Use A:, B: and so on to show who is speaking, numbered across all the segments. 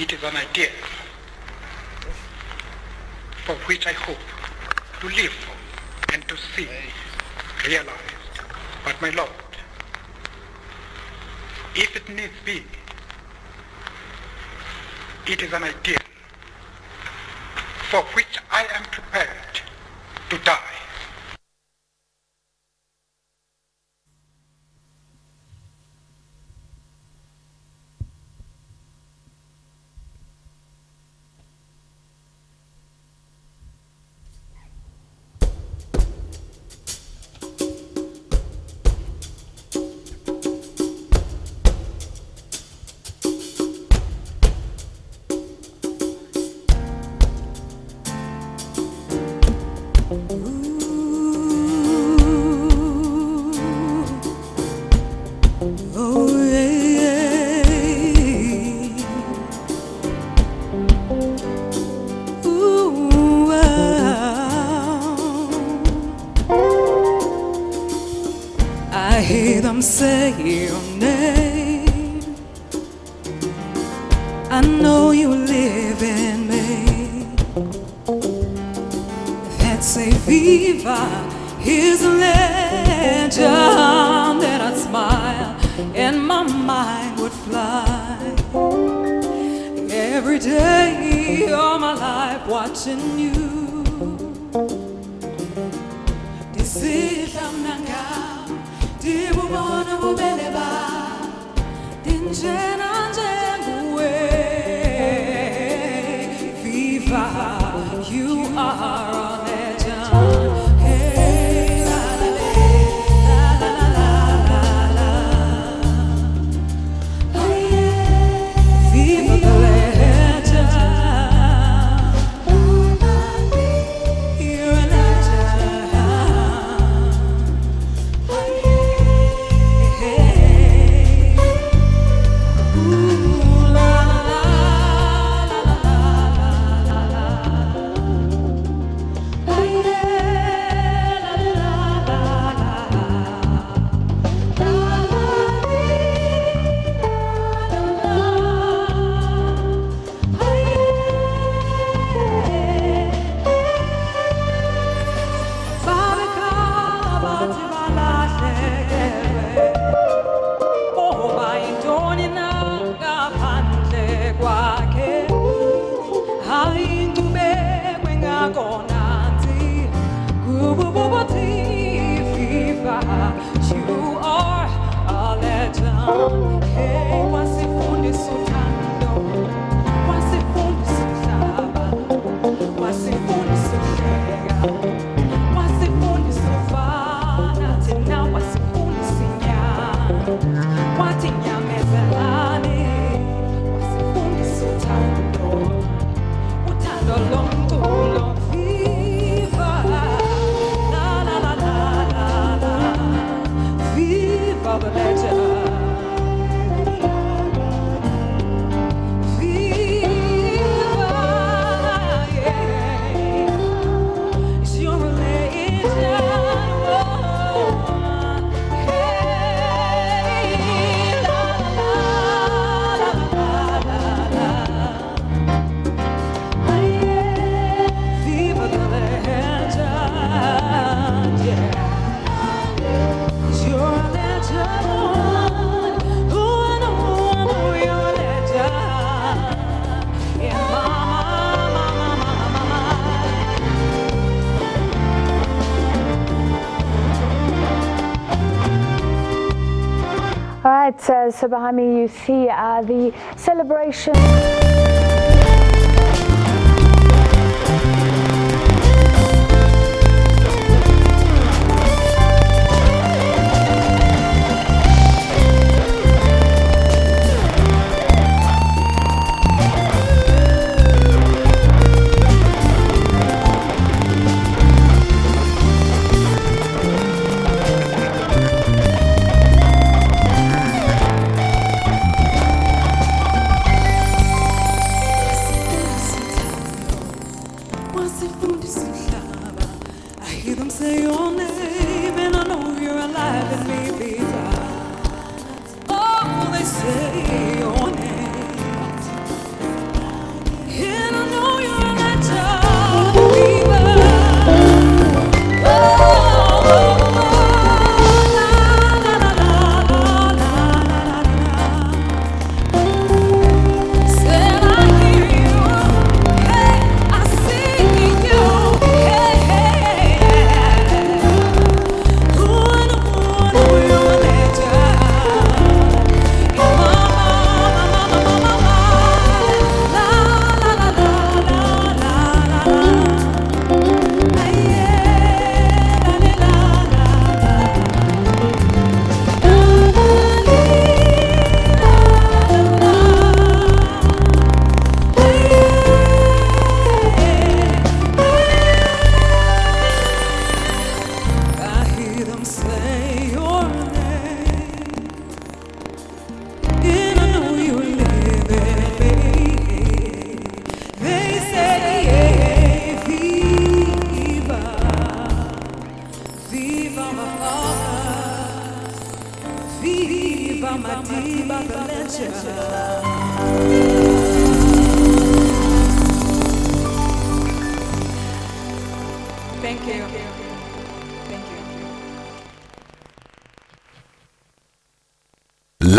A: It is an ideal for which I hope to live for and to see realized. But my Lord, if it needs be, it is an ideal for which I am prepared to die.
B: Say your name. I know you live in me. That say viva, here's a legend that I'd smile and my mind would fly. Every day of my life watching you. This is Dibubona ubeleba dinjena njenguwe Viva, you are a legend. Hey, la la la la la la la. Viva the legend. You're a legend. You are a legend. Hey, wasifundi sutando, wasifundi sutaba, wasifundi sutega, wasifundi sufana, tina wasifundi sinya, watinya mezalani, wasifundi sutando, utando longulo. The legend.
C: All right, so behind me you see the celebration.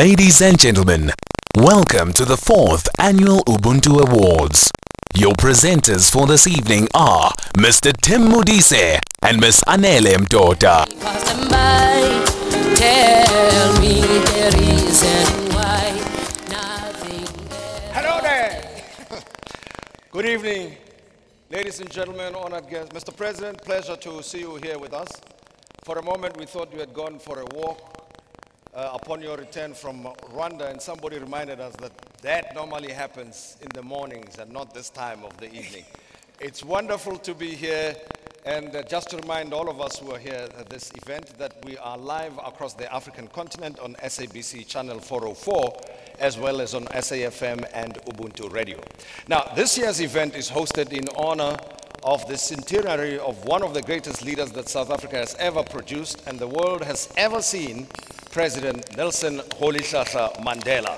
D: Ladies and gentlemen, welcome to the 4th Annual Ubuntu Awards. Your presenters for this evening are Mr. Tim Modise and Miss Anele Mdota.
E: Tell me the reason why nothing.
F: Hello there. Good evening, ladies and gentlemen, honored guests. Mr. President, pleasure to see you here with us. For a moment, we thought you had gone for a walk upon your return from Rwanda, and somebody reminded us that that normally happens in the mornings and not this time of the evening. It's wonderful to be here, and just to remind all of us who are here at this event that we are live across the African continent on SABC channel 404, as well as on SAFM and Ubuntu Radio. Now, this year's event is hosted in honor of the centenary of one of the greatest leaders that South Africa has ever produced and the world has ever seen, President Nelson Rolihlahla Mandela.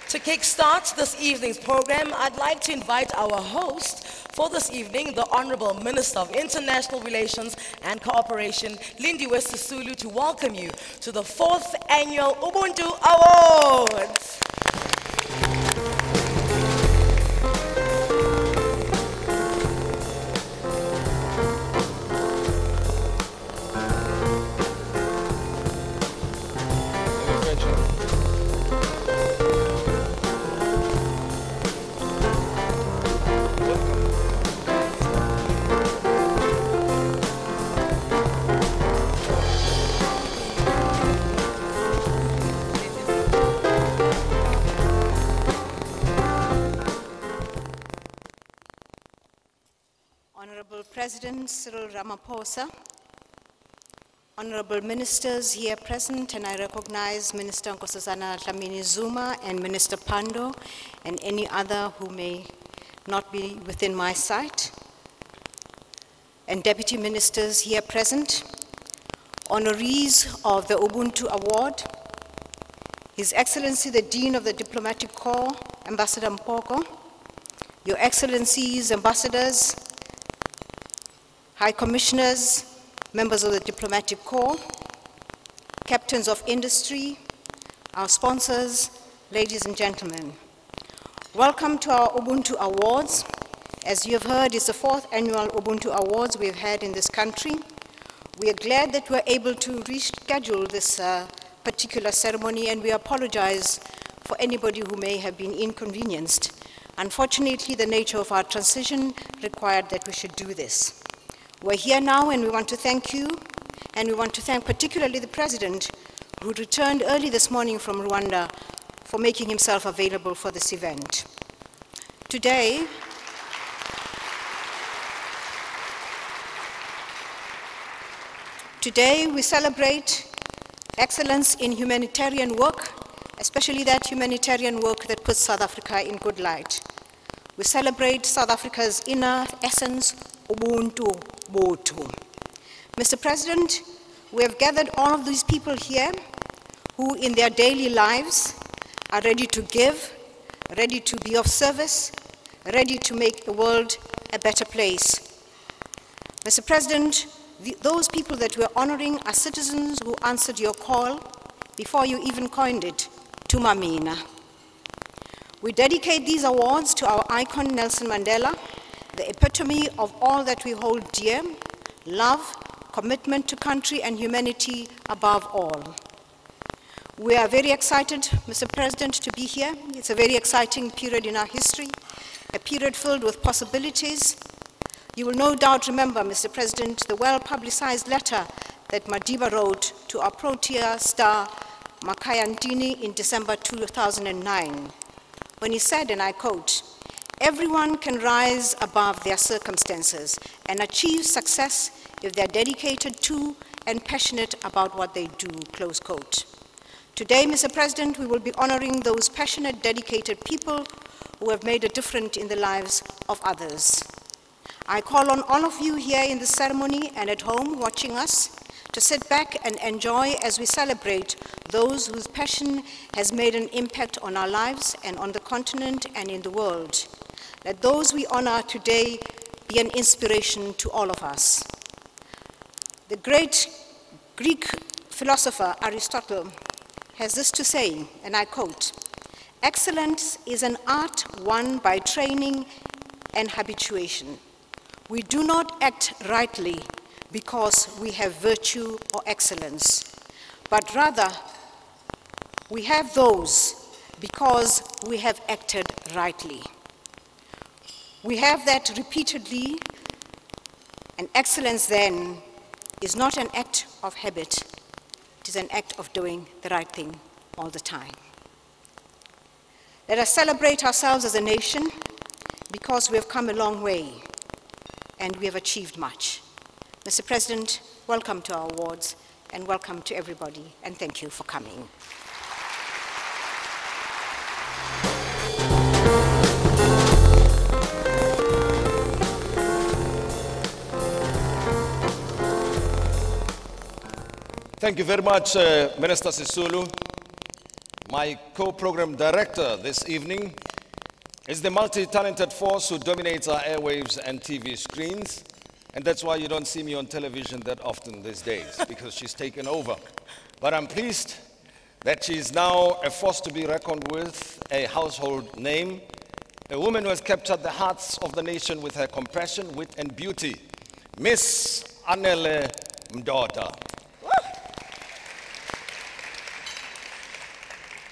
E: To kickstart this evening's program, I'd like to invite our host for this evening, the Honorable Minister of International Relations and Cooperation, Lindiwe Sisulu, to welcome you to the 4th Annual Ubuntu Awards.
G: Honorable President Cyril Ramaphosa, Honorable Ministers here present, and I recognize Minister Nkosazana Dlamini Zuma and Minister Pando and any other who may not be within my sight, and Deputy Ministers here present, honorees of the Ubuntu Award, His Excellency the Dean of the Diplomatic Corps, Ambassador Mpoko, Your Excellencies, Ambassadors, High Commissioners, members of the Diplomatic Corps, captains of industry, our sponsors, ladies and gentlemen. Welcome to our Ubuntu Awards. As you have heard, it's the 4th Annual Ubuntu Awards we've had in this country. We are glad that we're able to reschedule this particular ceremony, and we apologize for anybody who may have been inconvenienced. Unfortunately, the nature of our transition required that we should do this. We're here now, and we want to thank you, and we want to thank particularly the President, who returned early this morning from Rwanda, for making himself available for this event. Today, we celebrate excellence in humanitarian work, especially that humanitarian work that puts South Africa in good light. We celebrate South Africa's inner essence, Ubuntu Botu. Mr. President, we have gathered all of these people here who in their daily lives are ready to give, ready to be of service, ready to make the world a better place. Mr. President, those people that we're honoring are citizens who answered your call before you even coined it, Tumamina. We dedicate these awards to our icon, Nelson Mandela, the epitome of all that we hold dear, love, commitment to country and humanity above all. We are very excited, Mr. President, to be here. It's a very exciting period in our history, a period filled with possibilities. You will no doubt remember, Mr. President, the well-publicized letter that Madiba wrote to our Protea star, Makayantini, in December 2009, when he said, and I quote, "Everyone can rise above their circumstances and achieve success if they're dedicated to and passionate about what they do," close quote. Today, Mr. President, we will be honoring those passionate, dedicated people who have made a difference in the lives of others. I call on all of you here in this ceremony and at home watching us to sit back and enjoy as we celebrate those whose passion has made an impact on our lives and on the continent and in the world. Let those we honor today be an inspiration to all of us. The great Greek philosopher Aristotle has this to say, and I quote, "Excellence is an art won by training and habituation. We do not act rightly because we have virtue or excellence, but rather we have those because we have acted rightly. We have that repeatedly, and excellence then is not an act of habit, it is an act of doing the right thing all the time." Let us celebrate ourselves as a nation because we have come a long way and we have achieved much. Mr. President, welcome to our awards and welcome to everybody, and thank you for coming.
F: Thank you very much, Minister Sisulu. My co-program director this evening is the multi-talented force who dominates our airwaves and TV screens. And that's why you don't see me on television that often these days, because she's taken over. But I'm pleased that she's now a force to be reckoned with, a household name, a woman who has captured the hearts of the nation with her compassion, wit, and beauty, Miss Honouring Madiba.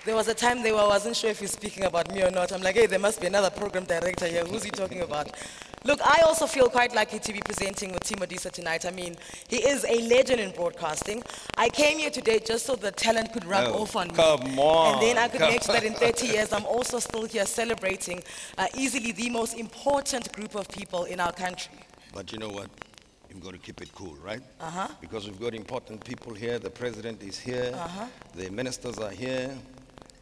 E: There was a time there where I wasn't sure if he's speaking about me or not. I'm like, hey, there must be another program director here. Who's he talking about? Look, I also feel quite lucky to be presenting with Tim Modise tonight. I mean, he is a legend in broadcasting. I came here today just so the talent could rub off on me.
F: Come on.
E: And then I could make sure that in 30 years, I'm also still here celebrating easily the most important group of people in our country.
F: But you know what? You've got to keep it cool, right? Because we've got important people here. The president is here. The ministers are here.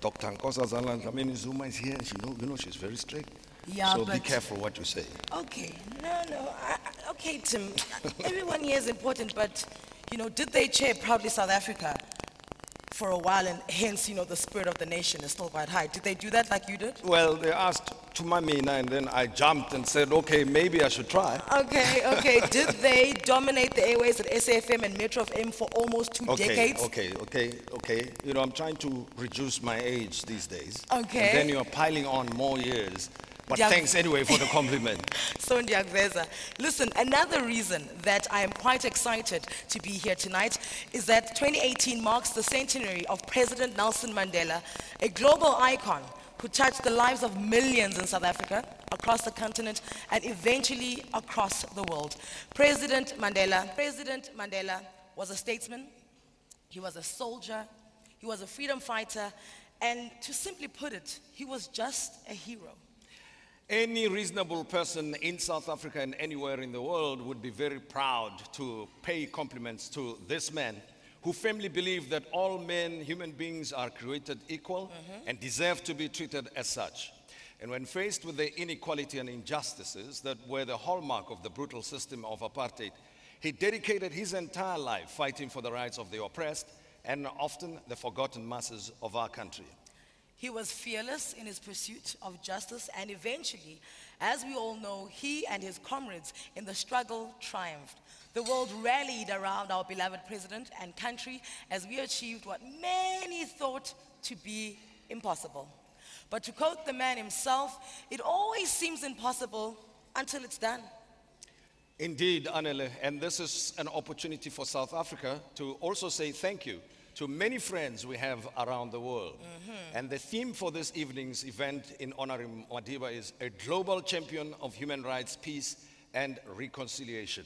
F: Dr. Nkosa Dlamini Zuma is here. You know she's very strict.
E: Yeah,
F: so be careful what you say.
E: Okay, okay, Tim. Everyone here is important, but, you know, did they chair proudly South Africa for a while, and hence, you know, the spirit of the nation is still quite high? Did they do that like you did?
F: Well, they asked Tumamina, and then I jumped and said, okay, maybe I should try.
E: Okay. Did they dominate the airways at SAFM and Metro FM for almost two decades?
F: Okay. You know, I'm trying to reduce my age these days.
E: Okay.
F: And then you're piling on more years. But thanks anyway for the compliment.
E: So ndiyakuveza. Listen, another reason that I am quite excited to be here tonight is that 2018 marks the centenary of President Nelson Mandela, a global icon who touched the lives of millions in South Africa, across the continent, and eventually across the world. President Mandela was a statesman, he was a soldier, he was a freedom fighter, and to simply put it, he was just a hero.
F: Any reasonable person in South Africa and anywhere in the world would be very proud to pay compliments to this man who firmly believed that all men, human beings, are created equal and deserve to be treated as such. And when faced with the inequality and injustices that were the hallmark of the brutal system of apartheid, he dedicated his entire life fighting for the rights of the oppressed and often the forgotten masses of our country.
E: He was fearless in his pursuit of justice, and eventually, as we all know, he and his comrades in the struggle triumphed. The world rallied around our beloved president and country as we achieved what many thought to be impossible. But to quote the man himself, it always seems impossible until it's done.
F: Indeed, Anele, and this is an opportunity for South Africa to also say thank you to many friends we have around the world. And the theme for this evening's event in Honouring Madiba is a global champion of human rights, peace, and reconciliation.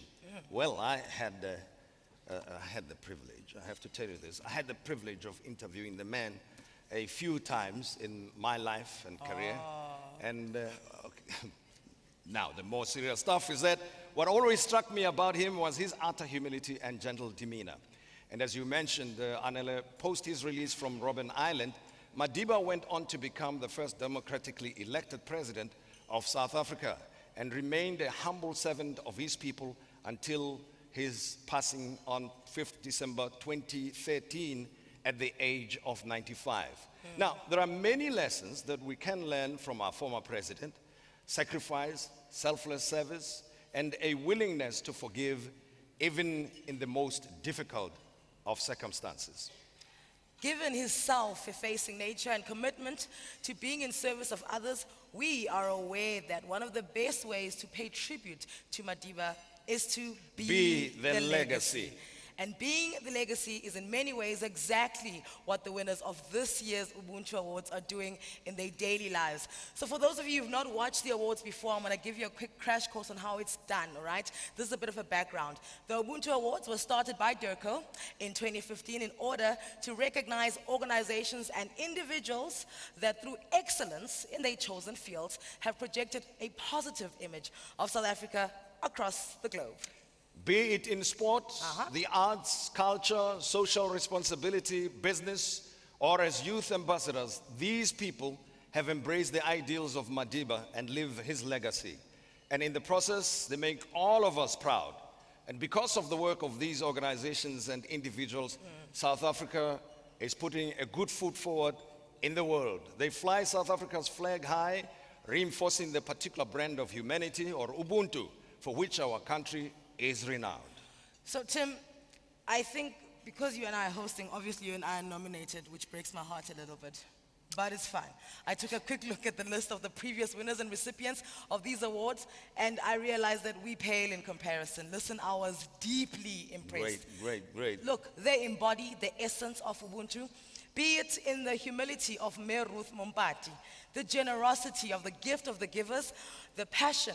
F: Well, I had the privilege, I have to tell you this, I had the privilege of interviewing the man a few times in my life and career. And now the more serious stuff is that what always struck me about him was his utter humility and gentle demeanor. And as you mentioned, Anele, post his release from Robben Island, Madiba went on to become the first democratically elected president of South Africa and remained a humble servant of his people until his passing on 5th December 2013 at the age of 95. Now, there are many lessons that we can learn from our former president: sacrifice, selfless service, and a willingness to forgive even in the most difficult of circumstances.
E: Given his self-effacing nature and commitment to being in service of others, we are aware that one of the best ways to pay tribute to Madiba is to be
F: the legacy.
E: And being the legacy is in many ways exactly what the winners of this year's Ubuntu Awards are doing in their daily lives. So for those of you who've not watched the awards before, I'm going to give you a quick crash course on how it's done, all right? This is a bit of a background. The Ubuntu Awards were started by DIRCO in 2015 in order to recognize organizations and individuals that through excellence in their chosen fields have projected a positive image of South Africa across the globe.
F: Be it in sports, the arts, culture, social responsibility, business, or as youth ambassadors, these people have embraced the ideals of Madiba and live his legacy. And in the process, they make all of us proud. And because of the work of these organizations and individuals, South Africa is putting a good foot forward in the world. They fly South Africa's flag high, reinforcing the particular brand of humanity, or Ubuntu, for which our country is renowned.
E: So Tim, I think because you and I are hosting, obviously you and I are nominated, which breaks my heart a little bit, but it's fine. I took a quick look at the list of the previous winners and recipients of these awards, and I realized that we pale in comparison. Listen, I was deeply impressed.
F: Great.
E: Look, they embody the essence of Ubuntu, be it in the humility of Mayor Ruth Mompati, the generosity of the gift of the givers, the passion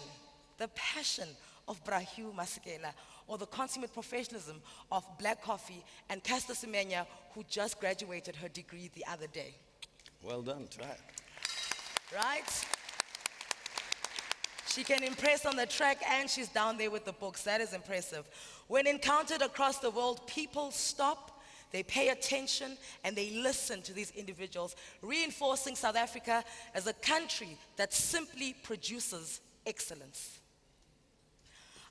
E: of Brahu Masekela, or the consummate professionalism of Black Coffee and Caster Semenya, who just graduated her degree the other day.
F: Well done, try.
E: Right? She can impress on the track and she's down there with the books. That is impressive. When encountered across the world, people stop, they pay attention, and they listen to these individuals, reinforcing South Africa as a country that simply produces excellence.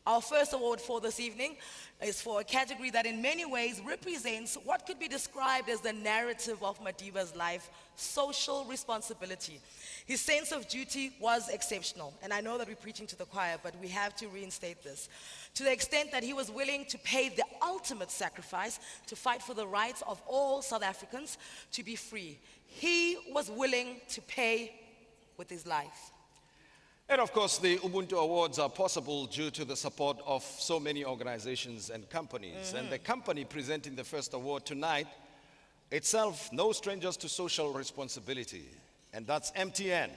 E: Our first award for this evening is for a category that in many ways represents what could be described as the narrative of Madiba's life, social responsibility. His sense of duty was exceptional, and I know that we're preaching to the choir, but we have to reinstate this. To the extent that he was willing to pay the ultimate sacrifice to fight for the rights of all South Africans to be free. He was willing to pay with his life.
F: And of course, the Ubuntu Awards are possible due to the support of so many organizations and companies. And the company presenting the first award tonight, itself no strangers to social responsibility. And that's MTN,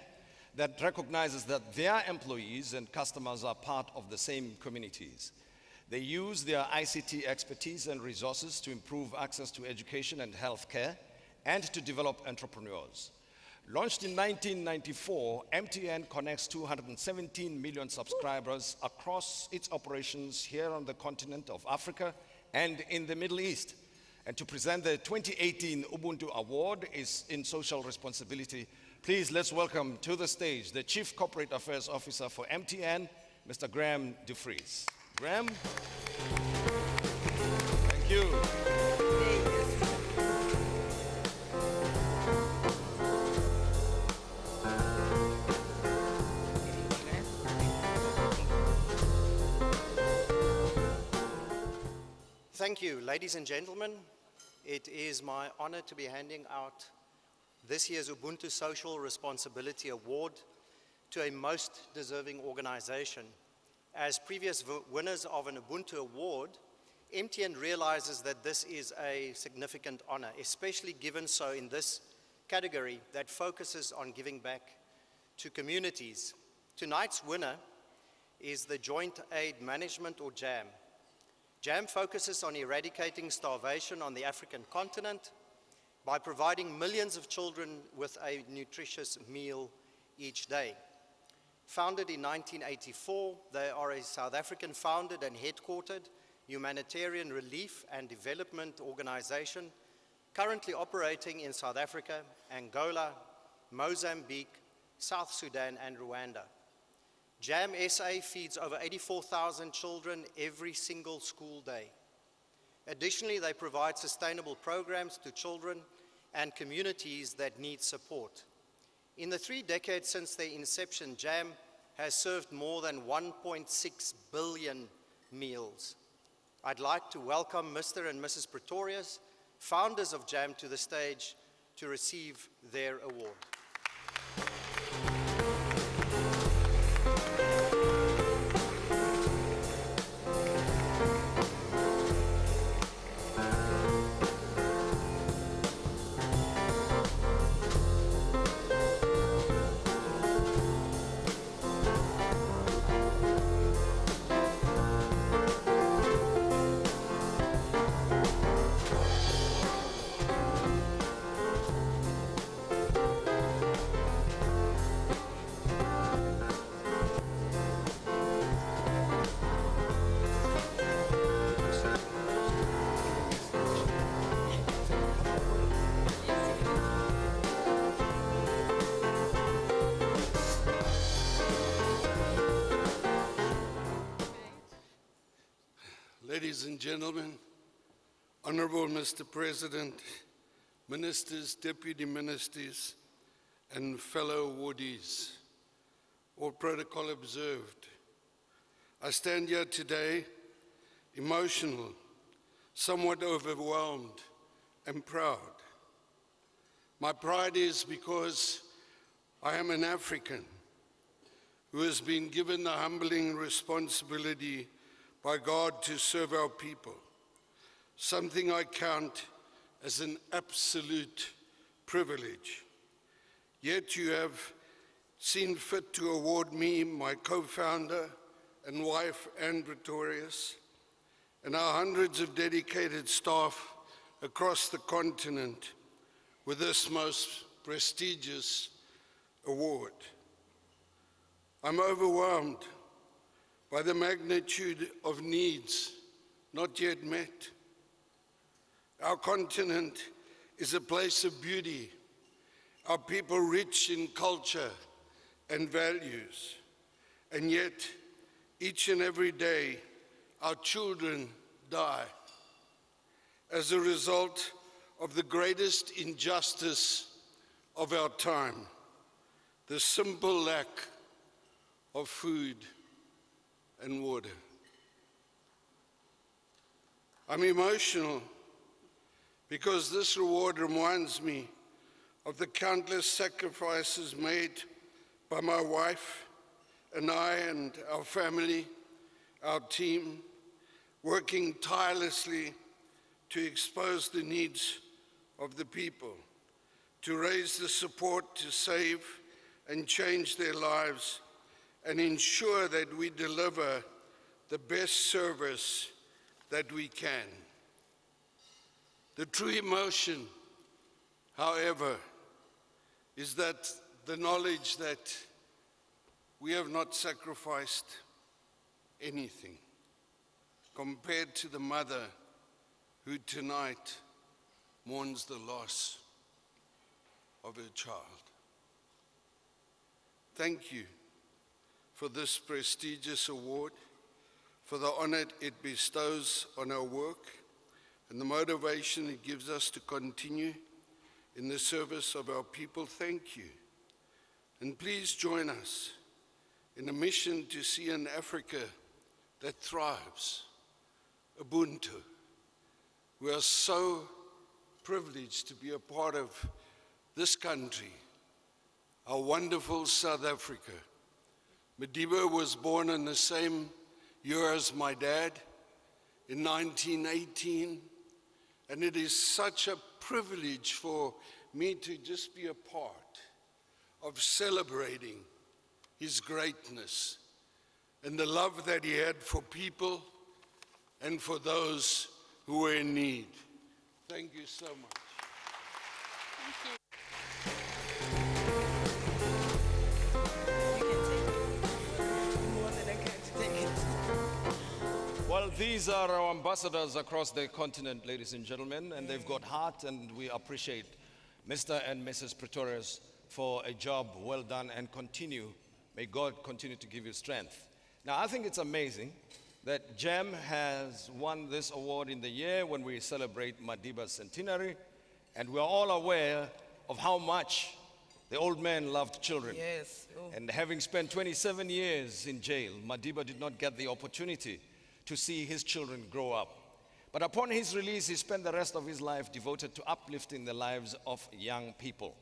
F: that recognizes that their employees and customers are part of the same communities. They use their ICT expertise and resources to improve access to education and healthcare and to develop entrepreneurs. Launched in 1994, MTN connects 217 million subscribers across its operations here on the continent of Africa and in the Middle East. And to present the 2018 Ubuntu Award in social responsibility, please let's welcome to the stage the Chief Corporate Affairs Officer for MTN, Mr. Graham DeVries. Graham? Thank you.
H: Thank you, ladies and gentlemen. It is my honor to be handing out this year's Ubuntu Social Responsibility Award to a most deserving organization. As previous winners of an Ubuntu Award, MTN realizes that this is a significant honor, especially given so in this category that focuses on giving back to communities. Tonight's winner is the Joint Aid Management, or JAM. JAM focuses on eradicating starvation on the African continent by providing millions of children with a nutritious meal each day. Founded in 1984, they are a South African founded and headquartered humanitarian relief and development organization currently operating in South Africa, Angola, Mozambique, South Sudan, and Rwanda. JAM SA feeds over 84,000 children every single school day. Additionally, they provide sustainable programs to children and communities that need support. In the 3 decades since their inception, JAM has served more than 1.6 billion meals. I'd like to welcome Mr. and Mrs. Pretorius, founders of JAM, to the stage to receive their award.
I: Ladies and gentlemen, Honorable Mr. President, ministers, deputy ministers, and fellow awardees, all protocol observed. I stand here today emotional, somewhat overwhelmed, and proud. My pride is because I am an African who has been given the humbling responsibility by God to serve our people, something I count as an absolute privilege. Yet you have seen fit to award me, my co-founder and wife, Anne Pretorius, and our hundreds of dedicated staff across the continent with this most prestigious award. I'm overwhelmed by the magnitude of needs not yet met. Our continent is a place of beauty, our people rich in culture and values, and yet each and every day our children die as a result of the greatest injustice of our time, the simple lack of food and water. I'm emotional because this award reminds me of the countless sacrifices made by my wife and I and our family, our team, working tirelessly to expose the needs of the people, to raise the support to save and change their lives, and ensure that we deliver the best service that we can. The true emotion, however, is that the knowledge that we have not sacrificed anything compared to the mother who tonight mourns the loss of her child. Thank you for this prestigious award, for the honor it bestows on our work, and the motivation it gives us to continue in the service of our people. Thank you. And please join us in a mission to see an Africa that thrives, Ubuntu. We are so privileged to be a part of this country, our wonderful South Africa. Madiba was born in the same year as my dad, in 1918, and it is such a privilege for me to just be a part of celebrating his greatness and the love that he had for people and for those who were in need. Thank you so much.
E: Thank you.
F: Well, these are our ambassadors across the continent, ladies and gentlemen, and they've got heart, and we appreciate Mr. and Mrs. Pretorius for a job well done, and continue. May God continue to give you strength. Now, I think it's amazing that JAM has won this award in the year when we celebrate Madiba's centenary, and we're all aware of how much the old man loved children.
E: Yes. Oh.
F: And having spent 27 years in jail, Madiba did not get the opportunity to see his children grow up. But upon his release, he spent the rest of his life devoted to uplifting the lives of young people.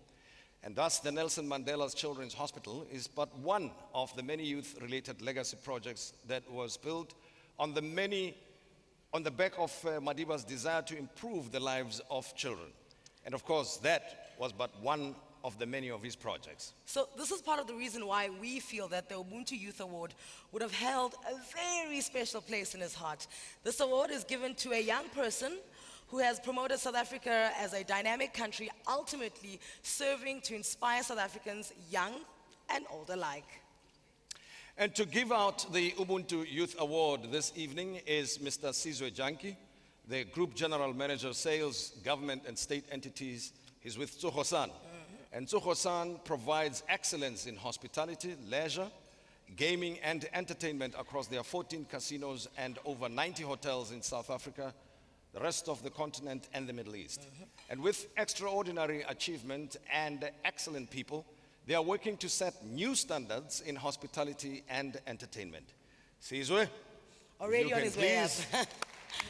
F: And thus, the Nelson Mandela Children's Hospital is but one of the many youth-related legacy projects that was built on the back of Madiba's desire to improve the lives of children. And of course, that was but one of the many of his projects.
E: So this is part of the reason why we feel that the Ubuntu Youth Award would have held a very special place in his heart. This award is given to a young person who has promoted South Africa as a dynamic country, ultimately serving to inspire South Africans, young and old alike.
F: And to give out the Ubuntu Youth Award this evening is Mr. Sizwe Janki, the Group General Manager, Sales, Government and State Entities. He's with Tsoho-san. And Tsoho-san provides excellence in hospitality, leisure, gaming and entertainment across their 14 casinos and over 90 hotels in South Africa, the rest of the continent and the Middle East. And with extraordinary achievement and excellent people, they are working to set new standards in hospitality and entertainment. Sizwe,
E: already on his way up.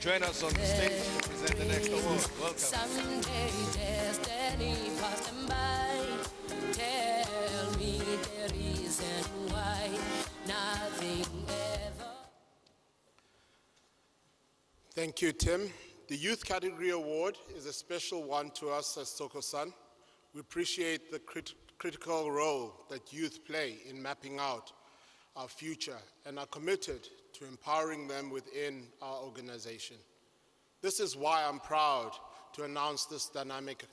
F: Join us on the stage to present the next award. Welcome.
J: Someday destiny passed them by. Tell me the reason why nothing ever.
K: Thank you, Tim. The Youth Category Award is a special one to us as Tsoho-san. We appreciate the critical role that youth play in mapping out our future and are committed to empowering them within our organization. This is why I'm proud to announce this dynamic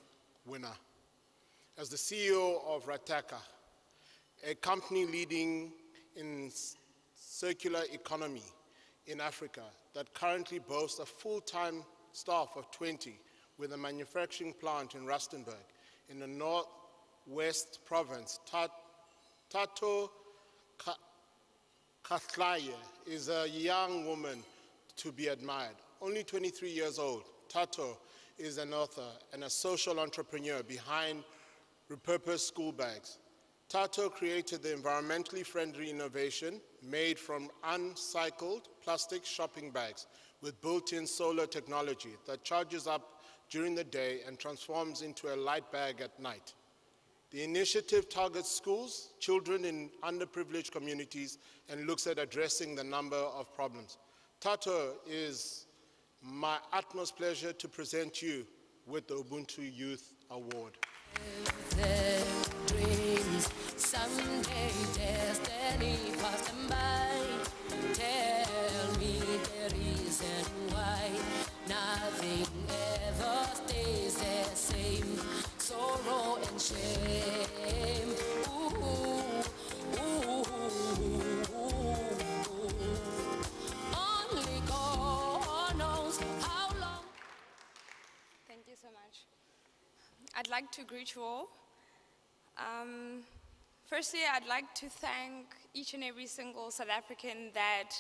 K: winner. As the CEO of Rataka, a company leading in circular economy in Africa that currently boasts a full-time staff of 20 with a manufacturing plant in Rustenburg in the Northwest Province, Tato Katlaye is a young woman to be admired. Only 23 years old, Tato is an author and a social entrepreneur behind repurposed school bags. Tato created the environmentally friendly innovation made from uncycled plastic shopping bags with built-in solar technology that charges up during the day and transforms into a light bag at night. The initiative targets schools, children in underprivileged communities, and looks at addressing the number of problems. Tato, is my utmost pleasure to present you with the Ubuntu Youth Award.
J: Their dreams, someday destiny passed them by. Tell me the reason why nothing ever stays the same. Sorrow and shame. Ooh, ooh, ooh. Only God knows how long.
L: Thank you so much. I'd like to greet you all. Firstly, I'd like to thank each and every single South African that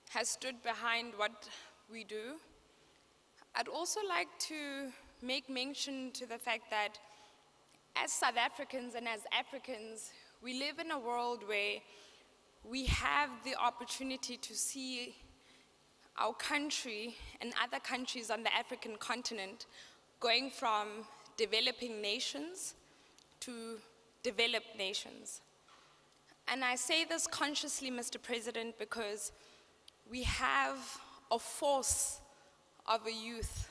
L: has stood behind what we do. I'd also like to make mention to the fact that as South Africans and as Africans, we live in a world where we have the opportunity to see our country and other countries on the African continent going from developing nations to developed nations. And I say this consciously, Mr. President, because we have a force of a youth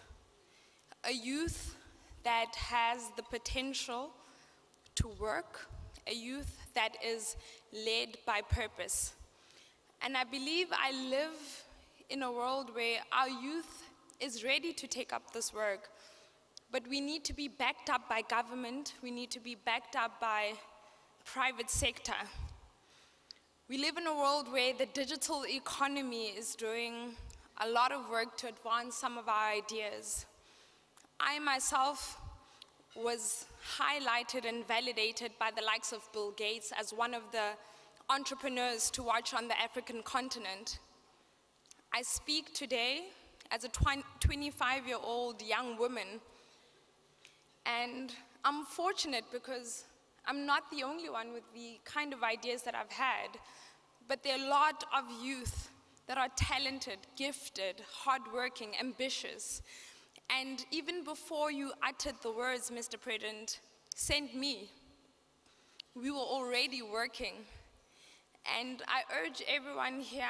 L: that has the potential to work, a youth that is led by purpose. And I believe I live in a world where our youth is ready to take up this work, but we need to be backed up by government, we need to be backed up by private sector. We live in a world where the digital economy is doing a lot of work to advance some of our ideas. I myself was highlighted and validated by the likes of Bill Gates as one of the entrepreneurs to watch on the African continent. I speak today as a 25-year-old young woman, and I'm fortunate because I'm not the only one with the kind of ideas that I've had, but there are a lot of youth that are talented, gifted, hardworking, ambitious. And even before you uttered the words, Mr. President, send me, we were already working. And I urge everyone here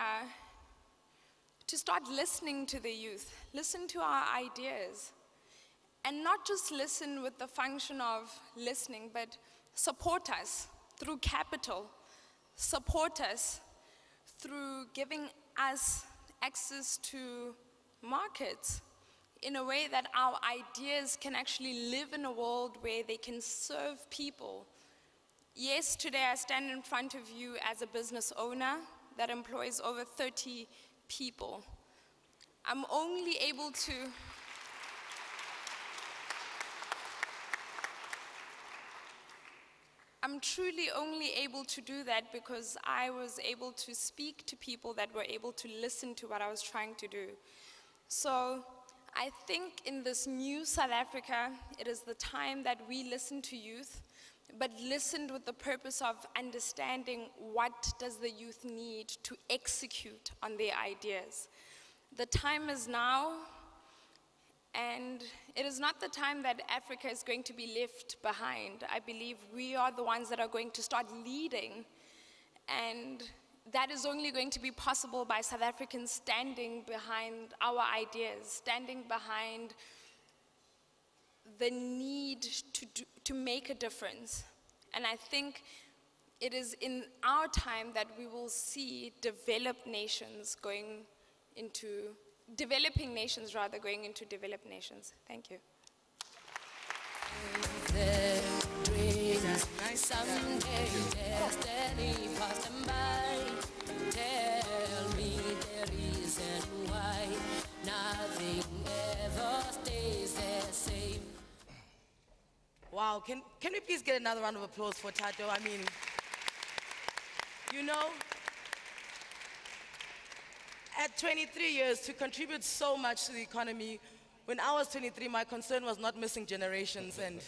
L: to start listening to the youth, listen to our ideas, and not just listen with the function of listening, but support us through capital, support us through giving us access to markets in a way that our ideas can actually live in a world where they can serve people. Yes, today I stand in front of you as a business owner that employs over 30 people. I'm only able to I'm truly only able to do that because I was able to speak to people that were able to listen to what I was trying to do. So I think in this new South Africa, it is the time that we listen to youth, but listened with the purpose of understanding what does the youth need to execute on their ideas. The time is now, and it is not the time that Africa is going to be left behind. I believe we are the ones that are going to start leading, and that is only going to be possible by South Africans standing behind our ideas, standing behind the need to make a difference. And I think it is in our time that we will see developing nations going into developed nations. Thank you.
J: Someday destiny passed them by. Tell me the reason why nothing ever stays the same.
E: Wow, can we please get another round of applause for Tato? I mean, you know, at 23 years, to contribute so much to the economy, when I was 23, my concern was not missing generations, and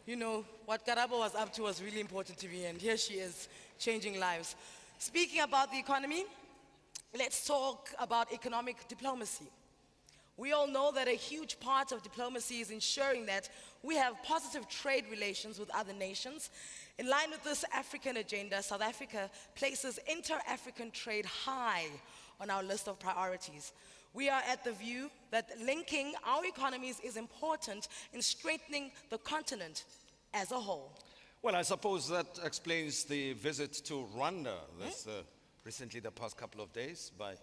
E: you know, what Karabo was up to was really important to me, and here she is, changing lives. Speaking about the economy, let's talk about economic diplomacy. We all know that a huge part of diplomacy is ensuring that we have positive trade relations with other nations. In line with this African agenda, South Africa places inter-African trade high on our list of priorities. We are at the view that linking our economies is important in strengthening the continent as a whole.
F: Well, I suppose that explains the visit to Rwanda this recently, the past couple of days, by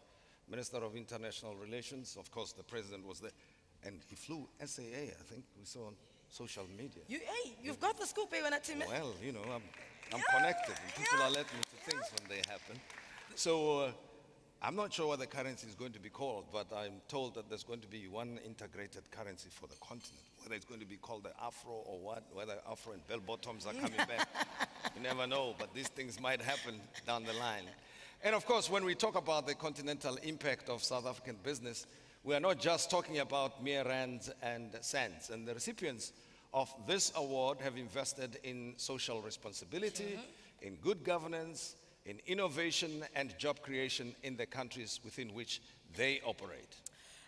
F: Minister of International Relations. Of course, the president was there, and he flew SAA, I think we saw on social media.
E: Hey, you've got the scoop, eh, when I tell you.
F: Well, you know, I'm connected, and people are letting me to things when they happen. So I'm not sure what the currency is going to be called, but I'm told that there's going to be one integrated currency for the continent. Whether it's going to be called the Afro or what, whether Afro and bell-bottoms are coming back, you never know, but these things might happen down the line. And of course, when we talk about the continental impact of South African business, we are not just talking about mere rands and cents. And the recipients of this award have invested in social responsibility, in good governance, in innovation and job creation in the countries within which they operate.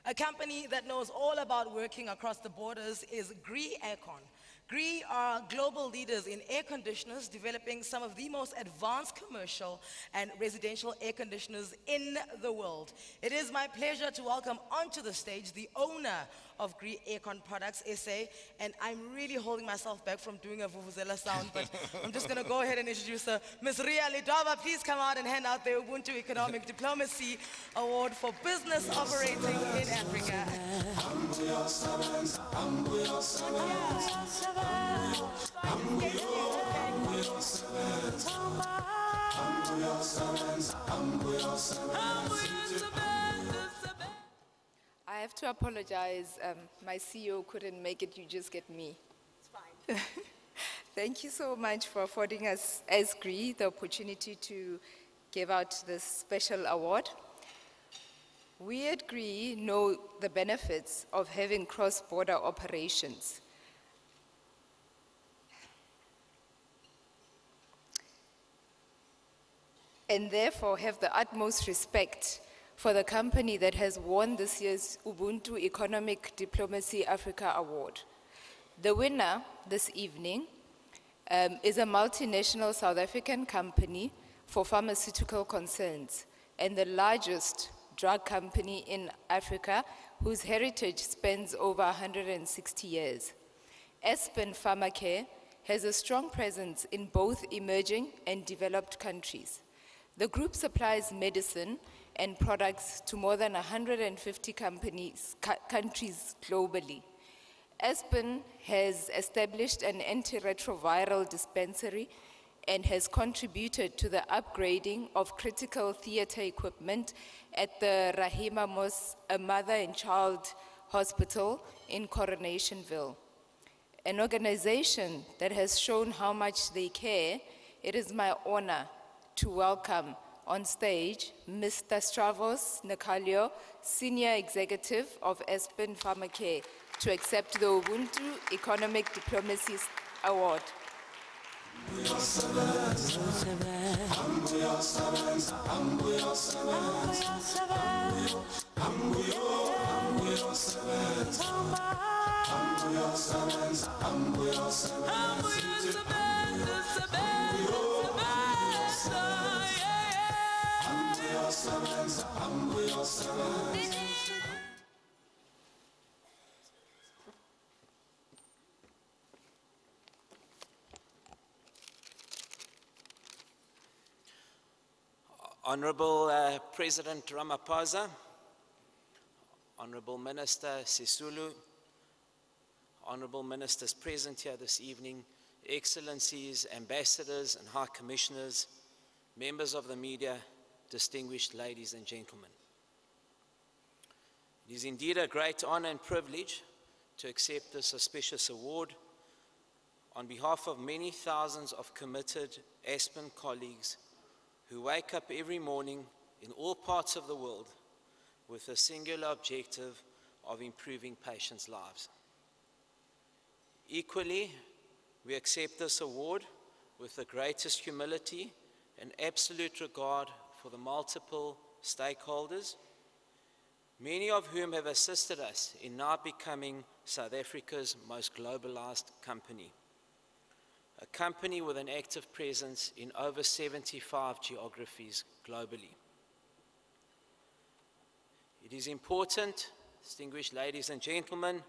E: A company that knows all about working across the borders is Grammy Aircon. Grammy are global leaders in air conditioners, developing some of the most advanced commercial and residential air conditioners in the world. It is my pleasure to welcome onto the stage the owner of Grammy Aircon Products SA, and I'm really holding myself back from doing a vuvuzela sound, but I'm just going to go ahead and introduce her. Ms. Ria Lidwaba, please come out and hand out the Ubuntu Economic Diplomacy Award for Business Operating in Africa.
M: I have to apologize. My CEO couldn't make it. You just get me.
E: It's fine.
M: Thank you so much for affording us, as Grammy, the opportunity to give out this special award. We at Grammy know the benefits of having cross-border operations. And therefore have the utmost respect for the company that has won this year's Ubuntu Economic Diplomacy Africa Award. The winner this evening is a multinational South African company for pharmaceutical concerns and the largest drug company in Africa whose heritage spans over 160 years. Aspen Pharmacare has a strong presence in both emerging and developed countries. The group supplies medicine and products to more than 150 countries globally. Aspen has established an antiretroviral dispensary and has contributed to the upgrading of critical theater equipment at the Rahima Mos, a mother and child hospital in Coronationville. An organization that has shown how much they care, it is my honor to welcome on stage Mr. Stravos Nakalio, Senior Executive of Aspen Pharmacare, to accept the Ubuntu Economic Diplomacy Award.
N: Honorable President Ramaphosa, Honorable Minister Sisulu, Honorable Ministers present here this evening, Excellencies, Ambassadors and High Commissioners, members of the media, distinguished ladies and gentlemen. It is indeed a great honor and privilege to accept this auspicious award on behalf of many thousands of committed Aspen colleagues who wake up every morning in all parts of the world with a singular objective of improving patients' lives. Equally, we accept this award with the greatest humility and absolute regard for the multiple stakeholders, many of whom have assisted us in now becoming South Africa's most globalized company. A company with an active presence in over 75 geographies globally. It is important, distinguished ladies and gentlemen,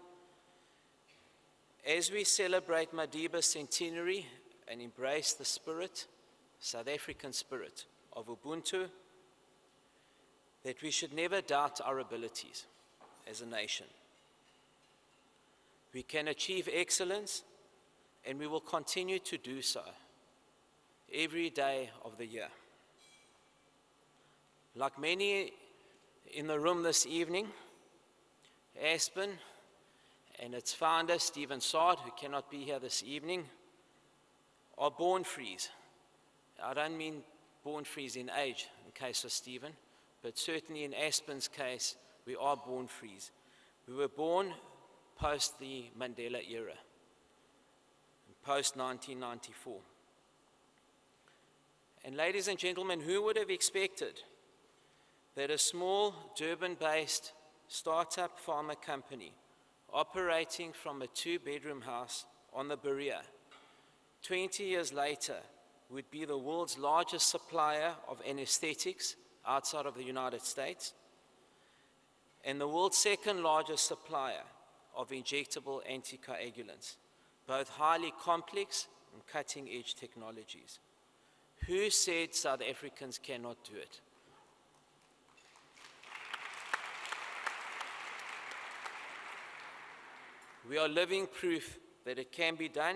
N: as we celebrate Madiba's centenary and embrace the spirit, South African spirit of Ubuntu, that we should never doubt our abilities as a nation. We can achieve excellence, and we will continue to do so every day of the year. Like many in the room this evening, Aspen and its founder, Stephen Saad, who cannot be here this evening, are born frees. I don't mean born frees in age, in case of Stephen, but certainly in Aspen's case, we are born frees. We were born post the Mandela era, post-1994. And ladies and gentlemen, who would have expected that a small Durban-based startup pharma company operating from a two-bedroom house on the Berea 20 years later would be the world's largest supplier of anesthetics outside of the United States and the world's second largest supplier of injectable anticoagulants, both highly complex and cutting-edge technologies. Who said South Africans cannot do it? We are living proof that it can be done,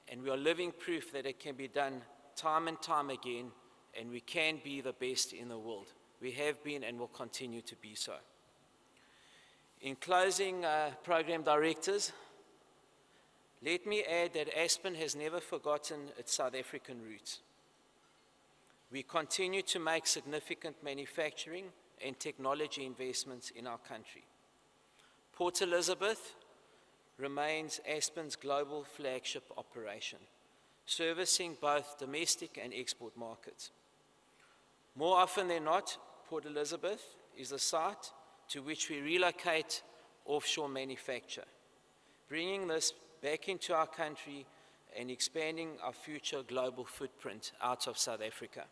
N: and we are living proof that it can be done time and time again, and we can be the best in the world. We have been and will continue to be so. In closing, program directors, let me add that Aspen has never forgotten its South African roots. We continue to make significant manufacturing and technology investments in our country. Port Elizabeth remains Aspen's global flagship operation, servicing both domestic and export markets. More often than not, Port Elizabeth is the site to which we relocate offshore manufacture, bringing this back into our country and expanding our future global footprint out of South Africa.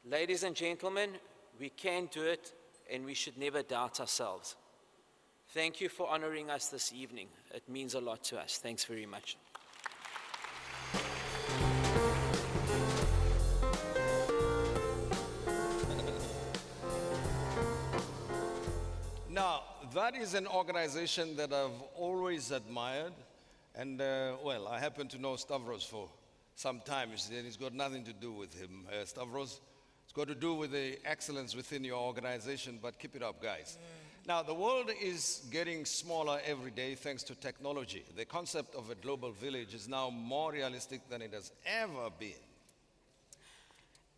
N: Ladies and gentlemen, we can do it, and we should never doubt ourselves. Thank you for honoring us this evening. It means a lot to us. Thanks very much.
F: Now, that is an organization that I've always admired. And, well, I happen to know Stavros for some time. You see, it's got nothing to do with him, Stavros. It's got to do with the excellence within your organization, but keep it up, guys. Now, the world is getting smaller every day thanks to technology. The concept of a global village is now more realistic than it has ever been.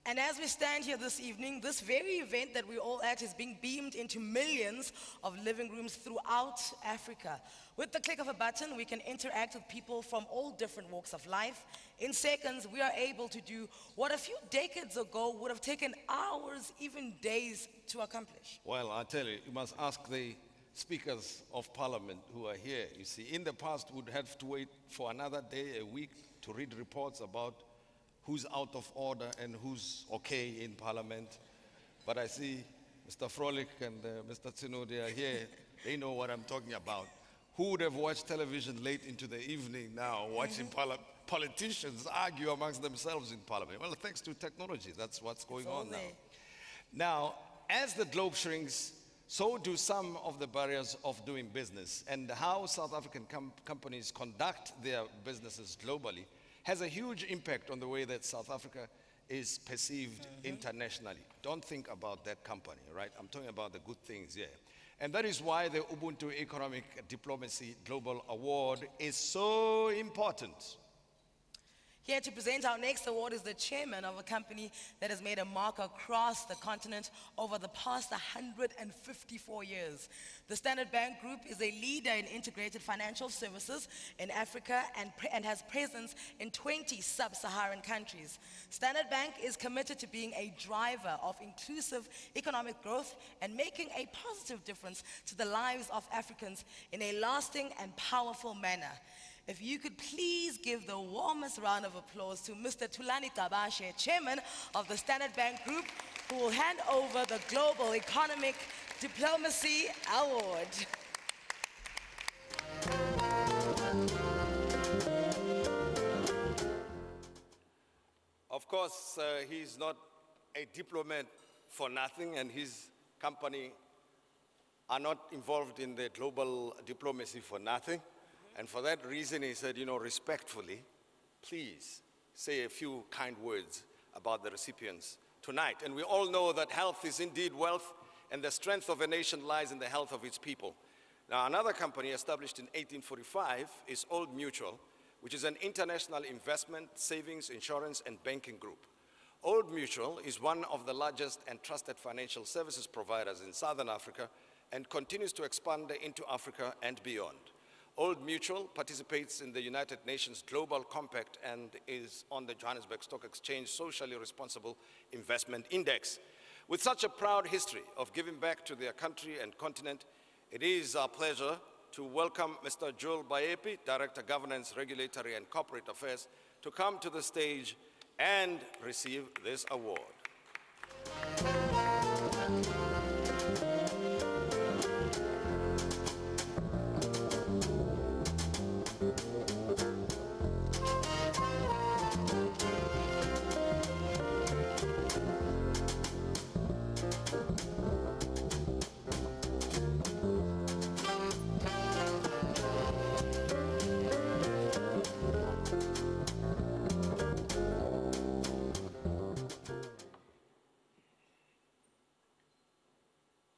E: And as we stand here this evening, this very event that we're all at is being beamed into millions of living rooms throughout Africa. With the click of a button, we can interact with people from all different walks of life. In seconds, we are able to do what a few decades ago would have taken hours, even days, to accomplish.
F: Well, I tell you, you must ask the speakers of parliament who are here. You see, in the past, we'd have to wait for another day, a week, to read reports about who's out of order and who's okay in parliament. But I see Mr. Frolic and Mr. Tsino, they are here. They know what I'm talking about. Who would have watched television late into the evening now, watching politicians argue amongst themselves in parliament? Well, thanks to technology, that's what's going on now. Now, as the globe shrinks, so do some of the barriers of doing business. And how South African companies conduct their businesses globally has a huge impact on the way that South Africa is perceived internationally. Don't think about that company, right? I'm talking about the good things here. And that is why the Ubuntu Economic Diplomacy Global Award is so important.
E: Here to present our next award is the chairman of a company that has made a mark across the continent over the past 154 years. The Standard Bank Group is a leader in integrated financial services in Africa and has presence in 20 sub-Saharan countries. Standard Bank is committed to being a driver of inclusive economic growth and making a positive difference to the lives of Africans in a lasting and powerful manner. If you could please give the warmest round of applause to Mr. Thulani Tabashe, Chairman of the Standard Bank Group, who will hand over the Global Economic Diplomacy Award.
F: Of course, he's not a diplomat for nothing, and his company are not involved in the global diplomacy for nothing. And for that reason, he said, you know, respectfully, please say a few kind words about the recipients tonight. And we all know that health is indeed wealth, and the strength of a nation lies in the health of its people. Now, another company established in 1845 is Old Mutual, which is an international investment, savings, insurance, and banking group. Old Mutual is one of the largest and trusted financial services providers in Southern Africa and continues to expand into Africa and beyond. Old Mutual participates in the United Nations Global Compact and is on the Johannesburg Stock Exchange Socially Responsible Investment Index. With such a proud history of giving back to their country and continent, it is our pleasure to welcome Mr. Joel Baepi, Director, Governance, Regulatory and Corporate Affairs, to come to the stage and receive this award.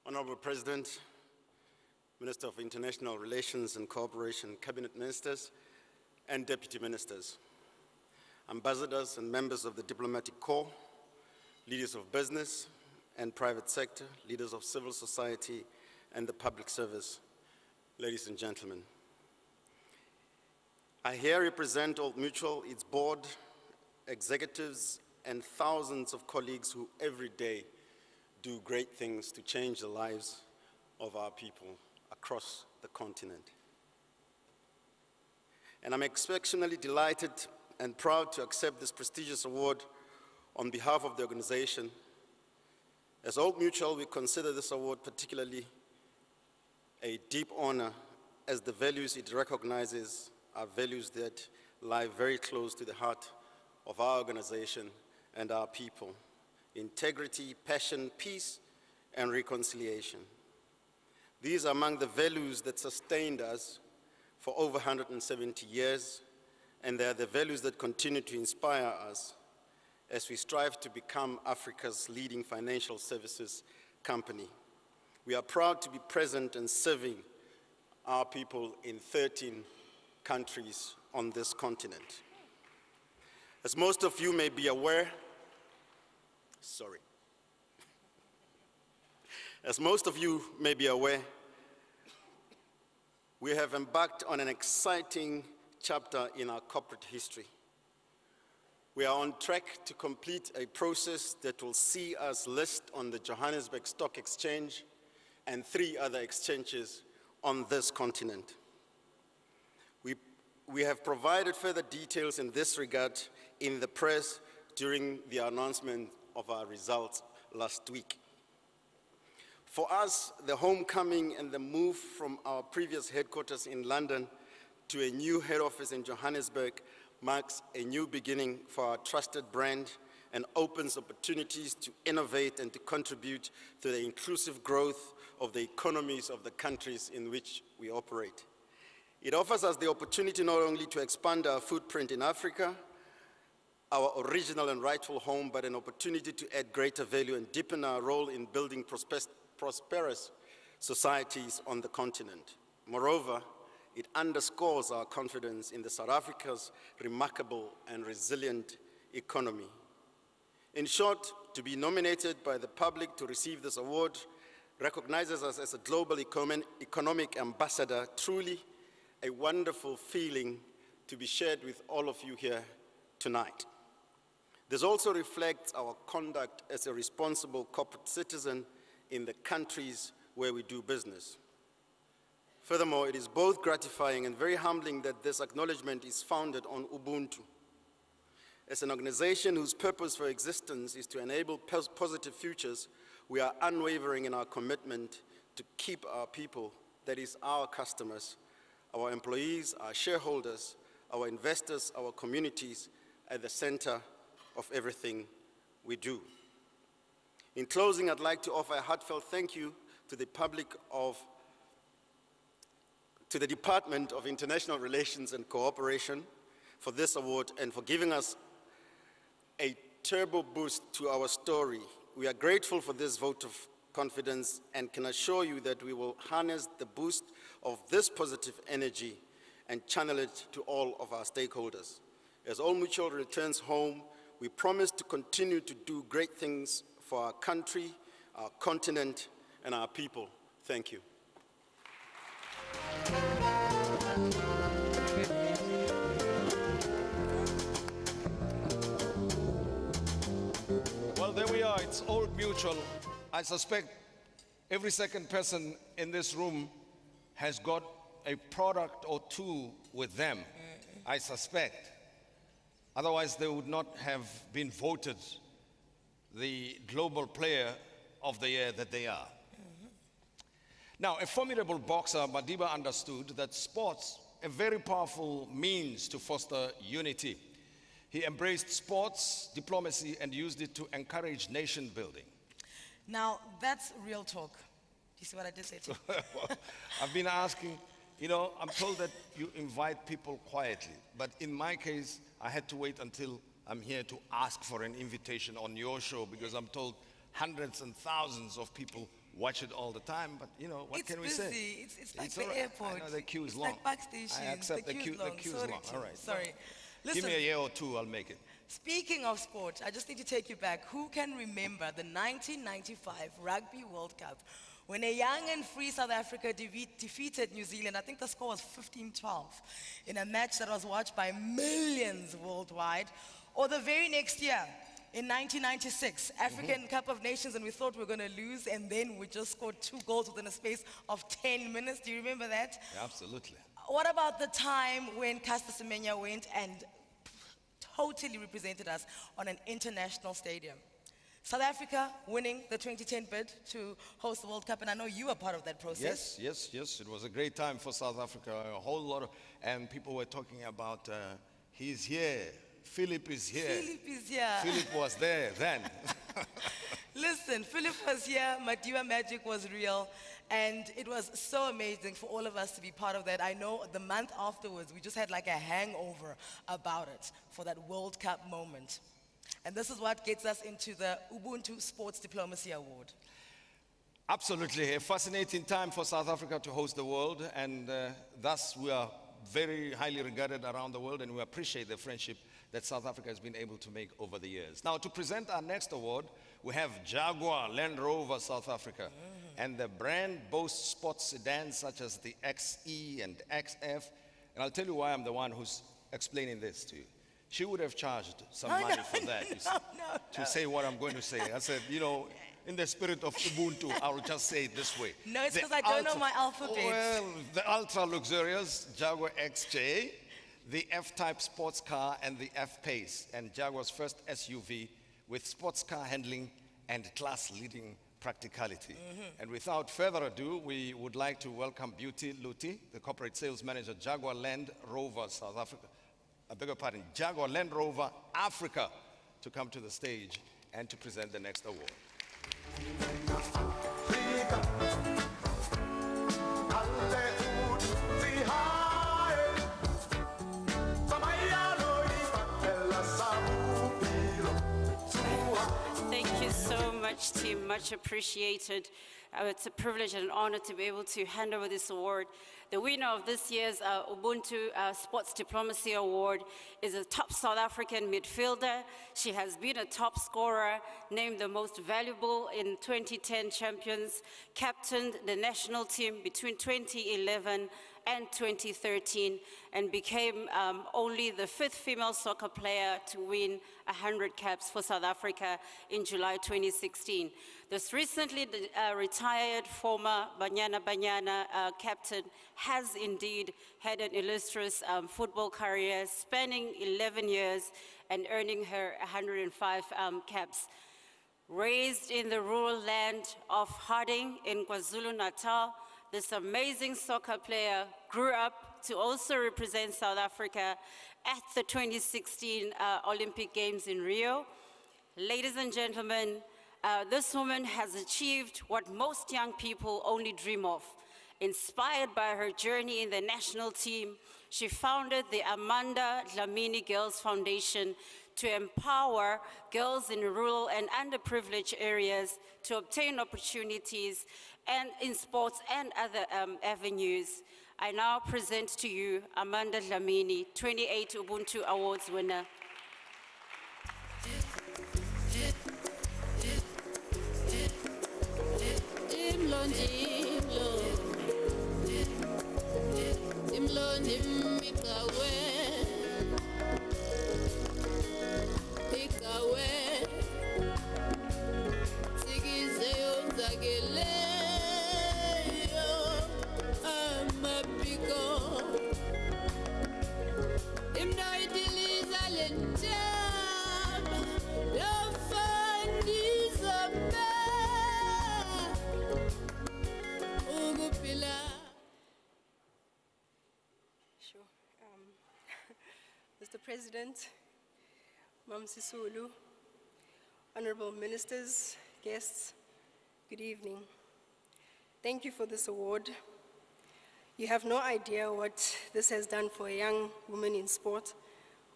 O: Honorable President, Minister of International Relations and Cooperation, Cabinet Ministers, and Deputy Ministers, ambassadors and members of the diplomatic corps, leaders of business and private sector, leaders of civil society and the public service, ladies and gentlemen. I here represent Old Mutual, its board, executives, and thousands of colleagues who every day do great things to change the lives of our people across the continent. And I'm exceptionally delighted and proud to accept this prestigious award on behalf of the organization. As Old Mutual, we consider this award particularly a deep honor, as the values it recognizes are values that lie very close to the heart of our organization and our people: integrity, passion, peace, and reconciliation. These are among the values that sustained us for over 170 years, and they are the values that continue to inspire us as we strive to become Africa's leading financial services company. We are proud to be present and serving our people in 13 countries on this continent. As most of you may be aware, as most of you may be aware, we have embarked on an exciting chapter in our corporate history. We are on track to complete a process that will see us list on the Johannesburg Stock Exchange and 3 other exchanges on this continent. We have provided further details in this regard in the press during the announcement of our results last week. For us, the homecoming and the move from our previous headquarters in London to a new head office in Johannesburg marks a new beginning for our trusted brand and opens opportunities to innovate and to contribute to the inclusive growth of the economies of the countries in which we operate. It offers us the opportunity not only to expand our footprint in Africa, our original and rightful home, but an opportunity to add greater value and deepen our role in building prosperous societies on the continent. Moreover, it underscores our confidence in South Africa's remarkable and resilient economy. In short, to be nominated by the public to receive this award recognizes us as a global economic ambassador, truly a wonderful feeling to be shared with all of you here tonight. This also reflects our conduct as a responsible corporate citizen in the countries where we do business. Furthermore, it is both gratifying and very humbling that this acknowledgement is founded on Ubuntu. As an organization whose purpose for existence is to enable positive futures, we are unwavering in our commitment to keep our people, that is our customers, our employees, our shareholders, our investors, our communities, at the center of everything we do. In closing, I'd like to offer a heartfelt thank you to the Department of International Relations and Cooperation for this award and for giving us a turbo boost to our story. We are grateful for this vote of confidence and can assure you that we will harness the boost of this positive energy and channel it to all of our stakeholders. As Old Mutual returns home, we promise to continue to do great things for our country, our continent, and our people. Thank you.
F: Well, there we are. It's Old Mutual. I suspect every second person in this room has got a product or two with them. I suspect. Otherwise, they would not have been voted the global player of the year that they are. Now, a formidable boxer, Madiba understood that sports, a very powerful means to foster unity. He embraced sports diplomacy and used it to encourage nation building.
E: Now, that's real talk. Do you see what I just said to you?
F: I've been asking, you know, I'm told that you invite people quietly, but in my case, I had to wait until I'm here to ask for an invitation on your show because I'm told hundreds and thousands of people watch it all the time, but you know, what can we say?
E: It's like the airport.
F: I know the queue is long.
E: Like backstage.
F: I accept the queue is long. All right.
E: Sorry.
F: Give me a year or two, I'll make it.
E: Speaking of sport, I just need to take you back. Who can remember the 1995 Rugby World Cup when a young and free South Africa defeated New Zealand? I think the score was 15-12 in a match that was watched by millions worldwide. Or the very next year, in 1996, African Cup of Nations, and we thought we were going to lose, and then we just scored 2 goals within a space of 10 minutes. Do you remember that?
F: Absolutely.
E: What about the time when Caster Semenya went and totally represented us on an international stadium? South Africa winning the 2010 bid to host the World Cup, and I know you were part of that process.
F: Yes. It was a great time for South Africa. A whole lot of, and people were talking about, he's here. Philip is here.
E: Philip is here.
F: Philip was there then.
E: Listen, Philip was here, Madiba magic was real, and it was so amazing for all of us to be part of that. I know the month afterwards, we just had like a hangover about it for that World Cup moment. And this is what gets us into the Ubuntu Sports Diplomacy Award.
F: Absolutely, a fascinating time for South Africa to host the world, and thus we are very highly regarded around the world, and we appreciate the friendship that South Africa has been able to make over the years. Now, to present our next award, we have Jaguar Land Rover South Africa. And the brand boasts sports sedans such as the XE and XF. And I'll tell you why I'm the one who's explaining this to you. She would have charged some money for that, you see, to say what I'm going to say. I said, you know, in the spirit of Ubuntu, I will just say it this way.
E: No, it's because I don't know my alphabet.
F: Well, the ultra-luxurious Jaguar XJ, the F-Type sports car, and the F-Pace, and Jaguar's first SUV with sports car handling and class-leading practicality. And without further ado, we would like to welcome Beauty Luti, the corporate sales manager, Jaguar Land Rover South Africa, I beg your pardon, Jaguar Land Rover Africa, to come to the stage and to present the next award.
P: Thank you so much, team. Much appreciated. It's a privilege and an honor to be able to hand over this award. The winner of this year's Ubuntu Sports Diplomacy Award is a top South African midfielder. She has been a top scorer, named the most valuable in 2010 champions, captained the national team between 2011 and 2013, and became only the 5th female soccer player to win 100 caps for South Africa in July 2016. This recently retired former Banyana captain has indeed had an illustrious football career spanning 11 years and earning her 105 caps. Raised in the rural land of Harding in KwaZulu-Natal, this amazing soccer player grew up to also represent South Africa at the 2016 Olympic Games in Rio. Ladies and gentlemen, this woman has achieved what most young people only dream of. Inspired by her journey in the national team, she founded the Amanda Dlamini Girls Foundation to empower girls in rural and underprivileged areas to obtain opportunities and in sports and other avenues. I now present to you Amanda Dlamini, 28 Ubuntu Awards winner.
Q: Mr. President, Mam Sisulu, honorable ministers, guests, good evening. Thank you for this award. You have no idea what this has done for a young woman in sport,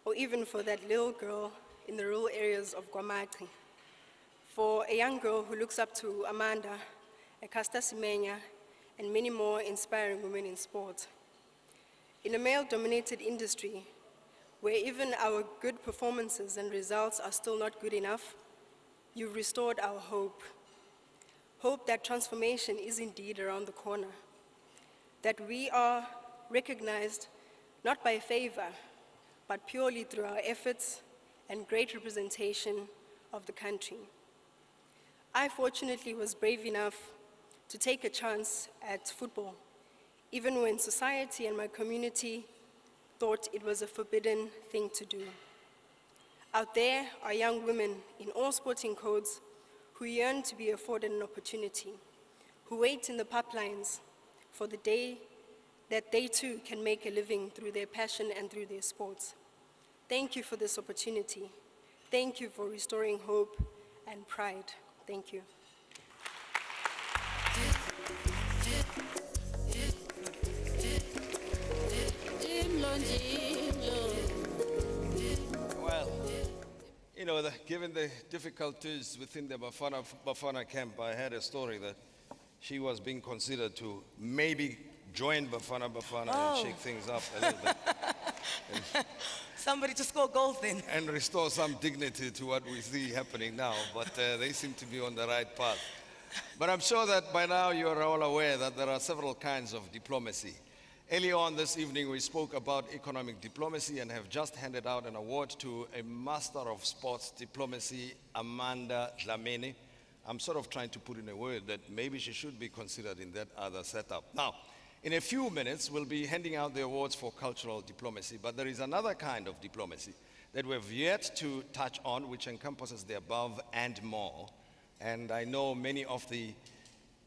Q: or even for that little girl in the rural areas of Guamati. For a young girl who looks up to Amanda, Caster Semenya, and many more inspiring women in sport. In a male-dominated industry, where even our good performances and results are still not good enough, you've restored our hope. Hope that transformation is indeed around the corner, that we are recognized not by favor, but purely through our efforts and great representation of the country. I fortunately was brave enough to take a chance at football, even when society and my community thought it was a forbidden thing to do. Out there are young women in all sporting codes who yearn to be afforded an opportunity, who wait in the pipelines for the day that they too can make a living through their passion and through their sports. Thank you for this opportunity. Thank you for restoring hope and pride. Thank you.
F: Well, you know, given the difficulties within the Bafana camp, I had a story that she was being considered to maybe join Bafana and shake things up a little bit.
E: Somebody to score goals then.
F: And restore some dignity to what we see happening now, but they seem to be on the right path. But I'm sure that by now you're all aware that there are several kinds of diplomacy. Earlier on this evening, we spoke about economic diplomacy and have just handed out an award to a Master of Sports Diplomacy, Amanda Dlamini. I'm sort of trying to put in a word that maybe she should be considered in that other setup. Now, in a few minutes, we'll be handing out the awards for cultural diplomacy, but there is another kind of diplomacy that we've yet to touch on, which encompasses the above and more. And I know many of the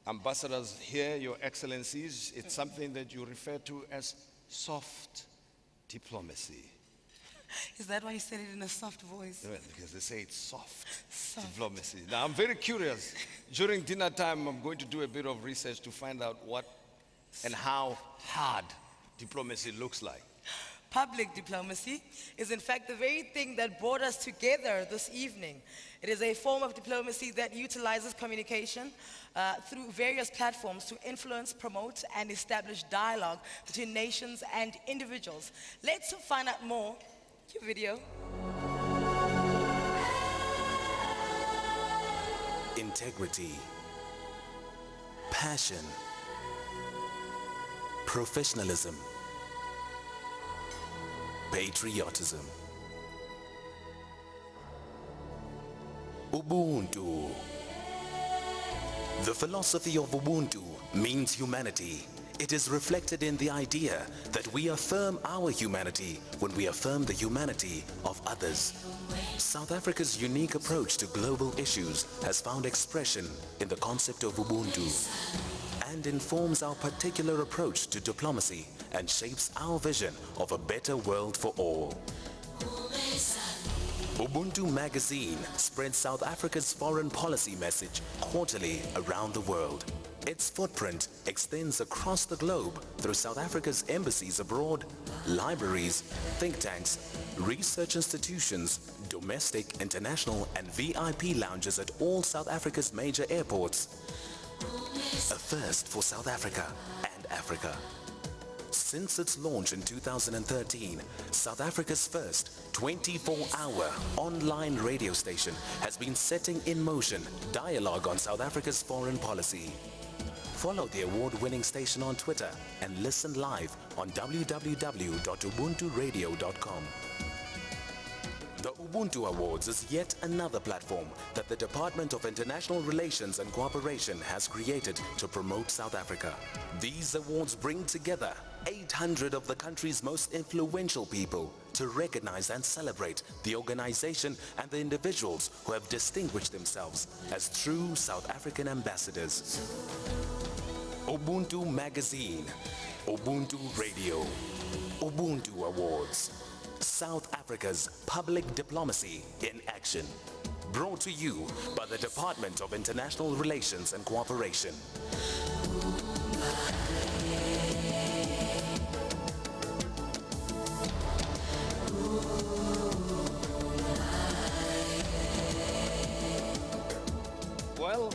F: ambassadors here, your excellencies, it's something that you refer to as soft diplomacy.
E: Is that why you said it in a soft voice?
F: Well, because they say it's soft diplomacy. Now, I'm very curious. During dinner time, I'm going to do a bit of research to find out what and how hard diplomacy looks like.
E: Public diplomacy is in fact the very thing that brought us together this evening. It is a form of diplomacy that utilizes communication through various platforms to influence, promote, and establish dialogue between nations and individuals. Let's find out more. Cue video.
D: Integrity, passion, professionalism, patriotism. Ubuntu. The philosophy of Ubuntu means humanity. It is reflected in the idea that we affirm our humanity when we affirm the humanity of others. South Africa's unique approach to global issues has found expression in the concept of Ubuntu and informs our particular approach to diplomacy and shapes our vision of a better world for all. Ubuntu magazine spreads South Africa's foreign policy message quarterly around the world. Its footprint extends across the globe through South Africa's embassies abroad, libraries, think tanks, research institutions, domestic, international, and VIP lounges at all South Africa's major airports. A first for South Africa and Africa. Since its launch in 2013, South Africa's first 24-hour online radio station has been setting in motion dialogue on South Africa's foreign policy. Follow the award-winning station on Twitter and listen live on www.ubunturadio.com. The Ubuntu Awards is yet another platform that the Department of International Relations and Cooperation has created to promote South Africa. These awards bring together 800 of the country's most influential people to recognize and celebrate the organization and the individuals who have distinguished themselves as true South African ambassadors. Ubuntu Magazine, Ubuntu Radio, Ubuntu Awards. South Africa's public diplomacy in action. Brought to you by the Department of International Relations and Cooperation.
F: Well,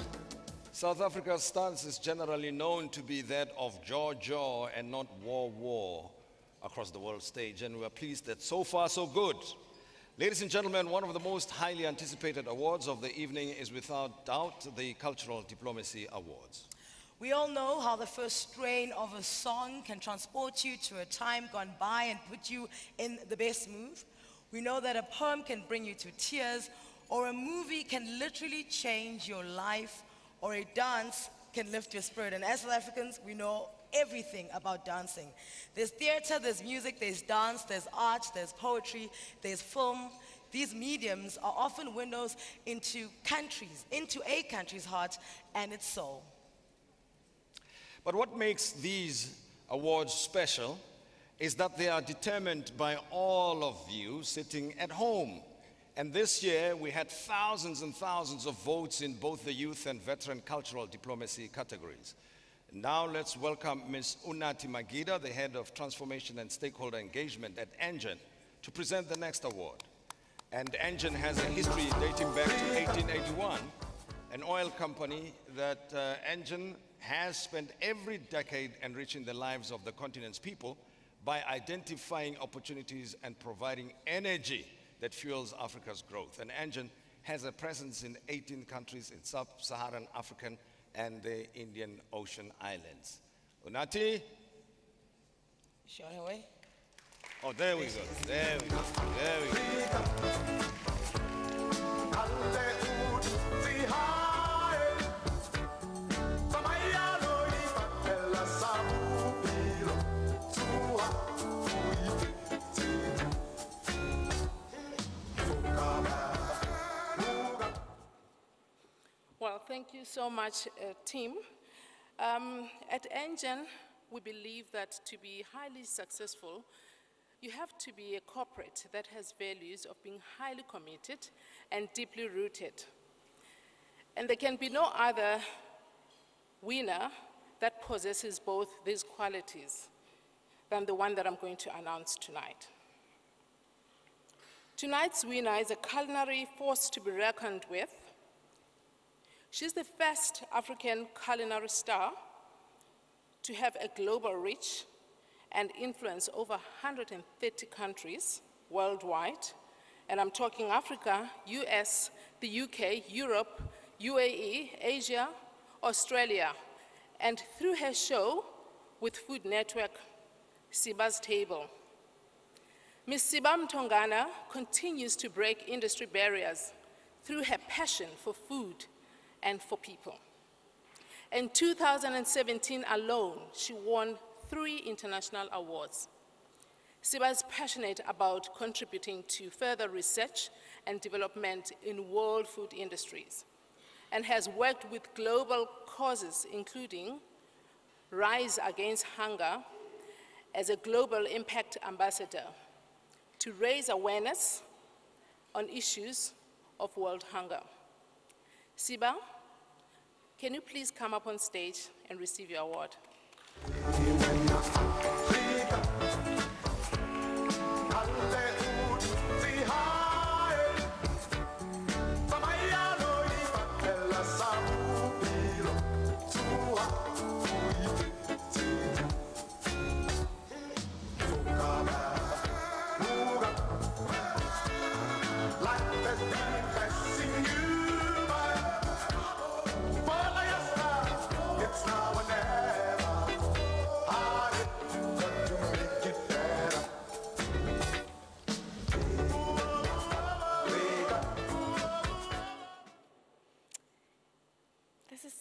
F: South Africa's stance is generally known to be that of jaw and not war across the world stage, and we're pleased that so far so good. Ladies and gentlemen, one of the most highly anticipated awards of the evening is without doubt the Cultural Diplomacy Awards.
E: We all know how the first strain of a song can transport you to a time gone by and put you in the best mood. We know that a poem can bring you to tears, or a movie can literally change your life, or a dance can lift your spirit. And as South Africans, we know everything about dancing. There's theater, there's music, there's dance, there's art, there's poetry, there's film. These mediums are often windows into countries, into a country's heart and its soul.
F: But what makes these awards special is that they are determined by all of you sitting at home. And this year, we had thousands and thousands of votes in both the youth and veteran cultural diplomacy categories. Now let's welcome Ms. Untitled Chapter, the head of transformation and stakeholder engagement at Engen, to present the next award. And Engen has a history dating back to 1881, an oil company that Engen has spent every decade enriching the lives of the continent's people by identifying opportunities and providing energy that fuels Africa's growth. And Engen has a presence in 18 countries in sub-Saharan African and the Indian Ocean Islands. Unati?
E: Show her way.
F: Oh, there we go, there we go, there we go.
R: Well, thank you so much, team. At Engen, we believe that to be highly successful, you have to be a corporate that has values of being highly committed and deeply rooted. And there can be no other winner that possesses both these qualities than the one that I'm going to announce tonight. Tonight's winner is a culinary force to be reckoned with. She's the first African culinary star to have a global reach and influence over 130 countries worldwide. And I'm talking Africa, US, the UK, Europe, UAE, Asia, Australia. And through her show with Food Network, Siba's Table. Ms. Siba Mtongana continues to break industry barriers through her passion for food and for people. In 2017 alone, she won 3 international awards. Siba is passionate about contributing to further research and development in world food industries and has worked with global causes, including Rise Against Hunger as a global impact ambassador to raise awareness on issues of world hunger. Siba, can you please come up on stage and receive your award?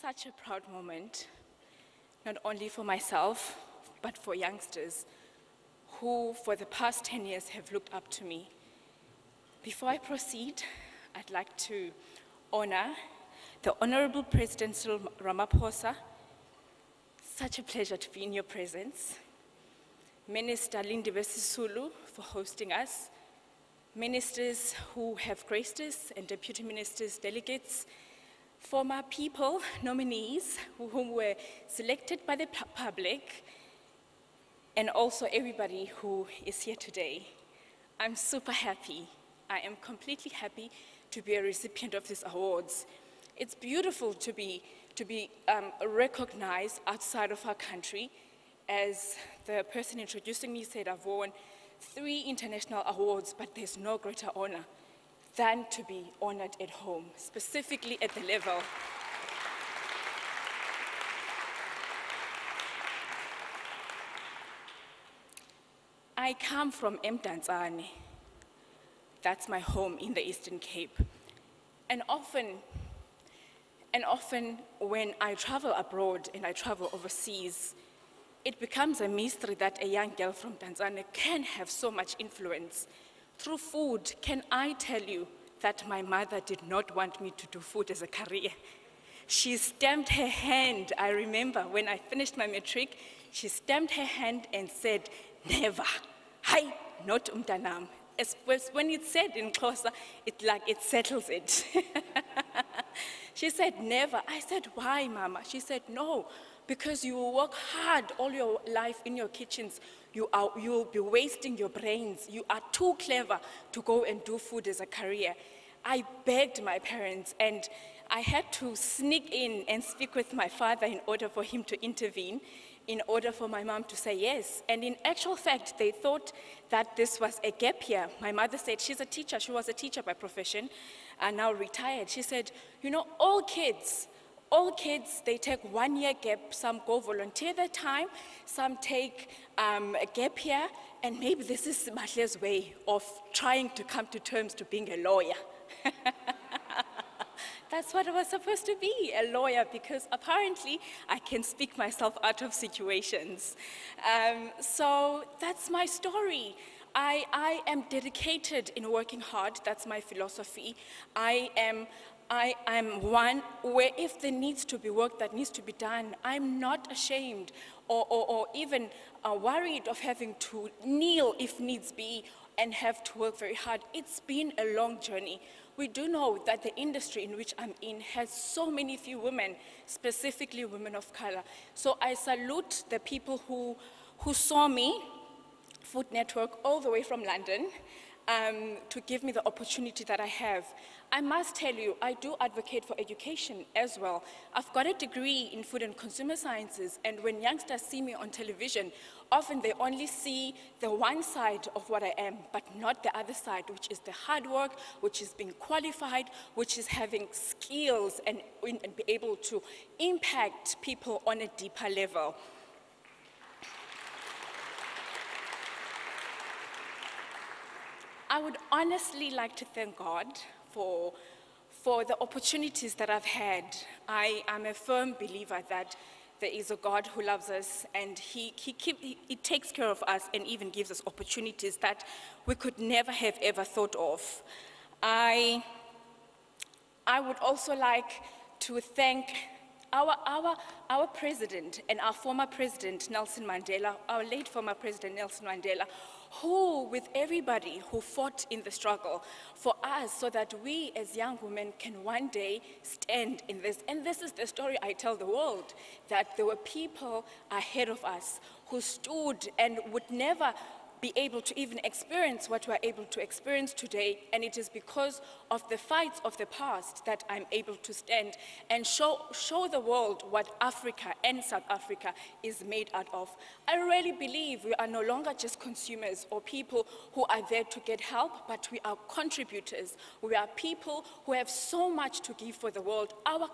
L: Such a proud moment, not only for myself, but for youngsters who for the past 10 years have looked up to me. Before I proceed, I'd like to honor the Honorable President Cyril Ramaphosa. Such a pleasure to be in your presence. Minister Lindiwe Sisulu for hosting us. Ministers who have graced us and deputy ministers, delegates, former people, nominees whom were selected by the public, and also everybody who is here today. I'm super happy. I am completely happy to be a recipient of these awards. It's beautiful to be recognized outside of our country. As the person introducing me said, I've won 3 international awards, but there's no greater honor than to be honored at home, specifically at the level I come from Mdantsane. That's my home in the Eastern Cape. And often when I travel abroad and I travel overseas, it becomes a mystery that a young girl from Tanzania can have so much influence. Through food, can I tell you that my mother did not want me to do food as a career? She stamped her hand. I remember when I finished my matric, she stamped her hand and said, never. Hi, not umtanam. When it's said in Xhosa, it settles it. She said, never. I said, why, Mama? She said, no, because you will work hard all your life in your kitchens. You will be wasting your brains. You are too clever to go and do food as a career. I begged my parents, and I had to sneak in and speak with my father in order for him to intervene, in order for my mom to say yes. And in actual fact, they thought that this was a gap year. My mother said, she's a teacher. She was a teacher by profession, and now retired. She said, you know, all kids, they take 1 year gap. Some go volunteer their time, some take a gap year, and maybe this is Mahle's way of trying to come to terms to being a lawyer. That's what I was supposed to be, a lawyer, because apparently I can speak myself out of situations. So that's my story. I am dedicated in working hard. That's my philosophy. I am one where if there needs to be work that needs to be done, I'm not ashamed or even worried of having to kneel if needs be and have to work very hard. It's been a long journey. We do know that the industry in which I'm in has so many few women, specifically women of color. So I salute the people who saw me, Food Network, all the way from London, to give me the opportunity that I have. I must tell you, I do advocate for education as well. I've got a degree in food and consumer sciences, and when youngsters see me on television, often they only see the one side of what I am, but not the other side, which is the hard work, which is being qualified, which is having skills and be able to impact people on a deeper level. I would honestly like to thank God for the opportunities that I've had. I am a firm believer that there is a God who loves us, and he takes care of us and even gives us opportunities that we could never have ever thought of. I would also like to thank our president and our former president, Nelson Mandela, our late former president, Nelson Mandela, who, with everybody who fought in the struggle for us so that we as young women can one day stand in this. And this is the story I tell the world, that there were people ahead of us who stood and would never be able to even experience what we're able to experience today, and it is because of the fights of the past that I'm able to stand and show the world what Africa and South Africa is made out of. I really believe we are no longer just consumers or people who are there to get help, but we are contributors. We are people who have so much to give for the world. Our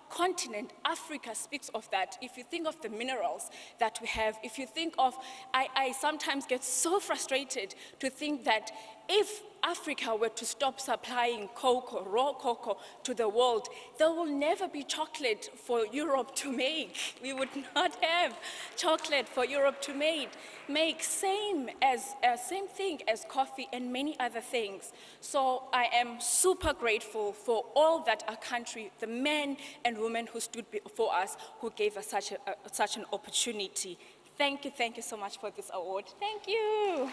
L: continent, Africa, speaks of that. If you think of the minerals that we have, if you think of, I sometimes get so frustrated to think that if Africa were to stop supplying cocoa, raw cocoa, to the world, there will never be chocolate for Europe to make. We would not have chocolate for Europe to make. Same thing as coffee and many other things. So I am super grateful for all that our country, the men and women who stood before us, who gave us such an opportunity. Thank you so much for this award. Thank you.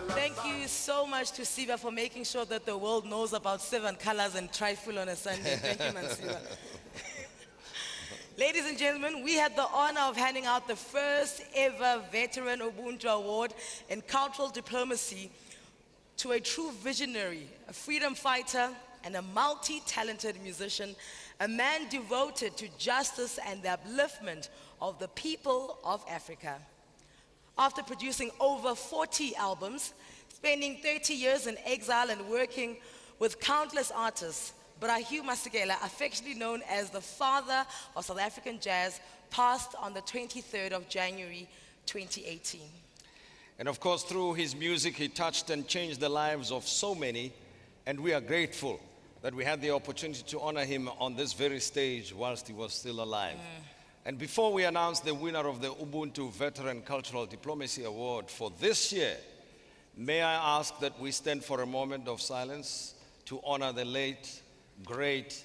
E: Thank you so much to Siba for making sure that the world knows about 7 colors and trifle on a Sunday. Thank you, Mansiba. Ladies and gentlemen, we had the honor of handing out the first ever Veteran Ubuntu Award in Cultural Diplomacy to a true visionary, a freedom fighter, and a multi-talented musician, a man devoted to justice and the upliftment of the people of Africa. After producing over 40 albums, spending 30 years in exile and working with countless artists, Brahiu Masekela, affectionately known as the father of South African jazz, passed on the 23rd of January 2018.
F: And of course, through his music, he touched and changed the lives of so many, and we are grateful that we had the opportunity to honor him on this very stage whilst he was still alive. And before we announce the winner of the Ubuntu Veteran Cultural Diplomacy Award for this year, may I ask that we stand for a moment of silence to honor the late, great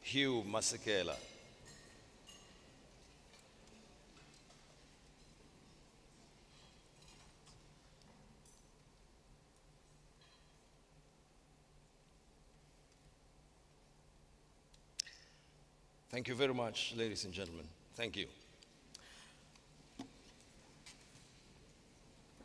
F: Hugh Masekela. Thank you very much, ladies and gentlemen. Thank you.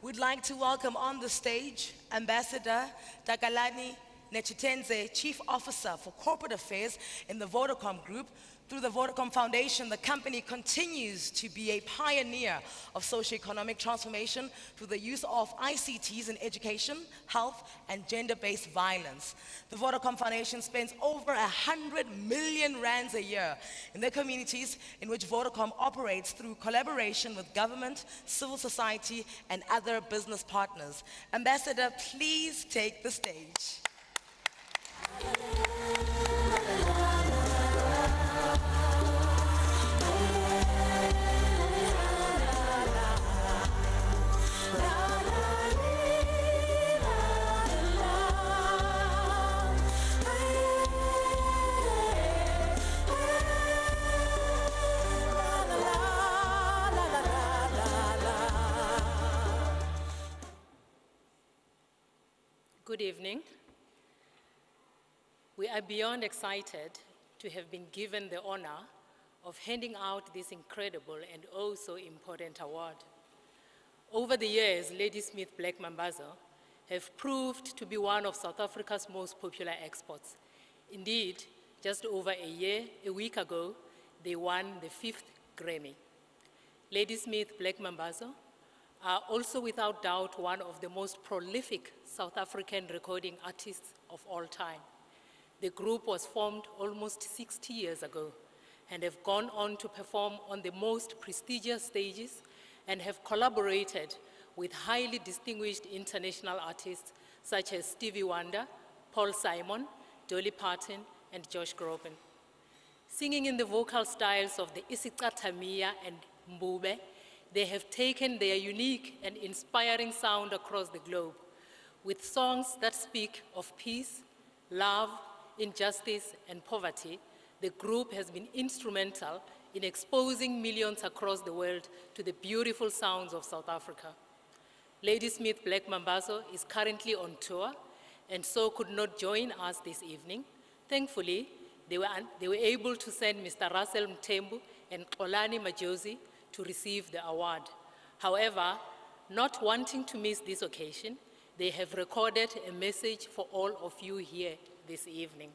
E: We'd like to welcome on the stage Ambassador Takalani Nechitenze, Chief Officer for Corporate Affairs in the Vodacom Group. Through the Vodacom Foundation, the company continues to be a pioneer of socioeconomic transformation through the use of ICTs in education, health, and gender-based violence. The Vodacom Foundation spends over 100 million rands a year in the communities in which Vodacom operates through collaboration with government, civil society, and other business partners. Ambassador, please take the stage.
S: Good evening. We are beyond excited to have been given the honor of handing out this incredible and also important award. Over the years, Ladysmith Black Mambazo have proved to be one of South Africa's most popular exports. Indeed, just over a week ago, they won the 5th Grammy. Ladysmith Black Mambazo are also without doubt one of the most prolific South African recording artists of all time. The group was formed almost 60 years ago and have gone on to perform on the most prestigious stages and have collaborated with highly distinguished international artists such as Stevie Wonder, Paul Simon, Dolly Parton, and Josh Groban. Singing in the vocal styles of the isicathamiya and mbube, they have taken their unique and inspiring sound across the globe with songs that speak of peace, love, injustice, and poverty. The group has been instrumental in exposing millions across the world to the beautiful sounds of South Africa. Ladysmith Black Mambazo is currently on tour and so could not join us this evening. Thankfully, they were able to send Mr. Russell Mthembu and Xolani Majosi to receive the award. However, not wanting to miss this occasion, they have recorded a message for all of you here this evening.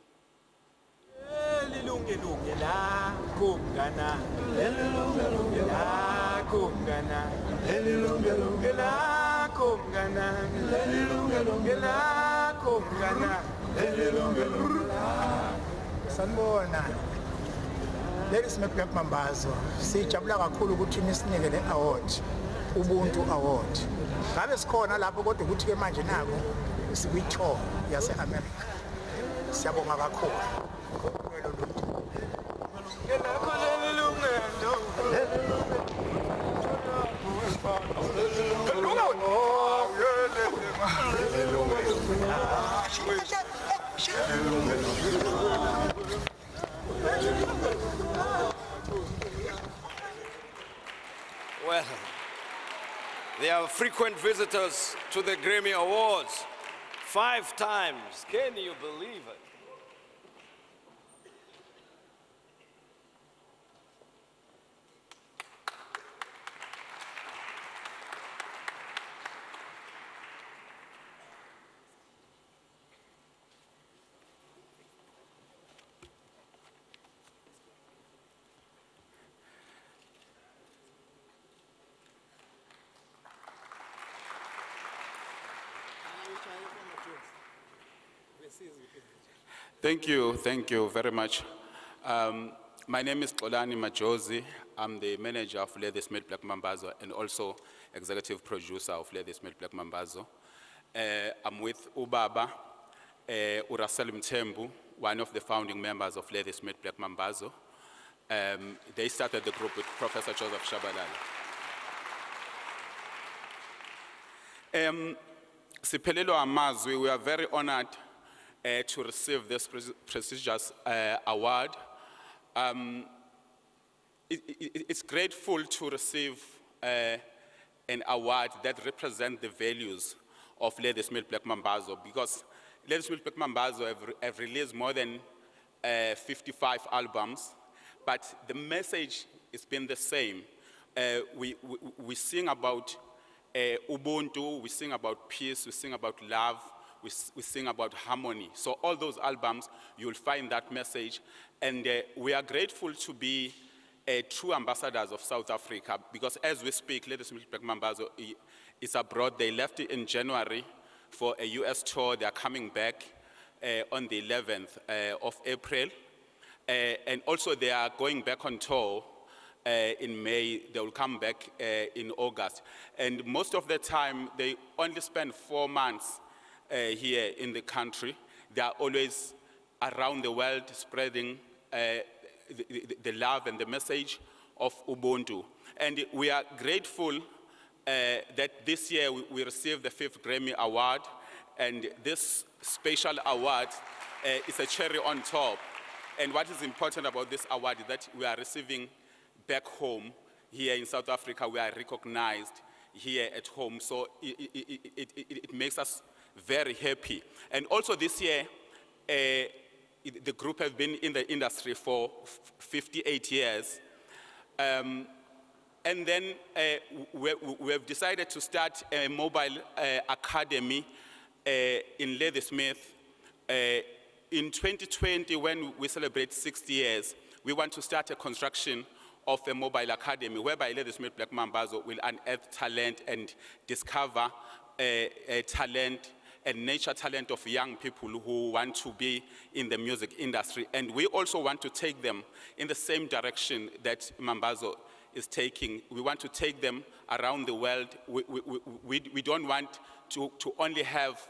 T: Sanibona. Ladysmith Black Mambazo, sijabula kakhulu ukuthi nisinike le award, Ubuntu Award. Ngabe sikhona lapho kodwa ukuthi ke manje nako sikwi-tour yase-America. Siyabonga kakhulu.
F: Well, they are frequent visitors to the Grammy Awards, 5 times. Can you believe it?
U: Thank you very much. My name is Polani Majozi. I'm the manager of Ladysmith Black Mambazo and also executive producer of Ladysmith Black Mambazo. I'm with Ubaba, Urasalim Tembu, one of the founding members of Ladysmith Black Mambazo. They started the group with Professor Joseph Shabalala. Siphelelo Amazwi, we are very honored to receive this prestigious award. It's grateful to receive an award that represents the values of Ladysmith Black Mambazo, because Ladysmith Black Mambazo have released more than 55 albums, but the message has been the same. We sing about Ubuntu, we sing about peace, we sing about love, we sing about harmony. So all those albums, you'll find that message. And we are grateful to be true ambassadors of South Africa, because as we speak, Ladysmith Black Mambazo is abroad. They left in January for a US tour. They are coming back on the 11th of April. And also they are going back on tour in May. They will come back in August. And most of the time, they only spend 4 months here in the country. They are always around the world spreading the love and the message of Ubuntu. And we are grateful that this year we received the 5th Grammy Award, and this special award is a cherry on top. And what is important about this award is that we are receiving back home here in South Africa. We are recognized here at home, so it makes us very happy. And also this year, the group has been in the industry for 58 years. And then we have decided to start a mobile academy in Ladysmith. In 2020, when we celebrate 60 years, we want to start a construction of a mobile academy whereby Ladysmith Black Mambazo will unearth talent and discover talent and nature talent of young people who want to be in the music industry. And we also want to take them in the same direction that Mambazo is taking. We want to take them around the world. We don't want to only have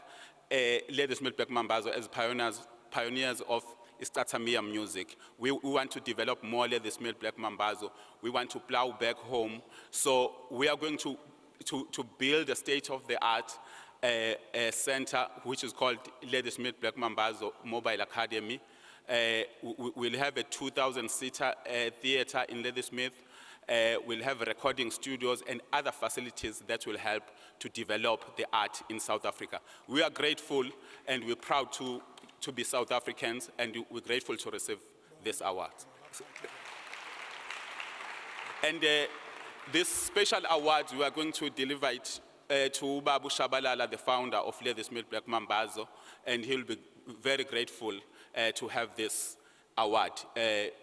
U: Ladysmith Black Mambazo as pioneers of Istatamia music. We want to develop more Ladysmith Black Mambazo. We want to plow back home. So we are going to build a state-of-the-art center, which is called Ladysmith Black Mambazo Mobile Academy. We'll have a 2,000-seater theater in Ladysmith. We'll have recording studios and other facilities that will help to develop the art in South Africa. We are grateful and we're proud to be South Africans, and we're grateful to receive this award. And this special award, we are going to deliver it to Babu Shabalala, the founder of Ladysmith Black Mambazo, and he'll be very grateful to have this award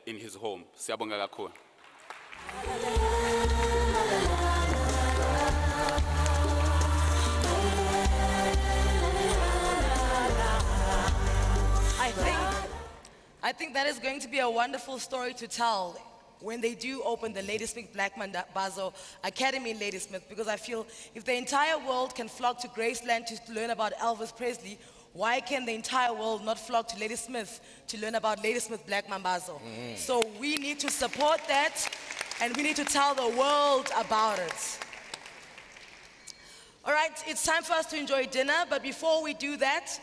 U: in his home. Siyabonga kakhulu.
E: I think that is going to be a wonderful story to tell when they do open the Ladysmith Black Mambazo Academy in Ladysmith, because I feel if the entire world can flock to Graceland to learn about Elvis Presley, why can the entire world not flock to Ladysmith to learn about Ladysmith Black Mambazo? So we need to support that, and we need to tell the world about it. All right, it's time for us to enjoy dinner, but before we do that,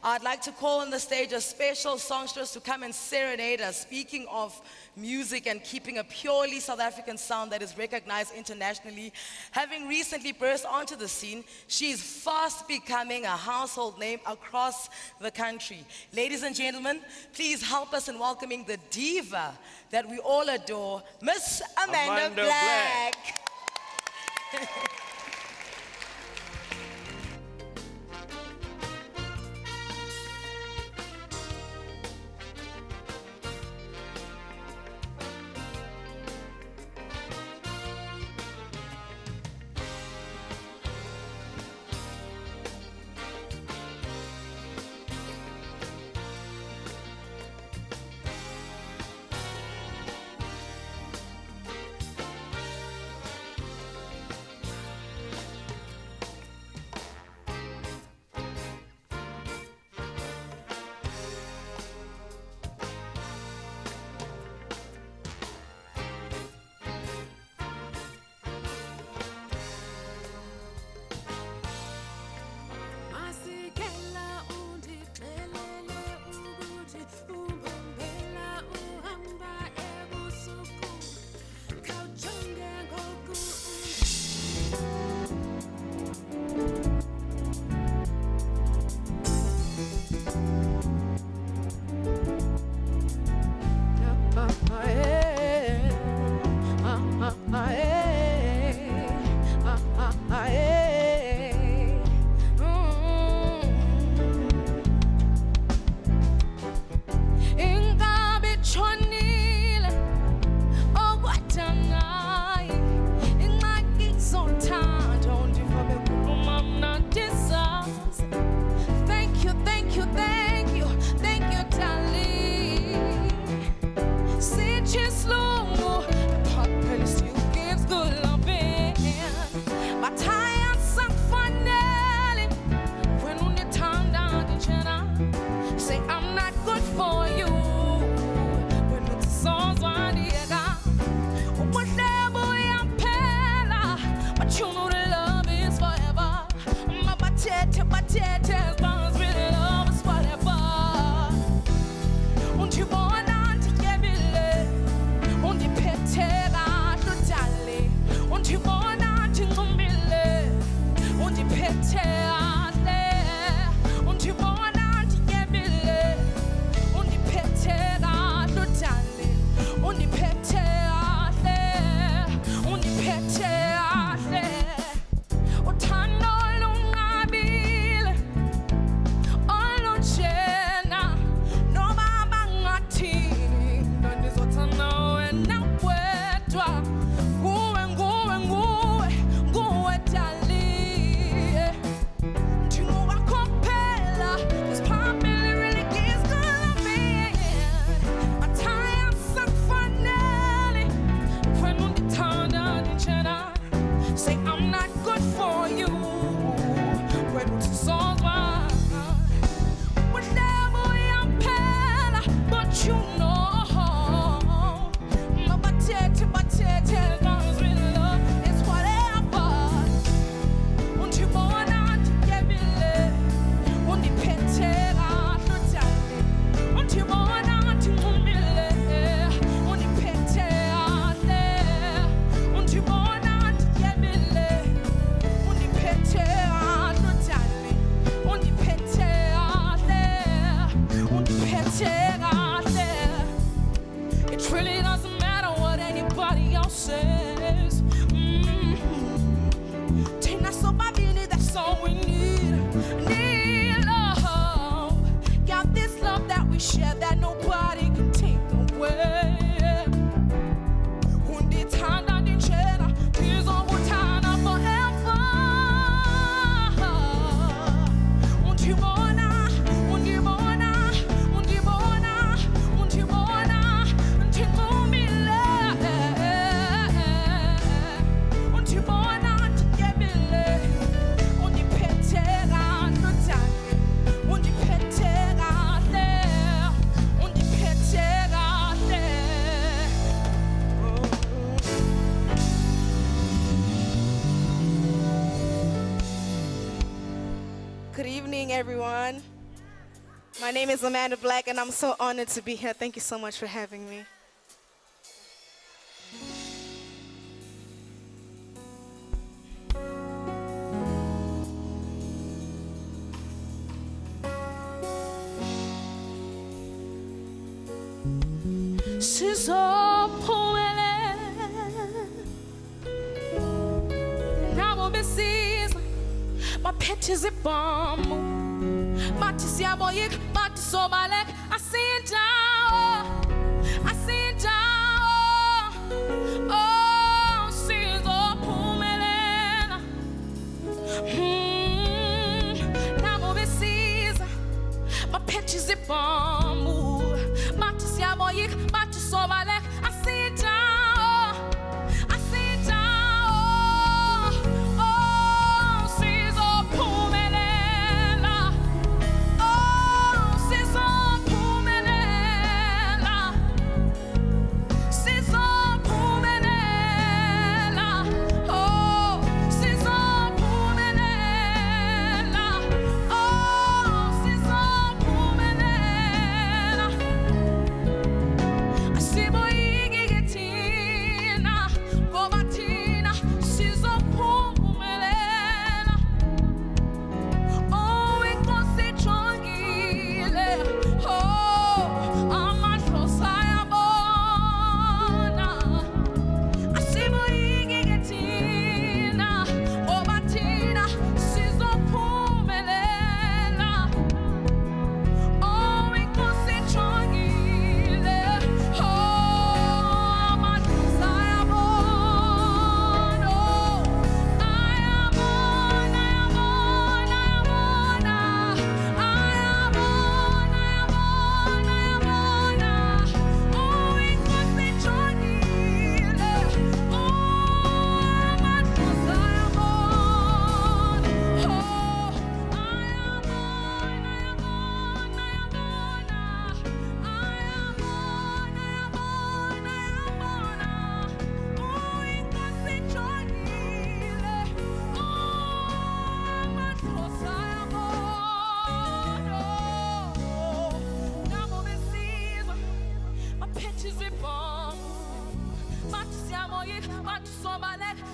E: I'd like to call on the stage a special songstress to come and serenade us. Speaking of music and keeping a purely South African sound that is recognized internationally, having recently burst onto the scene, she is fast becoming a household name across the country. Ladies and gentlemen, please help us in welcoming the diva that we all adore, Miss Amanda Black.
A: losses. Tina sobabili, that's all we need. Need love. Got this love that we share that nobody can take away. Undi tanda din chera, tears on Butana forever. Undi bona, undi bona, undi bona, undi bona, undi mumile. Undi bona tukebile, undi petera nutan, undi petera le, undi petera le.
V: Good evening, everyone. My name is Amanda Black, and I'm so honored to be here. Thank you so much for having me.
A: My pet is a bomb. Matis yaboyik, matis obalek. I see it down. I see it down. Oh, sizo pumelena. Namo besis. My pet is a bomb. Matis yaboyik, matis obalek. I see it down. I see it down.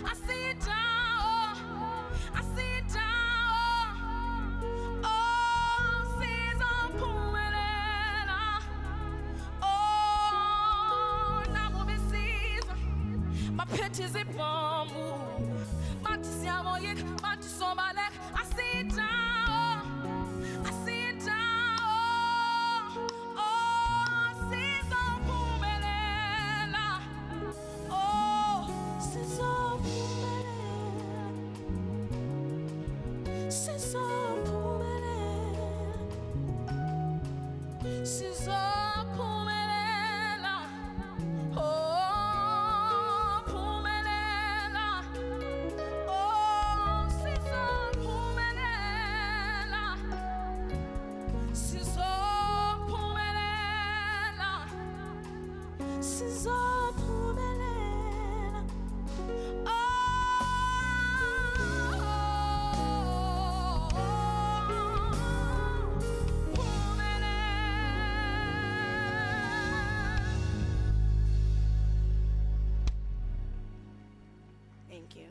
A: I see it down. I see it down. Oh, season pumelena. Oh, now we season. My pet is a bomb. Matis yamoyik, matis obalek. I see it down. I see it down. Oh, season pumelena. Oh, season pumelena. Season pumelena. Season pumelena. Oh, pumelena. Oh, season pumelena. Season pumelena. Season pumelena.
V: Thank you.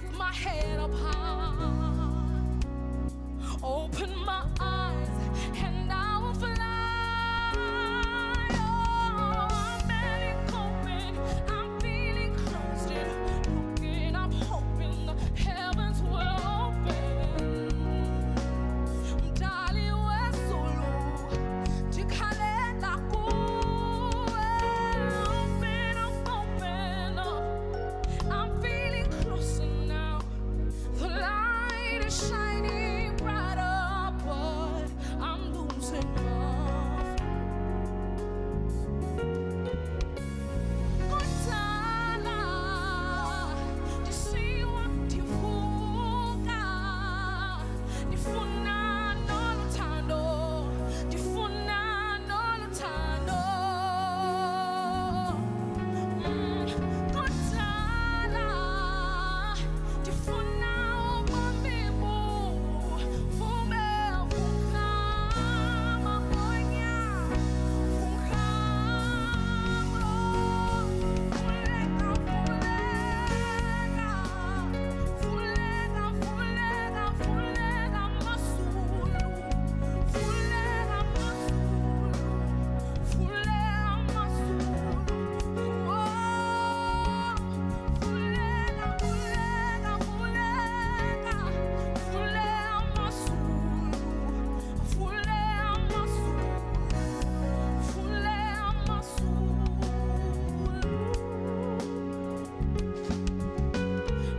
A: lift my head up high, open my eyes, and I will fly. Oh, I'm barely coping, I'm feeling closed in, looking up, hoping the heavens will open. Darling, we're solo, jikalela kuwe, open up, I'm feeling closer now. The light is shining brighter, but I'm losing love. Kutala, disiwa tifuka, difuna noluthando, difuna noluthando. Kutala, difuna ubumbimbu, vume vukama konya,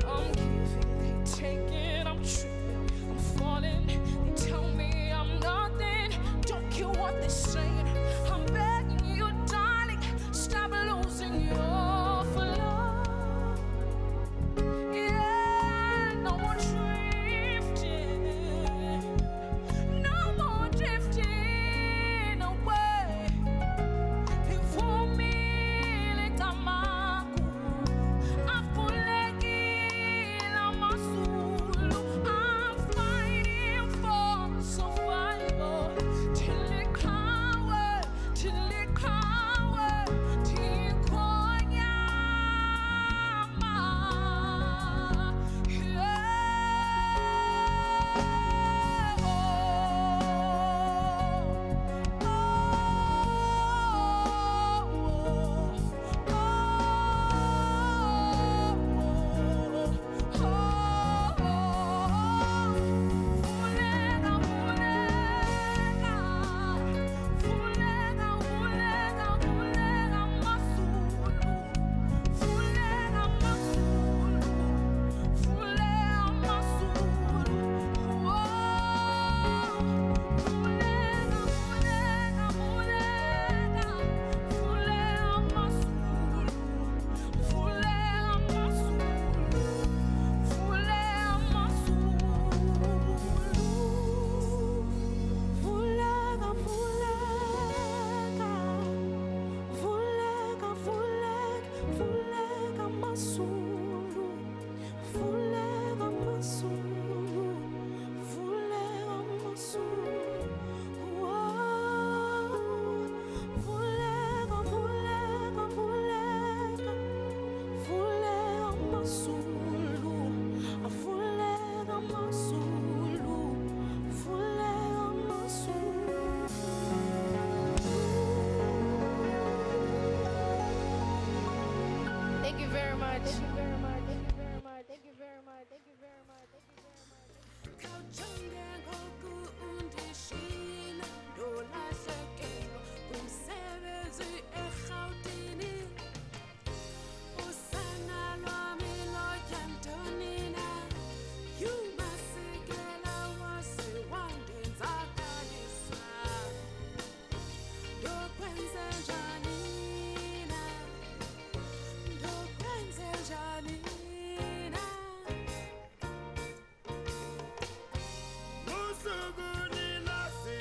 A: I'm giving, they taking, I'm tripping, I'm falling. They tell me I'm nothing, don't care what they're saying. I'm begging you, darling, stop losing your for love. Yeah, no more drifting, no more drifting away. Before me, let amaku, afulekile amazulu. I'm fighting for survival till it kawe, tikonyama. Thank you very much. Thank you very much. Thank you very much. Thank you very much. Thank you very much. Thank you very much.
B: Musuguni nasi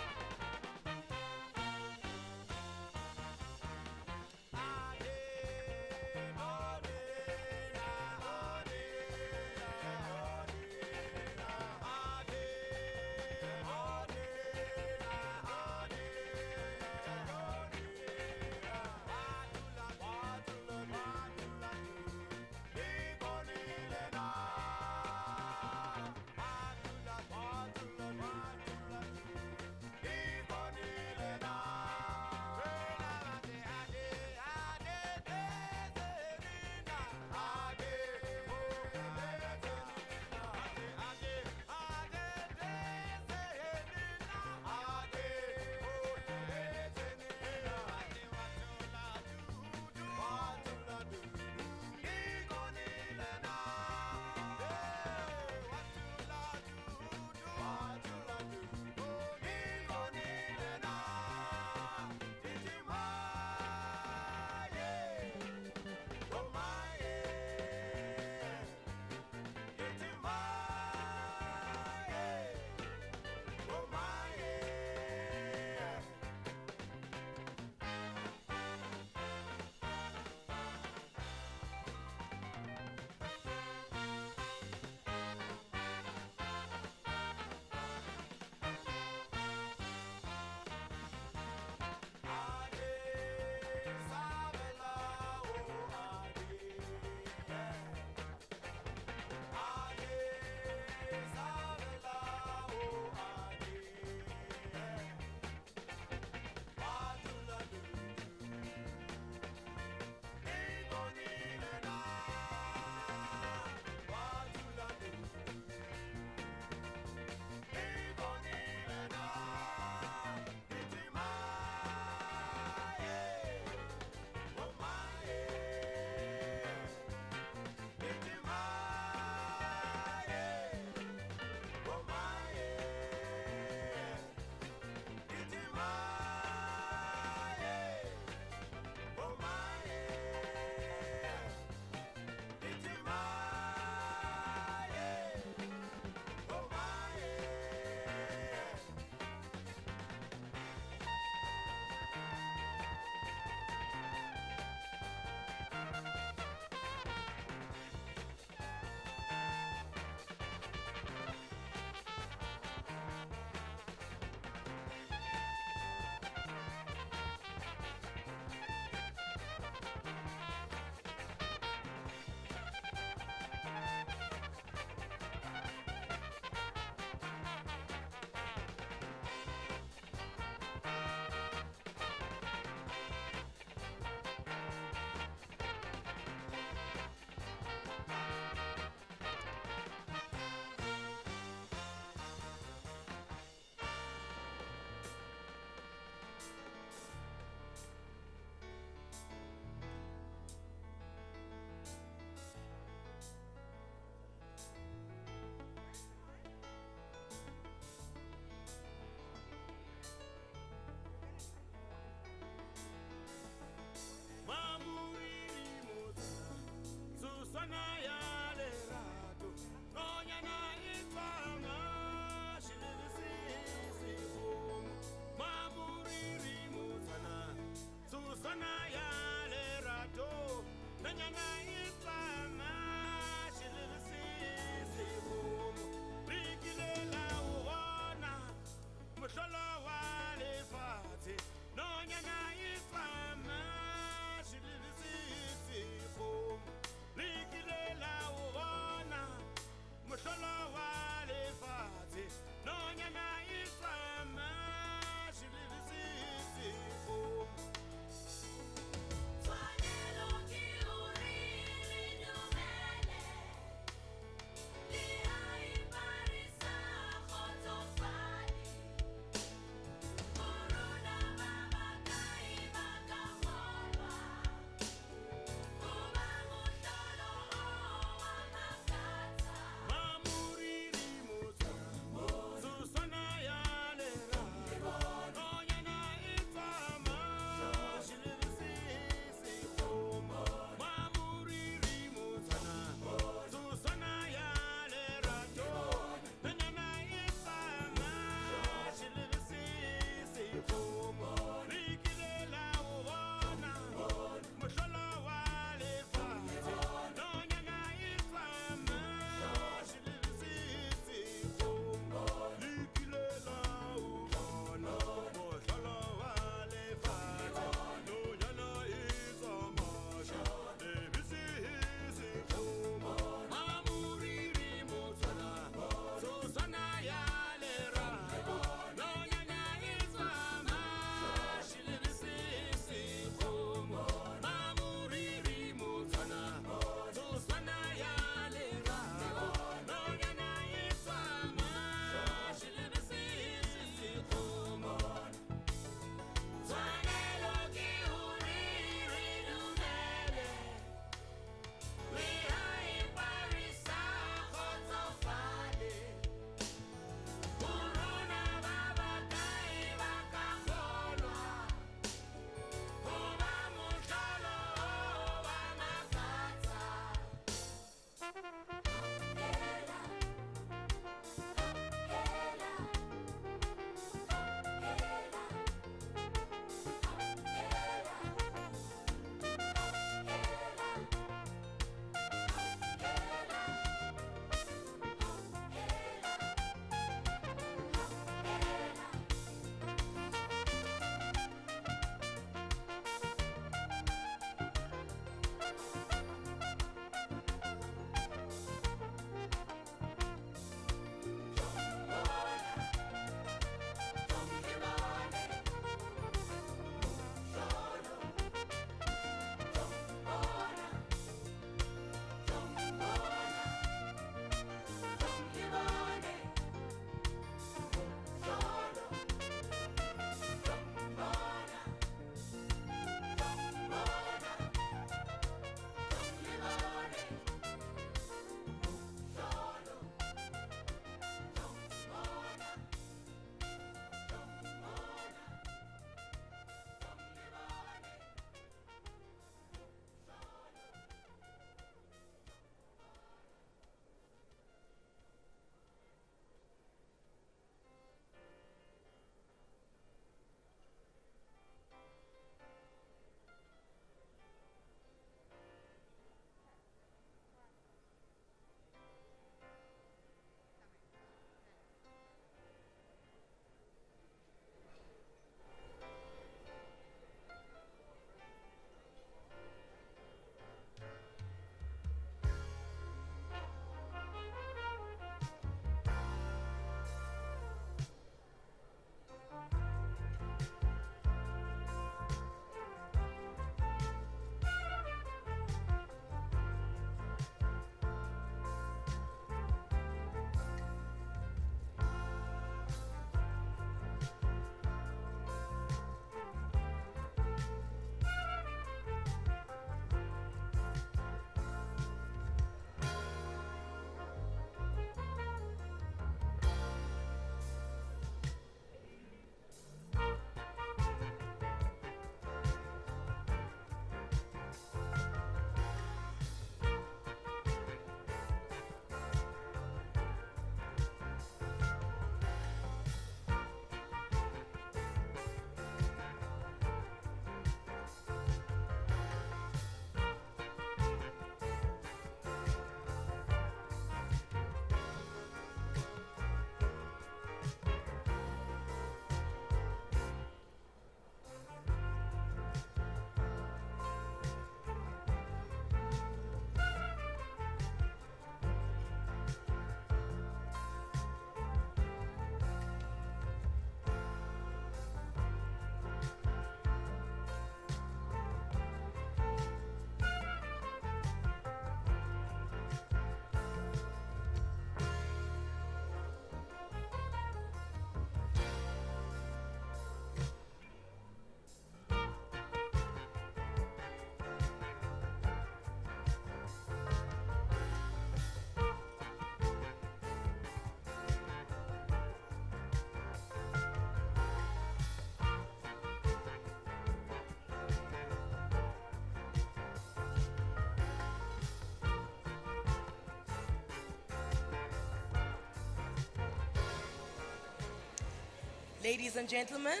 E: Ladies and gentlemen,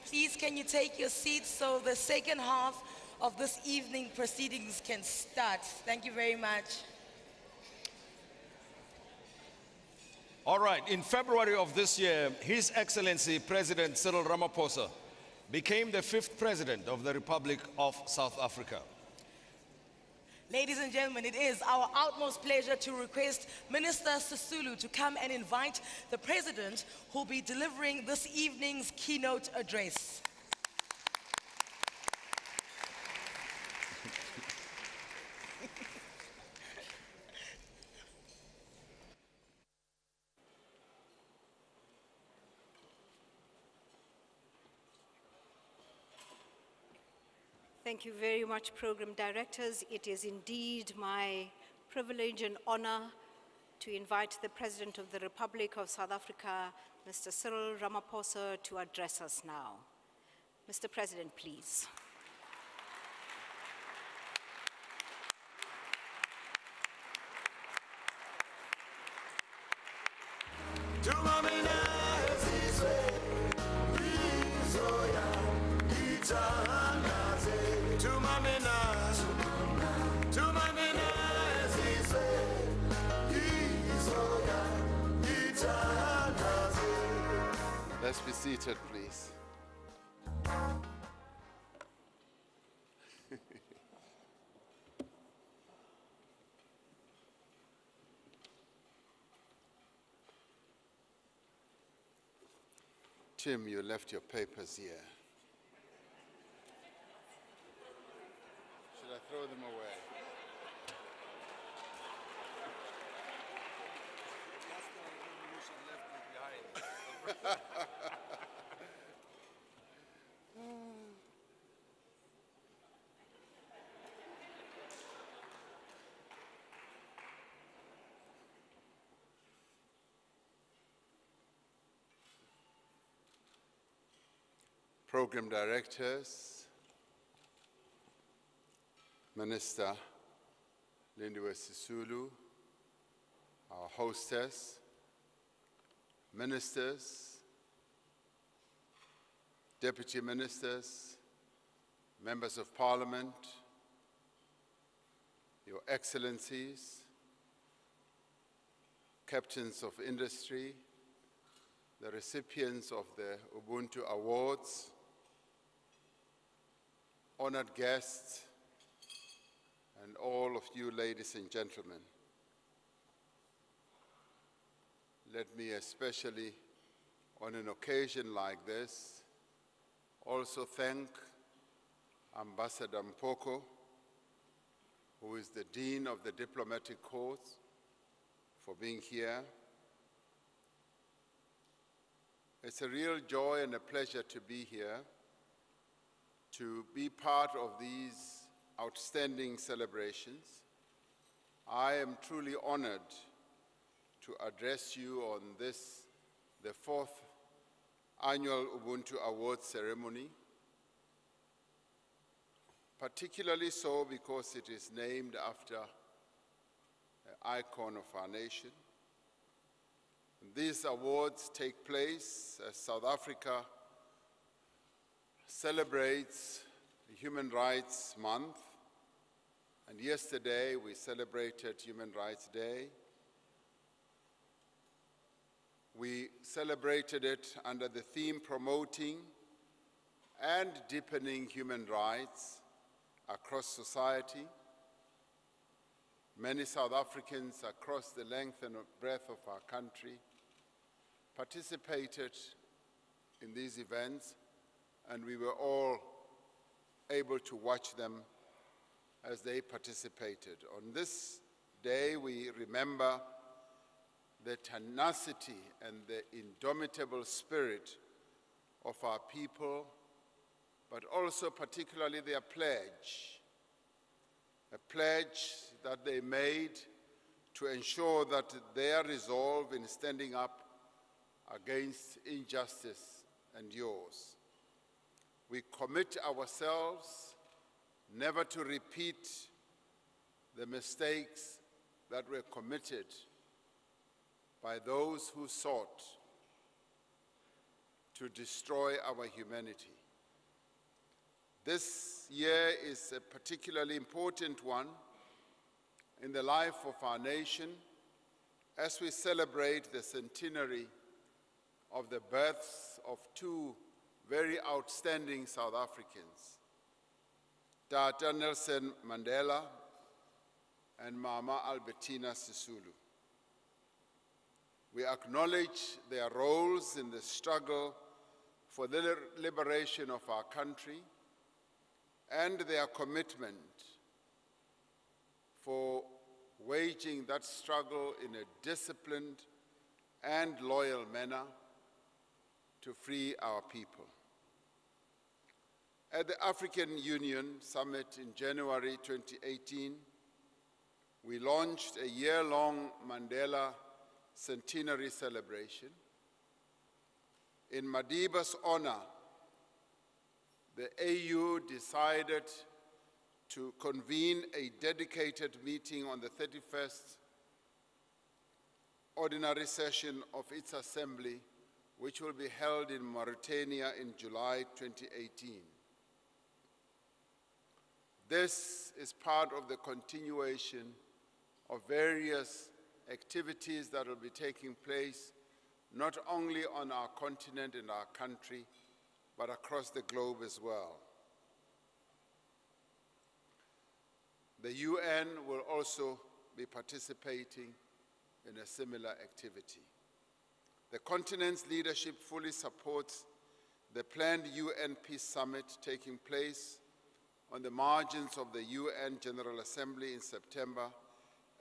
E: please can you take your seats so the second half of this evening proceedings can start. Thank you very much.
F: All right, in February of this year, His Excellency President Cyril Ramaphosa became the 5th President of the Republic of South Africa.
E: Ladies and gentlemen, it is our utmost pleasure to request Minister Sisulu to come and invite the President who will be delivering this evening's keynote address.
G: Thank you very much, Program Directors. It is indeed my privilege and honor to invite the President of the Republic of South Africa, Mr. Cyril Ramaphosa, to address us now. Mr. President, please.
I: Let's be seated, please. Tim, you left your papers here. Should I throw them away? That's the revolution left me behind. Program directors, Minister Lindiwe Sisulu, our hostess, ministers, deputy ministers, members of parliament, your excellencies, captains of industry, the recipients of the Ubuntu Awards, honored guests, and all of you ladies and gentlemen. Let me especially, on an occasion like this, also thank Ambassador Mpoko, who is the Dean of the Diplomatic Corps, for being here. It's a real joy and a pleasure to be here, to be part of these outstanding celebrations. I am truly honored to address you on this, the 4th annual Ubuntu Awards ceremony, particularly so because it is named after an icon of our nation. These awards take place as South Africa celebrates Human Rights Month, and yesterday we celebrated Human Rights Day. We celebrated it under the theme promoting and deepening human rights across society. Many South Africans across the length and breadth of our country participated in these events, and we were all able to watch them as they participated. On this day, we remember the tenacity and the indomitable spirit of our people, but also particularly their pledge, a pledge that they made to ensure that their resolve in standing up against injustice endures. We commit ourselves never to repeat the mistakes that were committed
B: by those who sought to destroy our humanity. This year is a particularly important one in the life of our nation as we celebrate the centenary of the births of two very outstanding South Africans, Tata Nelson Mandela and Mama Albertina Sisulu. We acknowledge their roles in the struggle for the liberation of our country and their commitment for waging that struggle in a disciplined and loyal manner to free our people. At the African Union Summit in January 2018, we launched a year-long Mandela Centenary celebration. In Madiba's honor, the AU decided to convene a dedicated meeting on the 31st ordinary session of its assembly, which will be held in Mauritania in July 2018. This is part of the continuation of various activities that will be taking place not only on our continent and our country, but across the globe as well. The UN will also be participating in a similar activity. The continent's leadership fully supports the planned UN Peace Summit taking place on the margins of the UN General Assembly in September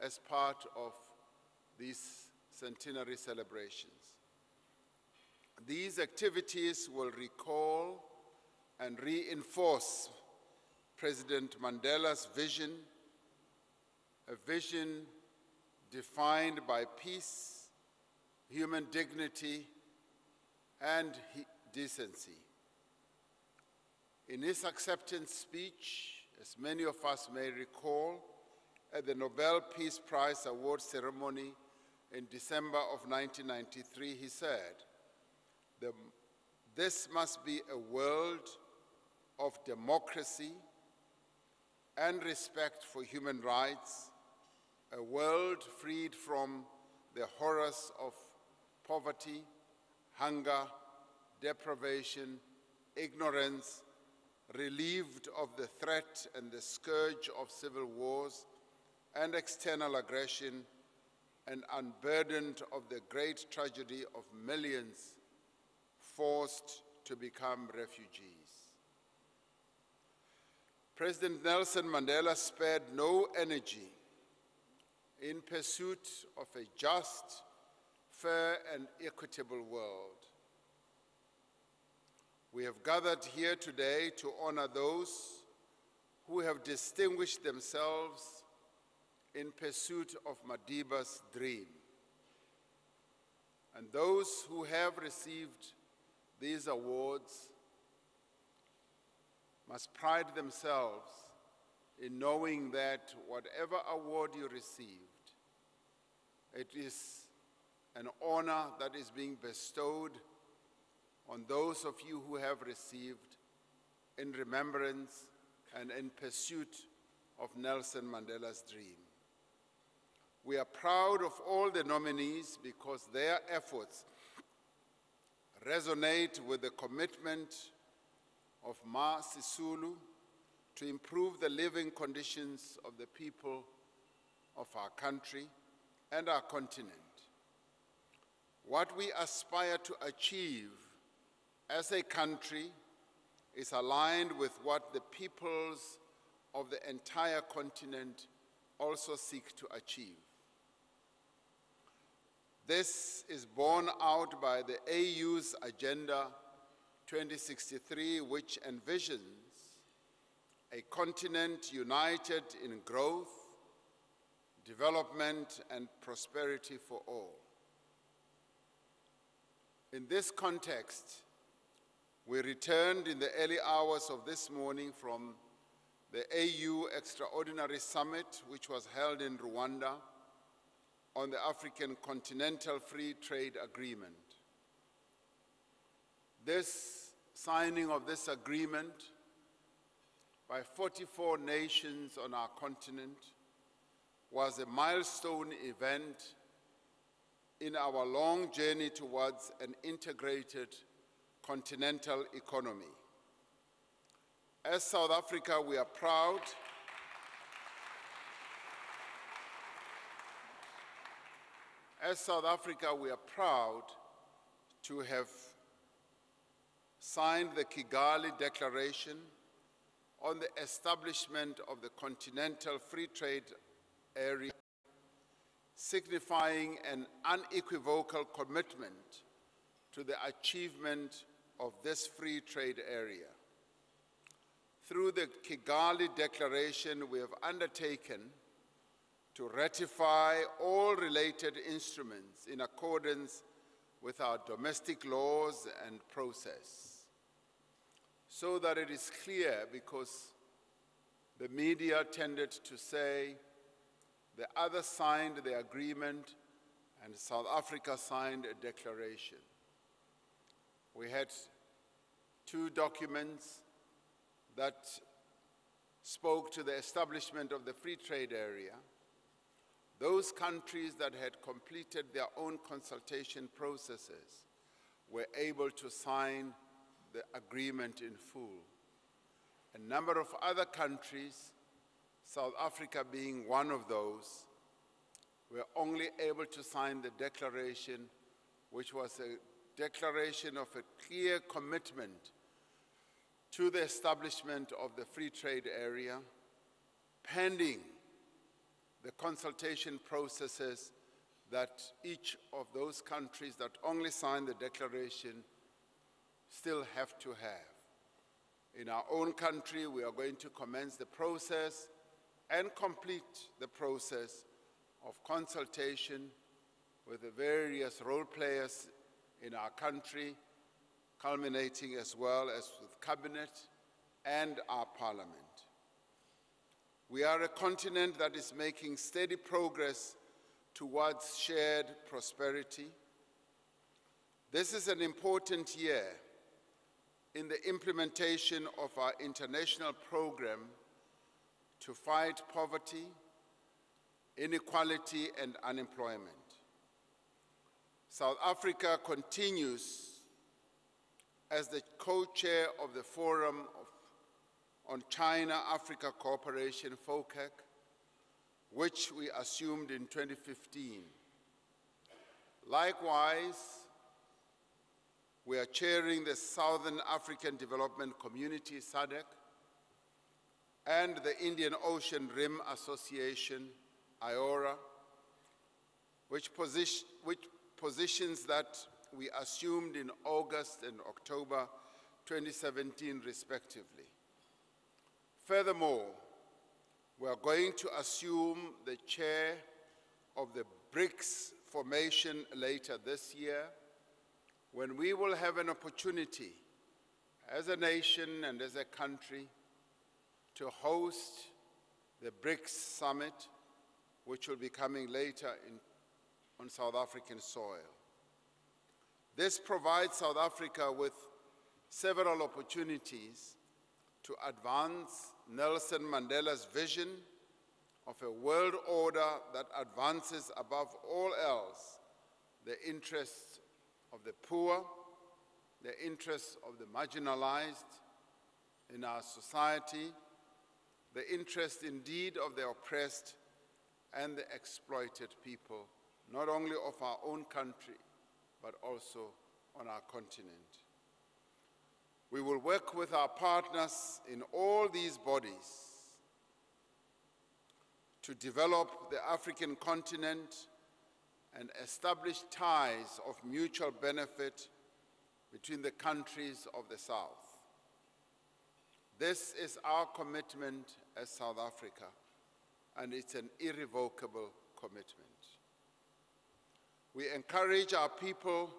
B: as part of these centenary celebrations. These activities will recall and reinforce President Mandela's vision, a vision defined by peace, human dignity, and decency. In his acceptance speech, as many of us may recall, at the Nobel Peace Prize award ceremony in December of 1993, he said, "This must be a world of democracy and respect for human rights, a world freed from the horrors of poverty, hunger, deprivation, ignorance, relieved of the threat and the scourge of civil wars and external aggression, and unburdened of the great tragedy of millions forced to become refugees." President Nelson Mandela spared no energy in pursuit of a just, fair, and equitable world. We have gathered here today to honor those who have distinguished themselves in pursuit of Madiba's dream, and those who have received these awards must pride themselves in knowing that whatever award you received, it is an honor that is being bestowed on those of you who have received in remembrance and in pursuit of Nelson Mandela's dream. We are proud of all the nominees because their efforts resonate with the commitment of Ma Sisulu to improve the living conditions of the people of our country and our continent. What we aspire to achieve as a country is aligned with what the peoples of the entire continent also seek to achieve. This is borne out by the AU's Agenda 2063, which envisions a continent united in growth, development, and prosperity for all. In this context, we returned in the early hours of this morning from the AU Extraordinary Summit, which was held in Rwanda, on the African Continental Free Trade Agreement. This signing of this agreement by 44 nations on our continent was a milestone event in our long journey towards an integrated continental economy. As South Africa, we are proud to have signed the Kigali Declaration on the establishment of the Continental Free Trade Area, signifying an unequivocal commitment to the achievement of this free trade area. Through the Kigali Declaration, we have undertaken to ratify all related instruments in accordance with our domestic laws and process, so that it is clear, because the media tended to say the other signed the agreement and South Africa signed a declaration. We had two documents that spoke to the establishment of the free trade area. Those countries that had completed their own consultation processes were able to sign the agreement in full. A number of other countries, South Africa being one of those, were only able to sign the declaration, which was a declaration of a clear commitment to the establishment of the free trade area, pending the consultation processes that each of those countries that only signed the declaration still have to have. In our own country, we are going to commence the process and complete the process of consultation with the various role players in our country, culminating as well as with Cabinet and our Parliament. We are a continent that is making steady progress towards shared prosperity. This is an important year in the implementation of our international program to fight poverty, inequality, and unemployment. South Africa continues as the co-chair of the Forum on China-Africa Cooperation, FOCAC, which we assumed in 2015. Likewise, we are chairing the Southern African Development Community, SADC, and the Indian Ocean Rim Association, IORA, which positions that we assumed in August and October 2017, respectively. Furthermore, we are going to assume the chair of the BRICS formation later this year, when we will have an opportunity as a nation and as a country to host the BRICS summit, which will be coming later on South African soil. This provides South Africa with several opportunities to advance Nelson Mandela's vision of a world order that advances above all else the interests of the poor, the interests of the marginalized in our society, the interest indeed of the oppressed and the exploited people, not only of our own country, but also on our continent. We will work with our partners in all these bodies to develop the African continent and establish ties of mutual benefit between the countries of the South. This is our commitment as South Africa, and it's an irrevocable commitment. We encourage our people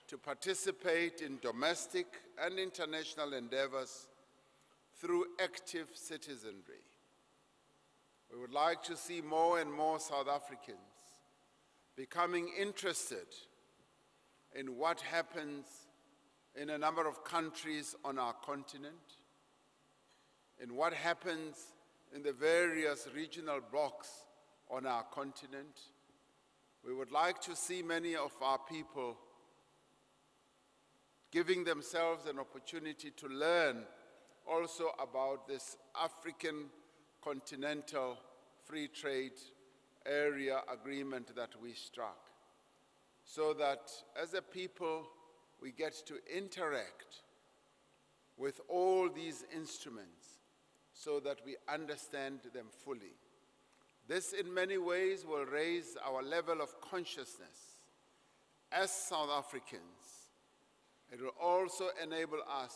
B: to participate in domestic and international endeavors through active citizenry. We would like to see more and more South Africans becoming interested in what happens in a number of countries on our continent, in what happens in the various regional blocks on our continent. We would like to see many of our people giving themselves an opportunity to learn also about this African continental free trade area agreement that we struck, so that as a people we get to interact with all these instruments so that we understand them fully. This in many ways will raise our level of consciousness as South Africans. It will also enable us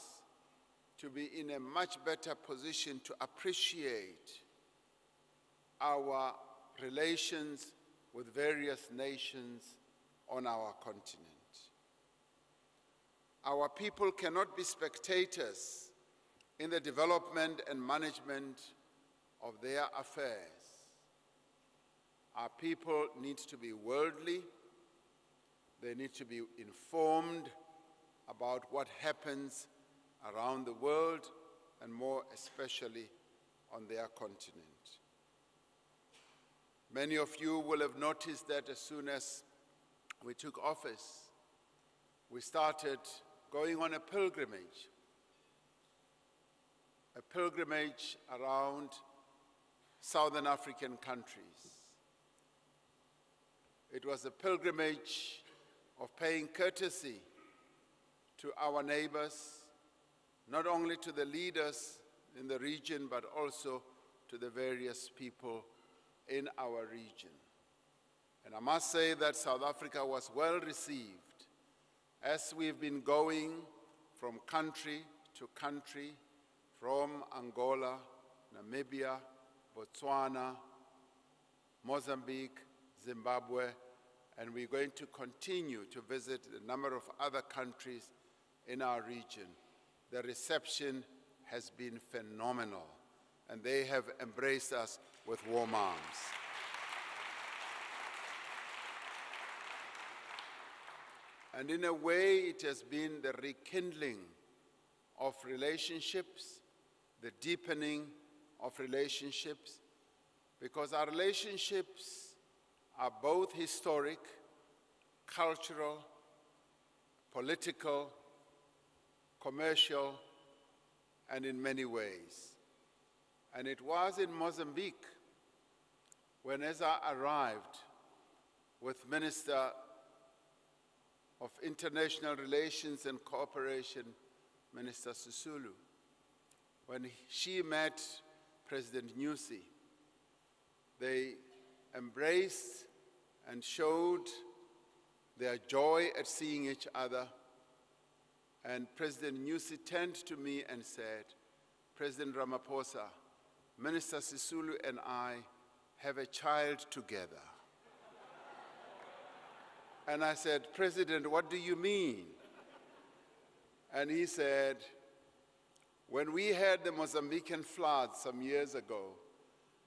B: to be in a much better position to appreciate our relations with various nations on our continent. Our people cannot be spectators in the development and management of their affairs. Our people need to be worldly. They need to be informed about what happens around the world, and more especially on their continent. Many of you will have noticed that as soon as we took office, we started going on a pilgrimage around Southern African countries. It was a pilgrimage of paying courtesy to our neighbors, not only to the leaders in the region, but also to the various people in our region. And I must say that South Africa was well received as we've been going from country to country, from Angola, Namibia, Botswana, Mozambique, Zimbabwe, and we're going to continue to visit a number of other countries in our region. The reception has been phenomenal, and they have embraced us with warm arms. And in a way, it has been the rekindling of relationships, the deepening of relationships, because our relationships are both historic, cultural, political, commercial, and in many ways. And it was in Mozambique when, as I arrived with Minister of International Relations and Cooperation, Minister Sisulu, when she met President Nyusi, they embraced and showed their joy at seeing each other. And President Nyusi turned to me and said, President Ramaphosa, Minister Sisulu and I have a child together. And I said, President, what do you mean? And he said, when we had the Mozambican floods some years ago,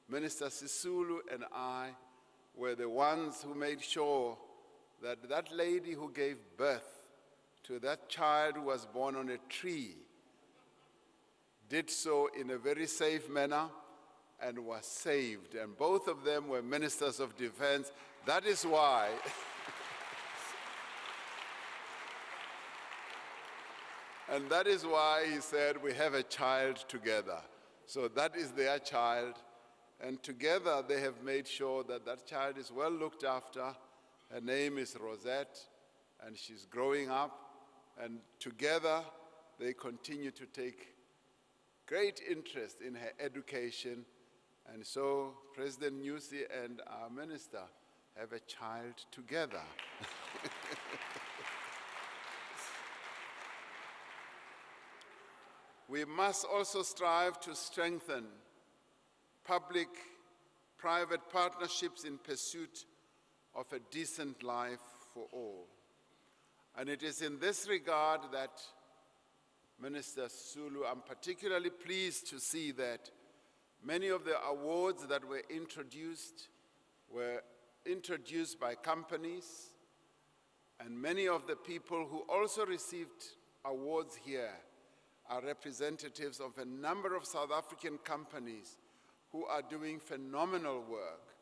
B: Minister Sisulu and I were the ones who made sure that that lady who gave birth to that child who was born on a tree did so in a very safe manner and was saved. And both of them were ministers of defense. That is why and that is why he said we have a child together. So that is their child. And together they have made sure that that child is well looked after. Her name is Rosette, and she's growing up. And together they continue to take great interest in her education. And so President Nyusi and our minister have a child together. We must also strive to strengthen public-private partnerships in pursuit of a decent life for all. And it is in this regard that, Minister Sisulu, I'm particularly pleased to see that many of the awards that were introduced were introduced by companies, and many of the people who also received awards here are representatives of a number of South African companies who are doing phenomenal work.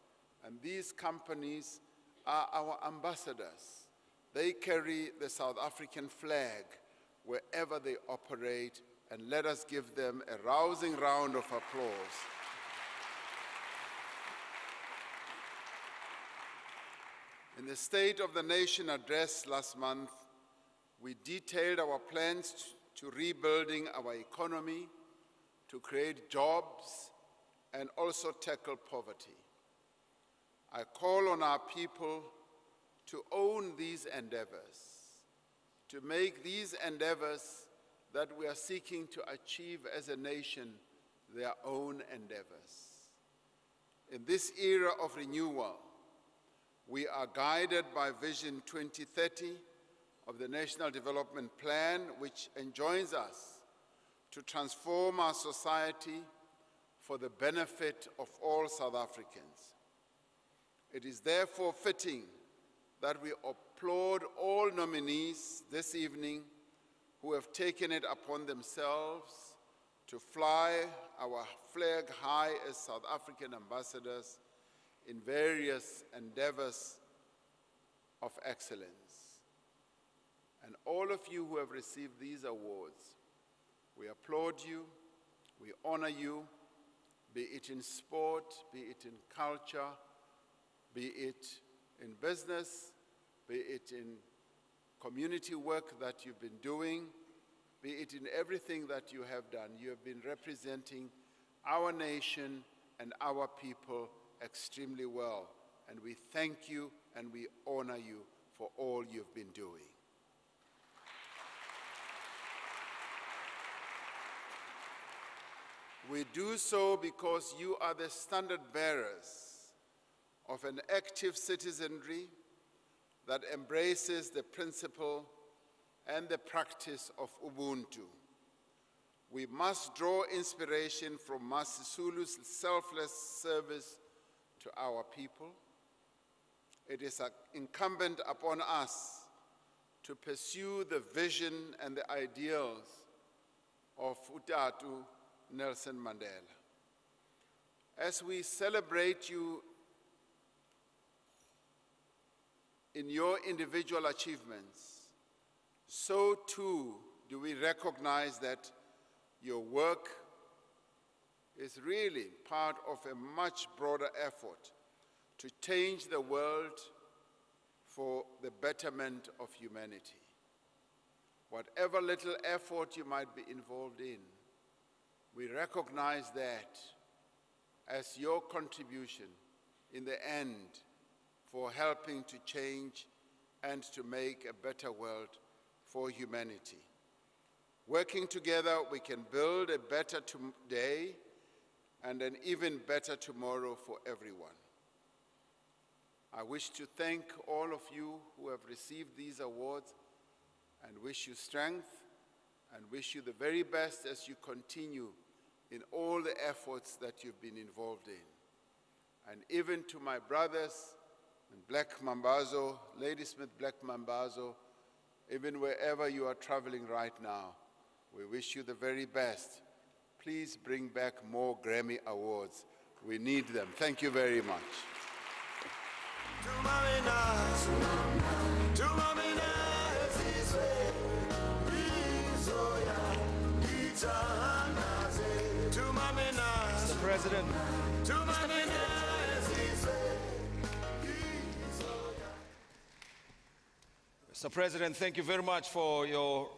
B: And these companies are our ambassadors. They carry the South African flag wherever they operate, and let us give them a rousing round of applause. In the State of the Nation address last month, we detailed our plans to rebuilding our economy, to create jobs, and also tackle poverty. I call on our people to own these endeavors, to make these endeavors that we are seeking to achieve as a nation their own endeavors. In this era of renewal, we are guided by Vision 2030 of the National Development Plan, which enjoins us to transform our society for the benefit of all South Africans. It is therefore fitting that we applaud all nominees this evening who have taken it upon themselves to fly our flag high as South African ambassadors in various endeavors of excellence. And all of you who have received these awards, we applaud you, we honor you, be it in sport, be it in culture, be it in business, be it in community work that you've been doing, be it in everything that you have done. You have been representing our nation and our people extremely well. And we thank you and we honor you for all you've been doing. We do so because you are the standard bearers of an active citizenry that embraces the principle and the practice of Ubuntu. We must draw inspiration from Masisulu's selfless service to our people. It is incumbent upon us to pursue the vision and the ideals of Utatu Nelson Mandela. As we celebrate you in your individual achievements, so too do we recognize that your work is really part of a much broader effort to change the world for the betterment of humanity. Whatever little effort you might be involved in, we recognize that as your contribution in the end for helping to change and to make a better world for humanity. Working together, we can build a better today and an even better tomorrow for everyone. I wish to thank all of you who have received these awards and wish you strength and wish you the very best as you continue in all the efforts that you've been involved in. And even to my brothers in Black Mambazo, Ladysmith Black Mambazo, even wherever you are traveling right now, we wish you the very best. Please bring back more Grammy Awards. We need them. Thank you very much.
F: Mr. President. Mr. President, thank you very much for your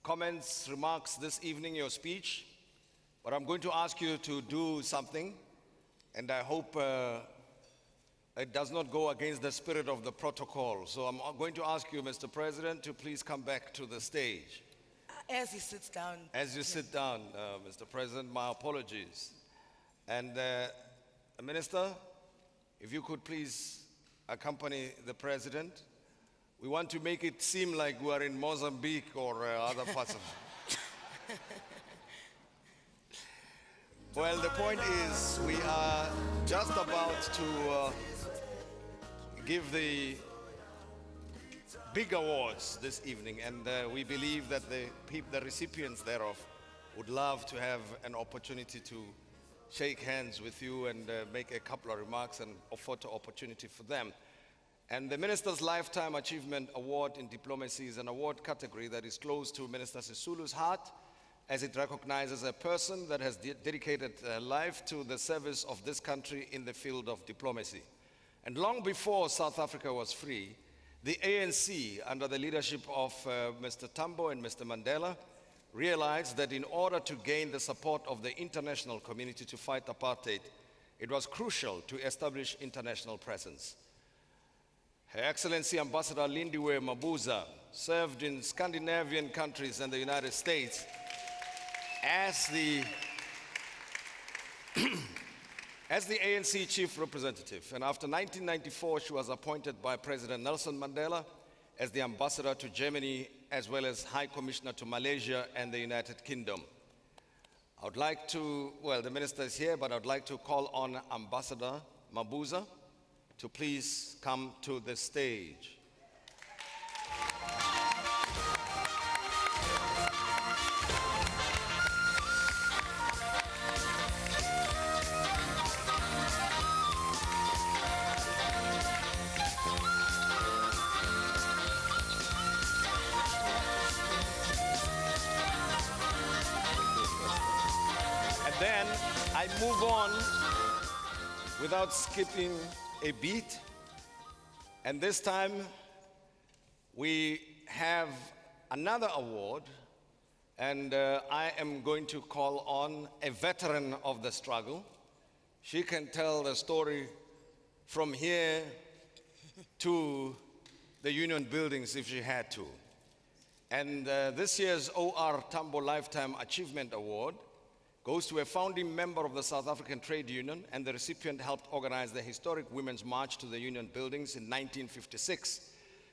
F: comments, remarks this evening, your speech. But I'm going to ask you to do something, and I hope it does not go against the spirit of the protocol. So I'm going to ask you, Mr. President, to please come back to the stage.
E: As he sits down.
F: As you sit down, Mr. President, my apologies. And Minister, if you could please accompany the President. We want to make it seem like we are in Mozambique or other parts of Well, the point is we are just about to give the big awards this evening, and we believe that the recipients thereof would love to have an opportunity to shake hands with you and make a couple of remarks and a photo opportunity for them. And the Minister's Lifetime Achievement Award in Diplomacy is an award category that is close to Minister Sisulu's heart, as it recognizes a person that has dedicated life to the service of this country in the field of diplomacy. And long before South Africa was free, the ANC, under the leadership of Mr. Tombow and Mr. Mandela, realized that in order to gain the support of the international community to fight apartheid, it was crucial to establish international presence. Her Excellency Ambassador Lindiwe Mabuza served in Scandinavian countries and the United States as the ANC chief representative. And after 1994, she was appointed by President Nelson Mandela as the ambassador to Germany, as well as High Commissioner to Malaysia and the United Kingdom. I would like to, well, the minister is here, but I would like to call on Ambassador Mabuza to please come to the stage. And then I move on without skipping a beat, and this time we have another award, and I am going to call on a veteran of the struggle. She can tell the story from here to the union buildings if she had to. And this year's O.R. Tambo Lifetime Achievement Award goes to a founding member of the South African Trade Union, and the recipient helped organize the historic Women's March to the Union buildings in 1956.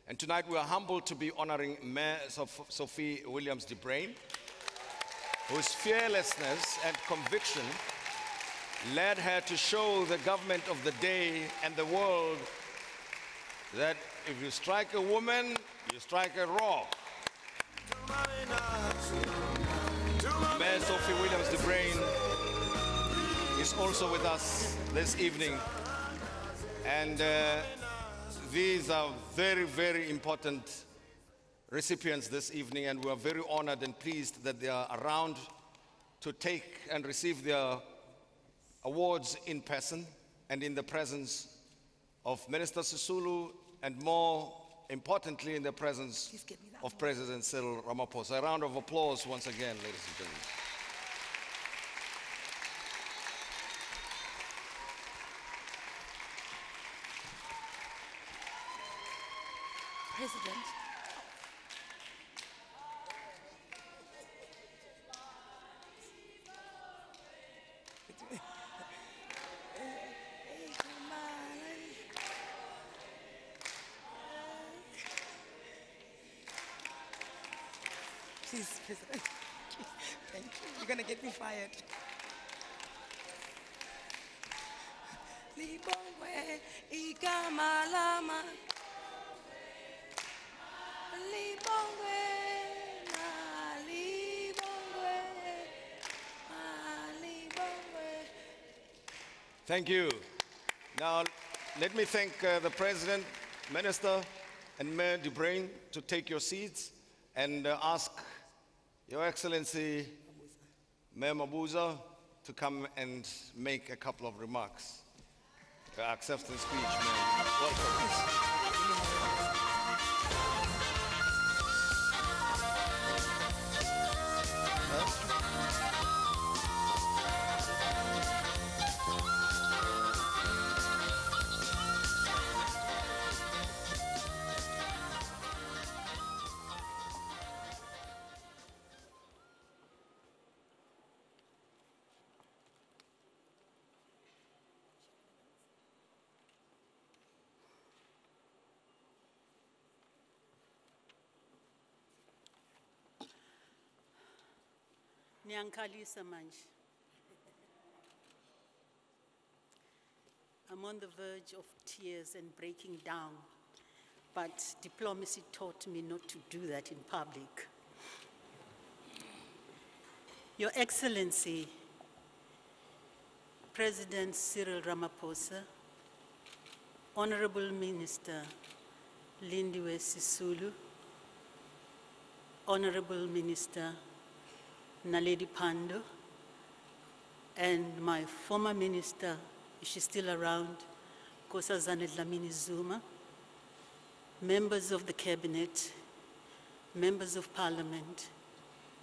F: And tonight we are humbled to be honoring Mayor Sophie Williams-De Bruyn, whose fearlessness and conviction led her to show the government of the day and the world that if you strike a woman, you strike a rock. Mayor Sophie Williams-De Bruyn is also with us this evening, and these are very, very important recipients this evening, and we are very honored and pleased that they are around to take and receive their awards in person and in the presence of Minister Sisulu, and more importantly in the presence of President Cyril Ramaphosa. A round of applause once again, ladies and gentlemen.
E: President. Please, President. Thank you. You're going to get me fired. Libongwe igama lama. Libongwe na libongwe. Libongwe.
F: Thank you. Now, let me thank the President, Minister, and Mayor De Bruyn to take your seats and ask Your Excellency, Mayor Mabuza, to come and make a couple of remarks. Acceptance speech, Mayor. Welcome.
C: Niyangikhalisa manje. I'm on the verge of tears and breaking down, but diplomacy taught me not to do that in public. Your Excellency, President Cyril Ramaphosa, Honorable Minister Lindiwe Sisulu, Honorable Minister Naledi Pandor, and my former minister, if she's still around, Nkosazana Dlamini Zuma, members of the cabinet, members of parliament,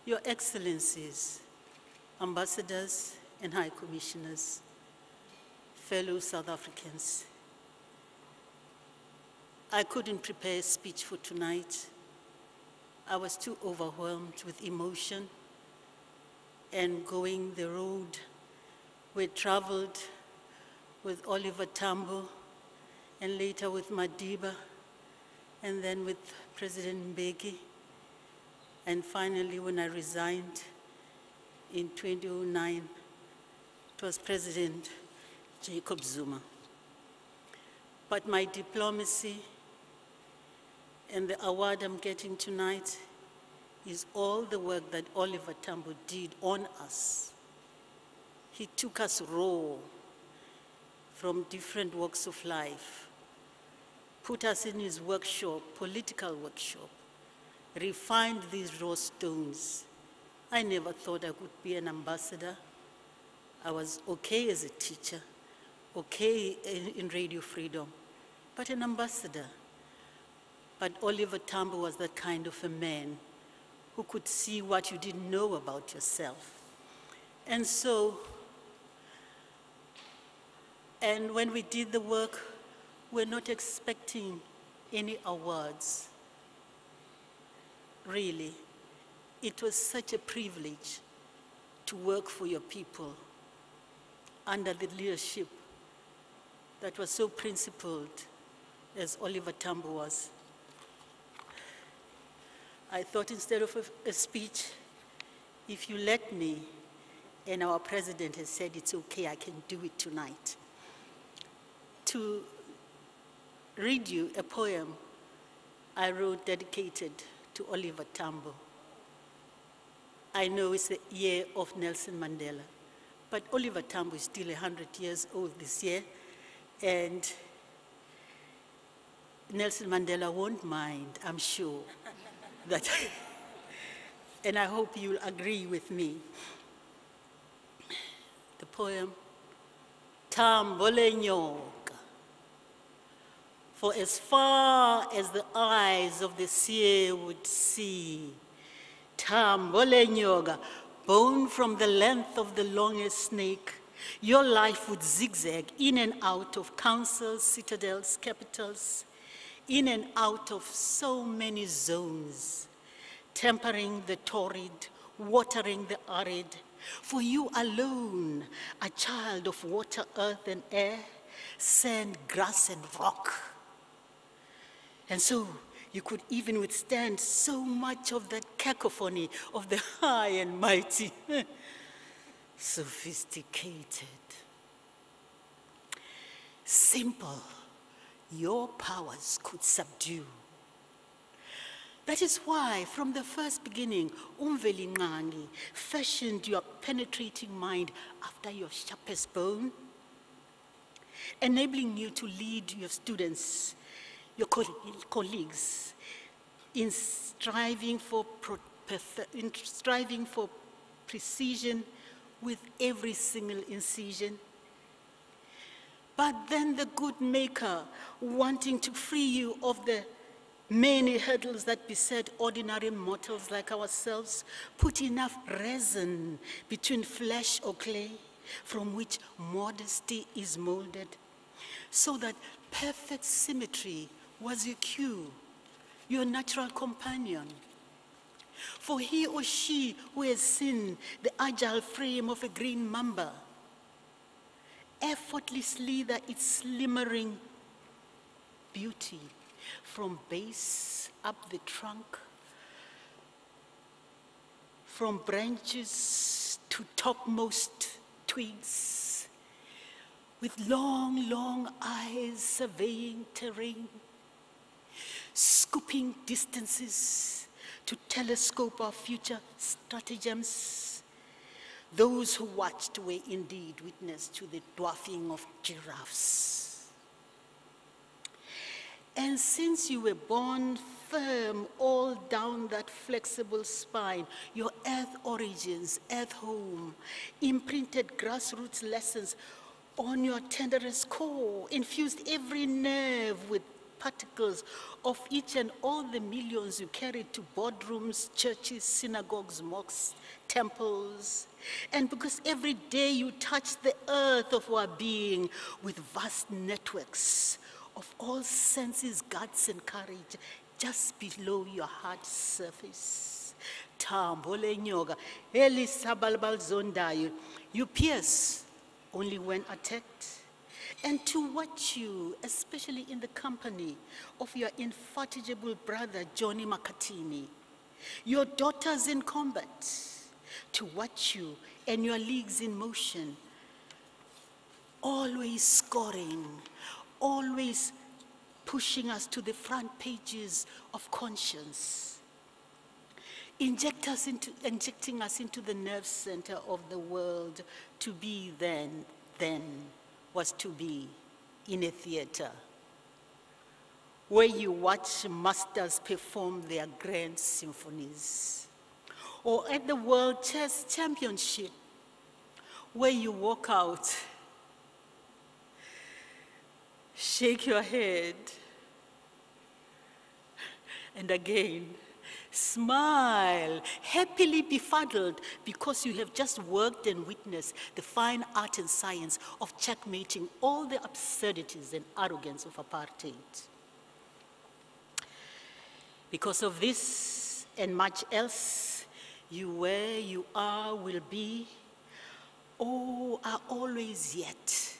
C: Your Excellencies, ambassadors and high commissioners, fellow South Africans. I couldn't prepare a speech for tonight. I was too overwhelmed with emotion and going the road. We traveled with Oliver Tambo and later with Madiba and then with President Mbeki. And finally, when I resigned in 2009, it was President Jacob Zuma. But my diplomacy and the award I'm getting tonight is all the work that Oliver Tambo did on us. He took us raw from different walks of life, put us in his workshop, political workshop, refined these raw stones. I never thought I could be an ambassador. I was okay as a teacher, okay in Radio Freedom, but an ambassador. But Oliver Tambo was that kind of a man who could see what you didn't know about yourself. And so, and when we did the work, we're not expecting any awards. Really, it was such a privilege to work for your people under the leadership that was so principled as Oliver Tambo was. I thought instead of a speech, if you let me, and our president has said it's okay, I can do it tonight, to read you a poem I wrote dedicated to Oliver Tambo. I know it's the year of Nelson Mandela, but Oliver Tambo is still 100 years old this year, and Nelson Mandela won't mind, I'm sure, that, and I hope you'll agree with me. The poem, Tambo le nyoka. For as far as the eyes of the seer would see, Tambo le nyoka, bone from the length of the longest snake, your life would zigzag in and out of councils, citadels, capitals, in and out of so many zones, tempering the torrid, watering the arid. For you alone, a child of water, earth, and air, sand, grass, and rock. And so you could even withstand so much of that cacophony of the high and mighty, sophisticated, simple, your powers could subdue. That is why, from the first beginning, Umveli Nqangi fashioned your penetrating mind after your sharpest bone, enabling you to lead your students, your colleagues, in striving for precision with every single incision. But then the good maker, wanting to free you of the many hurdles that beset ordinary mortals like ourselves, put enough resin between flesh or clay from which modesty is molded, so that perfect symmetry was your cue, your natural companion. For he or she who has seen the agile frame of a green mamba, effortlessly that its slimmering beauty from base up the trunk, from branches to topmost twigs, with long, long eyes surveying terrain, scooping distances to telescope our future stratagems. Those who watched were indeed witness to the dwarfing of giraffes. And since you were born firm all down that flexible spine, your earth origins, earth home, imprinted grassroots lessons on your tenderest core, infused every nerve with particles of each and all the millions you carried to boardrooms, churches, synagogues, mosques, temples. And because every day you touch the earth of our being with vast networks of all senses, guts, and courage just below your heart's surface. Tombow lenyoka, elisabalbal zondayo, you pierce only when attacked. And to watch you, especially in the company of your infatigable brother, Johnny Makatini, your daughters in combat, to watch you and your leagues in motion, always scoring, always pushing us to the front pages of conscience, injecting us into the nerve center of the world. To be then was to be in a theater where you watch masters perform their grand symphonies, or at the World Chess Championship where you walk out, shake your head, and again, smile, happily befuddled because you have just worked and witnessed the fine art and science of checkmating all the absurdities and arrogance of apartheid. Because of this and much else, you were, you are, will be, oh, are always yet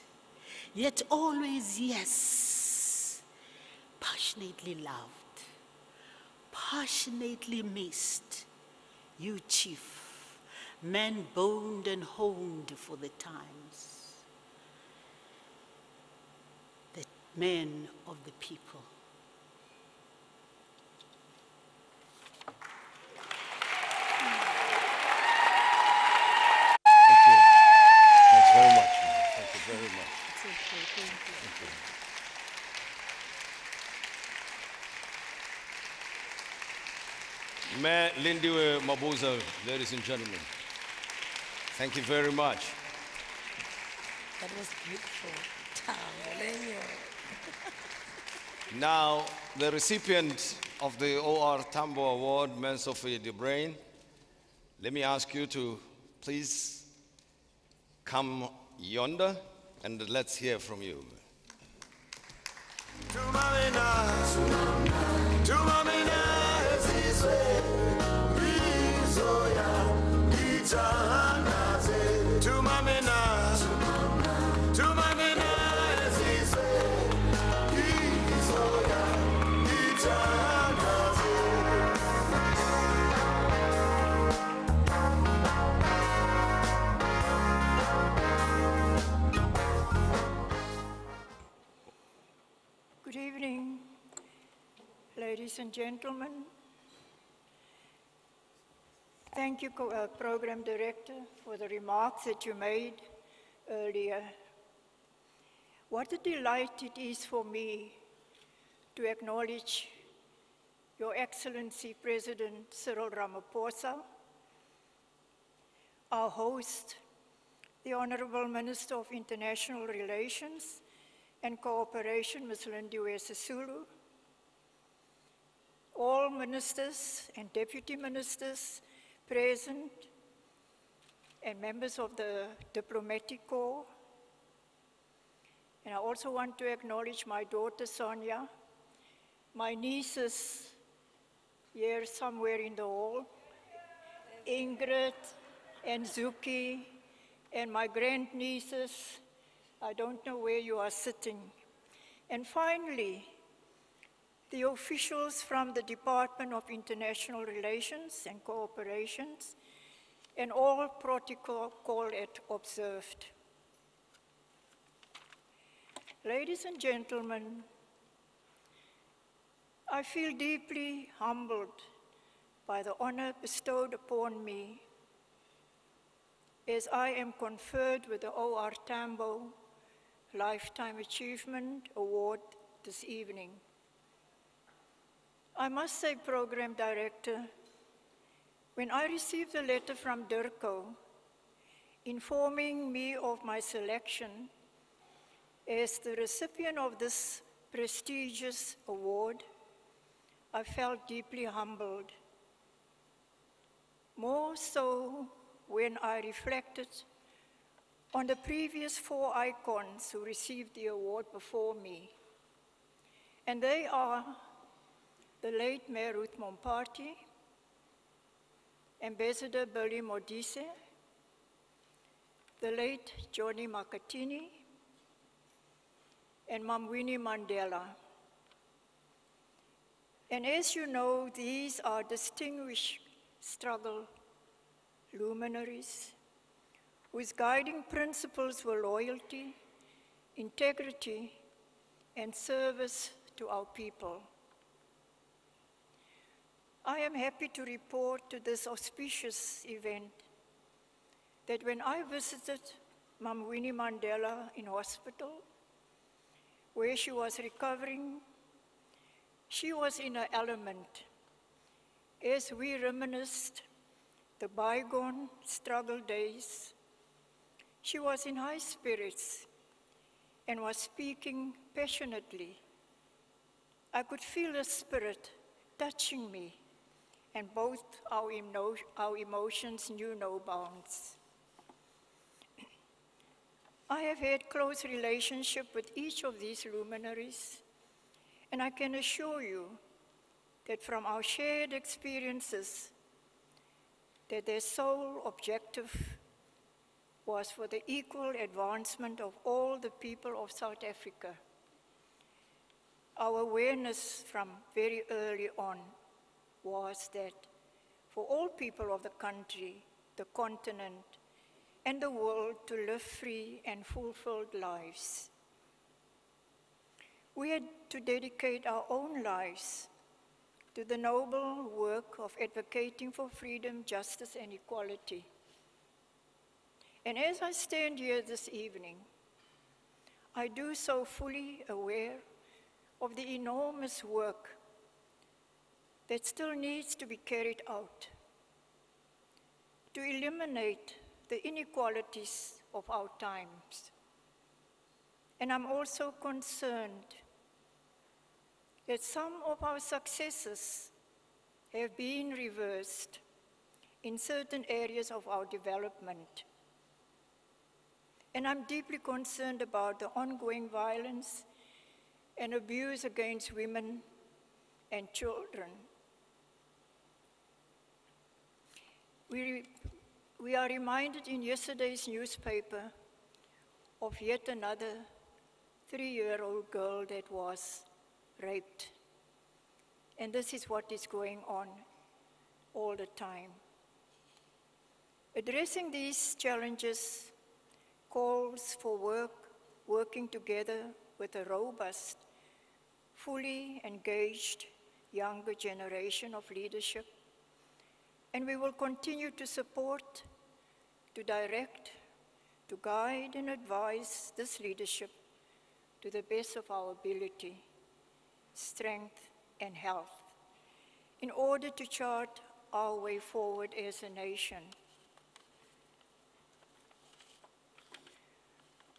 C: always yes, passionately loved, passionately missed, you chief, man boned and honed for the times, the men of the people.
F: Thank you. Thanks very much. Thank you very much.
C: It's okay, thank you.
F: Mayor Lindiwe Mabuza, ladies and gentlemen, thank you very much.
E: That was beautiful.
F: Now, the recipient of the OR Tombow Award, Ms. Sophie, let me ask you to please come yonder and let's hear from you.
H: Good evening, ladies and gentlemen. Thank you, Program Director, for the remarks that you made earlier. What a delight it is for me to acknowledge Your Excellency President Cyril Ramaphosa, our host, the Honorable Minister of International Relations and Cooperation, Ms. Lindiwe Sisulu, all ministers and deputy ministers present, and members of the diplomatic corps. And I also want to acknowledge my daughter Sonia, my nieces here somewhere in the hall, Ingrid and Zuki, and my grandnieces. I don't know where you are sitting. And finally, the officials from the Department of International Relations and Cooperations, and all protocol observed. Ladies and gentlemen, I feel deeply humbled by the honor bestowed upon me as I am conferred with the O.R. Tombow Lifetime Achievement Award this evening. I must say, Program Director, when I received a letter from Durko informing me of my selection as the recipient of this prestigious award, I felt deeply humbled. More so when I reflected on the previous 4 icons who received the award before me. And they are the late Mayor Ruth Mompati, Ambassador Billy Modise, the late Johnny Makatini, and Mam Winnie Mandela. And as you know, these are distinguished struggle luminaries whose guiding principles were loyalty, integrity, and service to our people. I am happy to report to this auspicious event that when I visited Mam Winnie Mandela in hospital, where she was recovering, she was in her element as we reminisced the bygone struggle days. She was in high spirits and was speaking passionately. I could feel the spirit touching me, and both our emotions knew no bounds. I have had close relationship with each of these luminaries, and I can assure you that from our shared experiences, that their sole objective was for the equal advancement of all the people of South Africa. Our awareness from very early on was that for all people of the country, the continent, and the world to live free and fulfilled lives. We had to dedicate our own lives to the noble work of advocating for freedom, justice, and equality. And as I stand here this evening, I do so fully aware of the enormous work that still needs to be carried out to eliminate the inequalities of our times. And I'm also concerned that some of our successes have been reversed in certain areas of our development. And I'm deeply concerned about the ongoing violence and abuse against women and children. We are reminded in yesterday's newspaper of yet another 3-year-old girl that was raped. And this is what is going on all the time. Addressing these challenges calls for working together with a robust, fully engaged younger generation of leadership. And we will continue to support, to direct, to guide and advise this leadership to the best of our ability, strength, and health, in order to chart our way forward as a nation.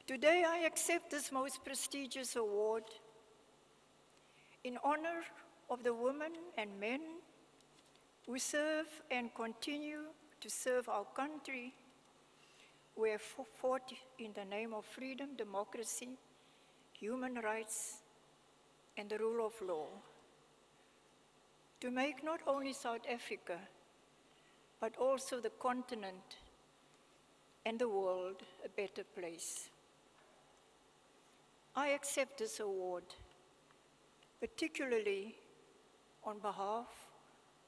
H: Today, I accept this most prestigious award in honor of the women and men who serve and continue to serve our country, who have fought in the name of freedom, democracy, human rights, and the rule of law, to make not only South Africa, but also the continent and the world a better place. I accept this award, particularly on behalf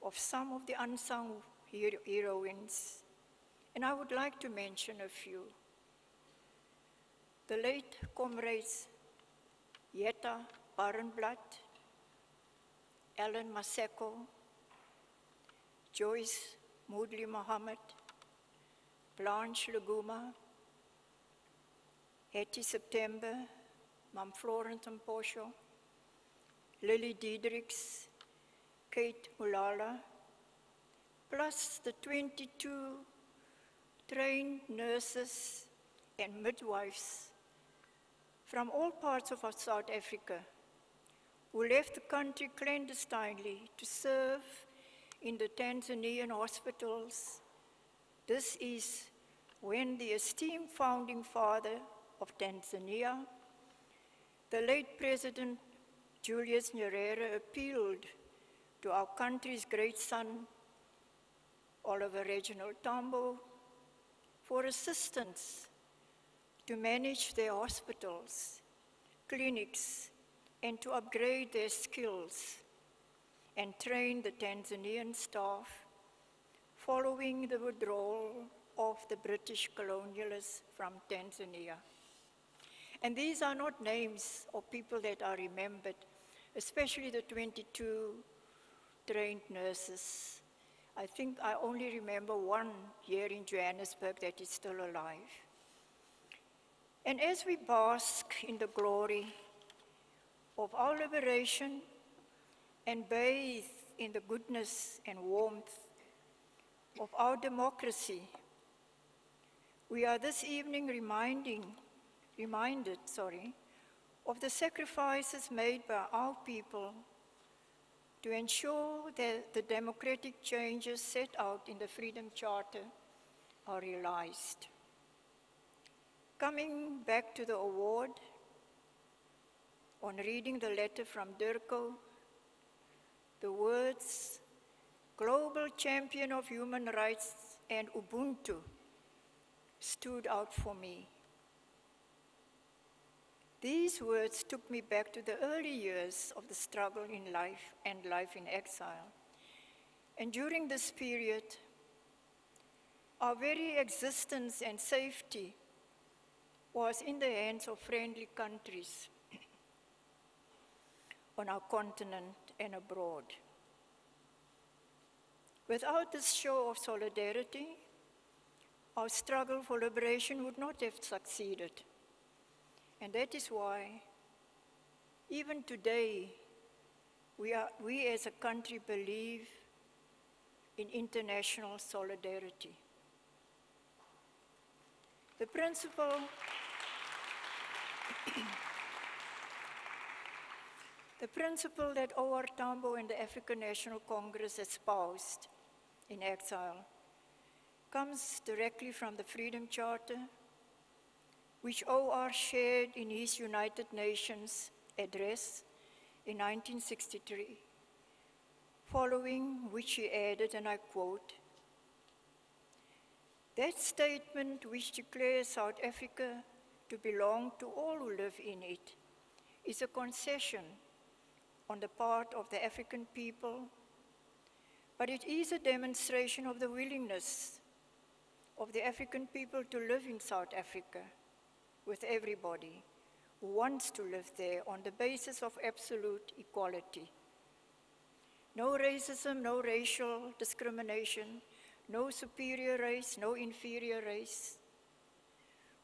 H: of some of the unsung heroines, and I would like to mention a few. The late comrades Yetta Barrenblatt, Ellen Maseko, Joyce Moodley Mohammed, Blanche Luguma, Hetty September, Mam Florentin Posho, Lily Diedrichs, Kate Mulala, plus the 22 trained nurses and midwives from all parts of South Africa who left the country clandestinely to serve in the Tanzanian hospitals. This is when the esteemed founding father of Tanzania, the late President Julius Nyerere, appealed to our country's great son, Oliver Reginald Tombow, for assistance to manage their hospitals, clinics, and to upgrade their skills and train the Tanzanian staff following the withdrawal of the British colonialists from Tanzania. And these are not names of people that are remembered, especially the 22 trained nurses. I think I only remember one here in Johannesburg that is still alive. And as we bask in the glory of our liberation and bathe in the goodness and warmth of our democracy, we are this evening reminded of the sacrifices made by our people to ensure that the democratic changes set out in the Freedom Charter are realized. Coming back to the award, on reading the letter from Durko, the words, Global Champion of Human Rights and Ubuntu, stood out for me. These words took me back to the early years of the struggle in life and life in exile. And during this period, our very existence and safety was in the hands of friendly countries on our continent and abroad. Without this show of solidarity, our struggle for liberation would not have succeeded. And that is why, even today, we as a country believe in international solidarity. The principle that O.R. Tambo and the African National Congress espoused in exile comes directly from the Freedom Charter, which O.R. shared in his United Nations address in 1963, following which he added, and I quote, "That statement which declares South Africa to belong to all who live in it is a concession on the part of the African people, but it is a demonstration of the willingness of the African people to live in South Africa with everybody who wants to live there on the basis of absolute equality. No racism, no racial discrimination, no superior race, no inferior race.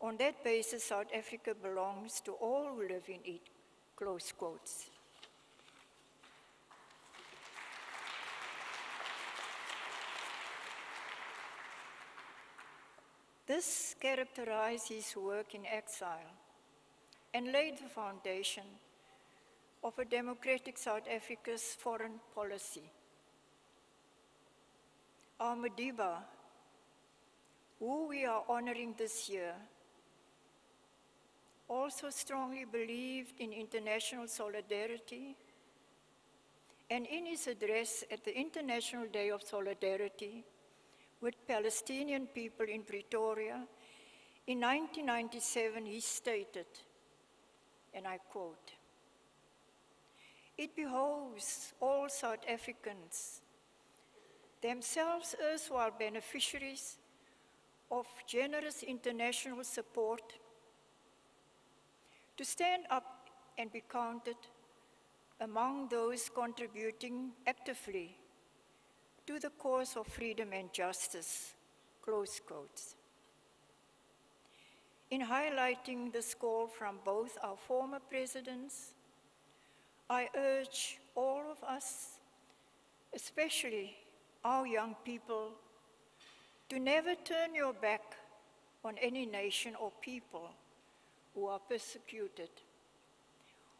H: On that basis, South Africa belongs to all who live in it," close quotes. This characterized his work in exile and laid the foundation of a democratic South Africa's foreign policy. Our Madiba, who we are honoring this year, also strongly believed in international solidarity, and in his address at the International Day of Solidarity with Palestinian people in Pretoria in 1997, he stated, and I quote, "It behoves all South Africans, themselves erstwhile beneficiaries of generous international support, to stand up and be counted among those contributing actively to the cause of freedom and justice, close quotes. In highlighting this call from both our former presidents, I urge all of us, especially our young people, to never turn your back on any nation or people who are persecuted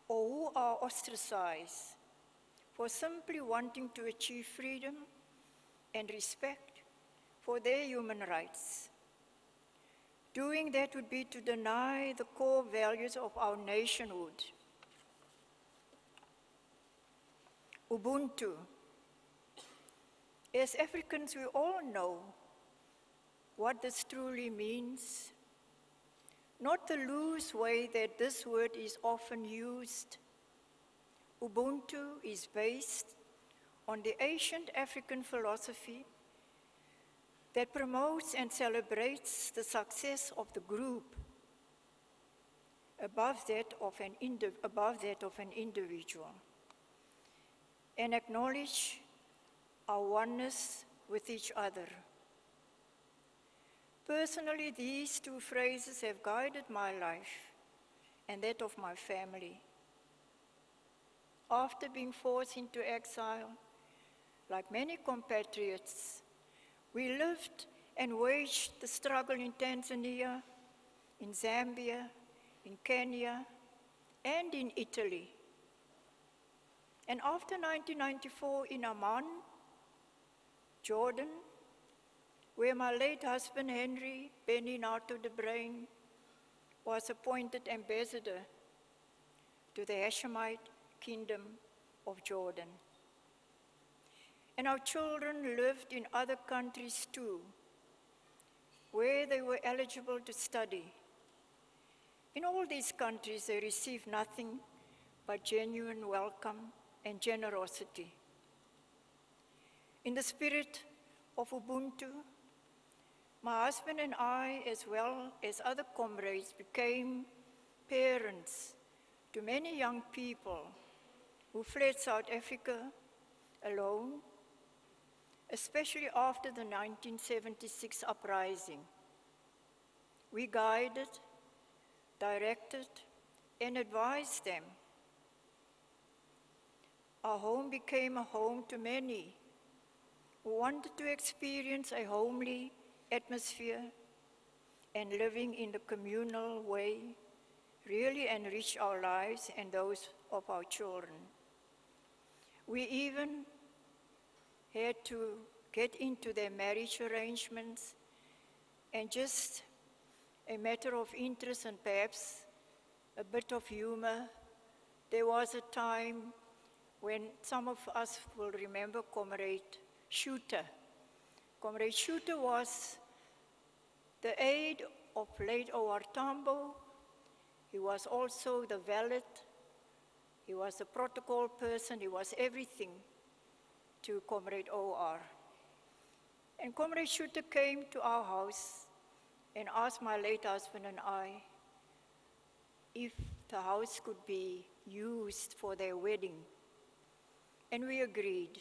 H: or who are ostracized for simply wanting to achieve freedom and respect for their human rights. Doing that would be to deny the core values of our nationhood. Ubuntu. As Africans, we all know what this truly means. Not the loose way that this word is often used. Ubuntu is based on the ancient African philosophy that promotes and celebrates the success of the group above that of an individual, and acknowledge our oneness with each other. Personally, these two phrases have guided my life and that of my family. After being forced into exile, like many compatriots, we lived and waged the struggle in Tanzania, in Zambia, in Kenya, and in Italy. And after 1994 in Amman, Jordan, where my late husband Henry Benny Nato de Bruin was appointed ambassador to the Hashemite Kingdom of Jordan. And our children lived in other countries too, where they were eligible to study. In all these countries, they received nothing but genuine welcome and generosity. In the spirit of Ubuntu, my husband and I, as well as other comrades, became parents to many young people who fled South Africa alone, especially after the 1976 uprising. We guided, directed, and advised them. Our home became a home to many who wanted to experience a homely atmosphere and living in the communal way really enrich our lives and those of our children. We even had to get into their marriage arrangements, and just a matter of interest and perhaps a bit of humor, there was a time when some of us will remember Comrade Shooter. Comrade Shooter was the aide of late O.R. Tombow. He was also the valet. He was the protocol person. He was everything to Comrade O.R. And Comrade Shooter came to our house and asked my late husband and I if the house could be used for their wedding. And we agreed.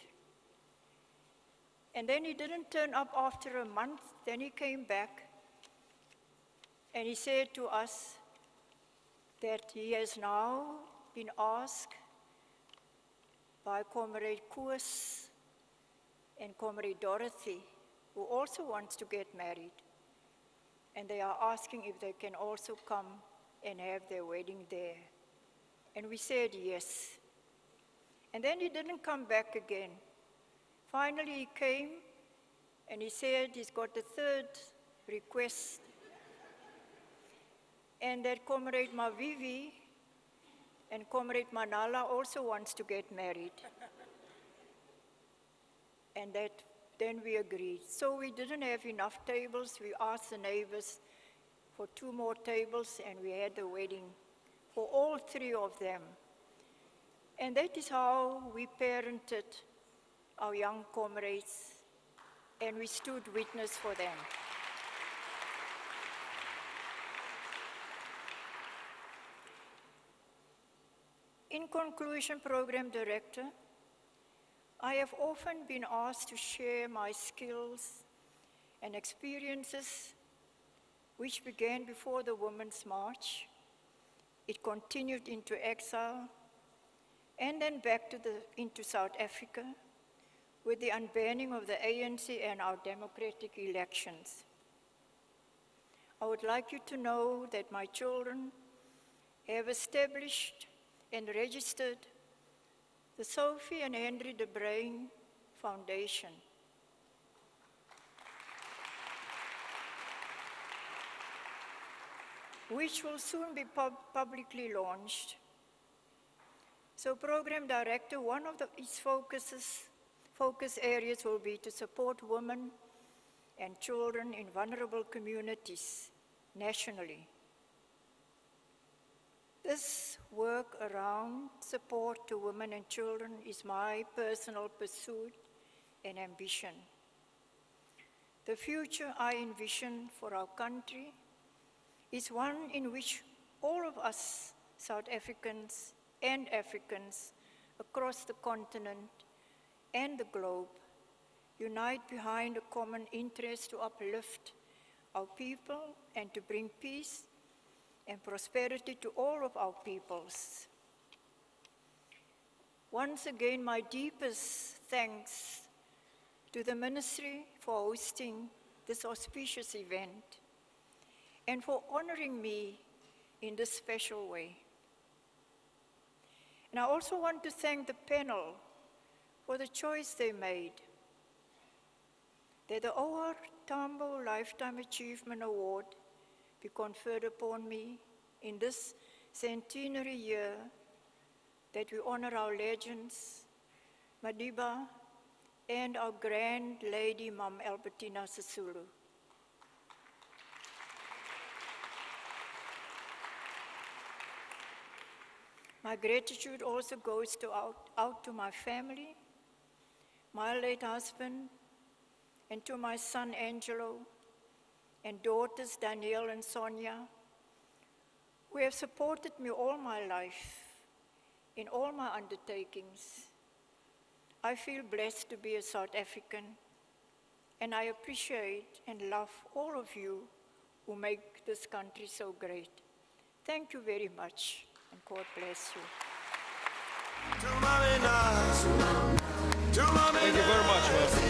H: And then he didn't turn up after a month. Then he came back and he said to us that he has now been asked by Comrade Koos and Comrade Dorothy, who also wants to get married. And they are asking if they can also come and have their wedding there. And we said yes. And then he didn't come back again. Finally, he came and he said he's got a third request, and that Comrade Mavivi and Comrade Manala also wants to get married. And that then we agreed. So we didn't have enough tables. We asked the neighbors for 2 more tables, and we had the wedding for all 3 of them. And that is how we parented our young comrades, and we stood witness for them. conclusion, Program Director, I have often been asked to share my skills and experiences which began before the Women's March. It continued into exile and then back into South Africa with the unbanning of the ANC and our democratic elections. I would like you to know that my children have established and registered the Sophie and Henry de Bruin Foundation. Which will soon be publicly launched. So, Program Director, one of its focus areas will be to support women and children in vulnerable communities nationally. This work around support to women and children is my personal pursuit and ambition. The future I envision for our country is one in which all of us, South Africans and Africans across the continent and the globe, unite behind a common interest to uplift our people and to bring peace and prosperity to all of our peoples. Once again, my deepest thanks to the Ministry for hosting this auspicious event and for honoring me in this special way. And I also want to thank the panel for the choice they made, that the OR Tombow Lifetime Achievement Award be conferred upon me in this centenary year, that we honor our legends, Madiba, and our grand lady, Mam Albertina Sisulu. My gratitude also goes out to my family, my late husband, and to my son Angelo, and daughters Danielle and Sonia, who have supported me all my life in all my undertakings. I feel blessed to be a South African, and I appreciate and love all of you who make this country so great. Thank you very much, and God bless you.
F: Thank you very much, man.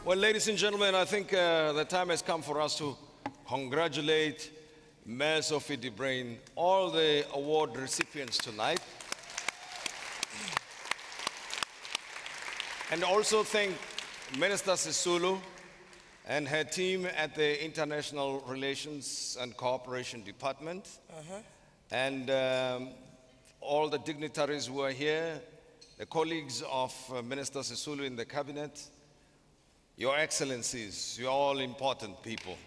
F: Well, ladies and gentlemen, I think the time has come for us to congratulate Mayor Sophie de Bruin, all the award recipients tonight. And also thank Minister Sisulu and her team at the International Relations and Cooperation Department. And all the dignitaries who are here, the colleagues of Minister Sisulu in the cabinet, Your Excellencies, you're all important people.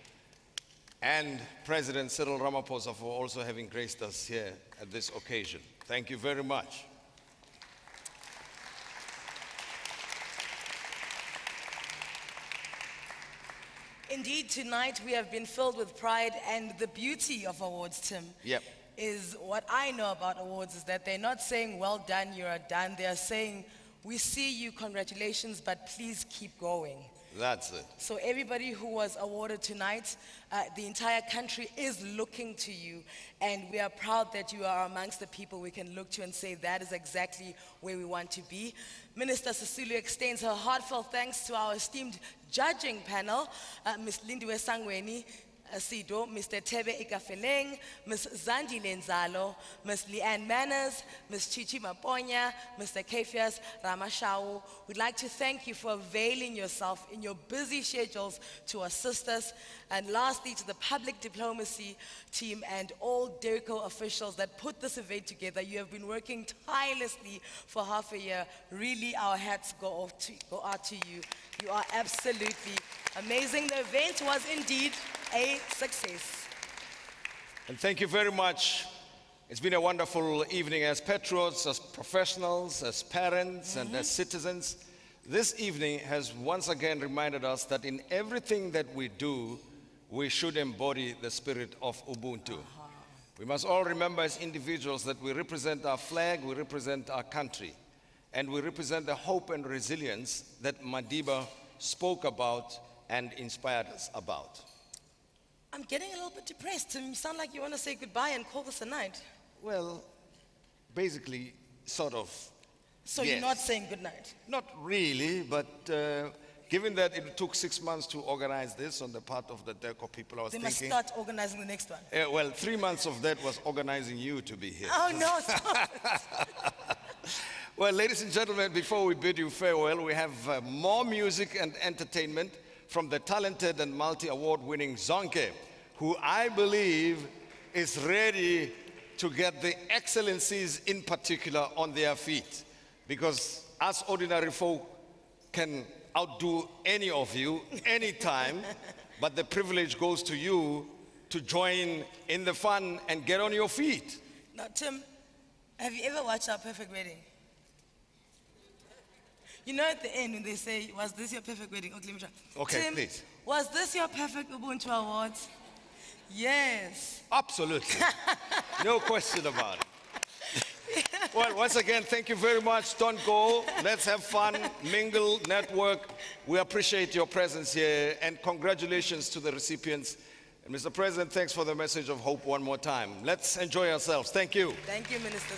F: And President Cyril Ramaphosa for also having graced us here at this occasion. Thank you very much.
E: Indeed, tonight we have been filled with pride, and the beauty of awards, Tim, is what I know about awards is that they're not saying, well done, you're done. They're saying, we see you, congratulations, but please keep going.
F: That's it.
E: So everybody who was awarded tonight, the entire country is looking to you, and we are proud that you are amongst the people we can look to and say that is exactly where we want to be. Minister Sisulu extends her heartfelt thanks to our esteemed judging panel, Ms. Lindiwe Sangweni, Sido, Mr. Tebe Ikafeleng, Ms. Zandi Lenzalo, Ms. Leanne Manners, Ms. Chichi Maponya, Mr. Kefias Ramashau. We'd like to thank you for availing yourself in your busy schedules to assist us. And lastly, to the public diplomacy team and all DERCO officials that put this event together. You have been working tirelessly for half a year. Really, our hats go out to you. You are absolutely amazing. The event was indeed a success.
F: And thank you very much. It's been a wonderful evening as patriots, as professionals, as parents, and as citizens. This evening has once again reminded us that in everything that we do, we should embody the spirit of Ubuntu. We must all remember as individuals that we represent our flag, we represent our country, and we represent the hope and resilience that Madiba spoke about and inspired us about.
E: I'm getting a little bit depressed. You sound like you want to say goodbye and call this a night.
F: Well, basically, sort of.
E: So
F: yes.
E: You're not saying goodnight?
F: Not really, but given that it took 6 months to organize this on the part of the DERCO people, I was thinking...
E: They must start organizing the next one.
F: Well, 3 months of that was organizing you to be here.
E: Oh, no, stop.
F: Well, ladies and gentlemen, before we bid you farewell, we have more music and entertainment from the talented and multi-award-winning Zonke, who I believe is ready to get the excellencies in particular on their feet. Because us ordinary folk can outdo any of you anytime, but the privilege goes to you to join in the fun and get on your feet.
E: Now, Tim, have you ever watched Our Perfect Wedding? You know at the end when they say, was this your perfect wedding? Okay, let me try.
F: Okay,
E: Tim,
F: please.
E: Was this your perfect Ubuntu Awards? Yes.
F: Absolutely. No question about it. Well, once again, thank you very much. Don't go. Let's have fun, mingle, network. We appreciate your presence here, and congratulations to the recipients. And Mr. President, thanks for the message of hope one more time. Let's enjoy ourselves. Thank you.
E: Thank you, Minister.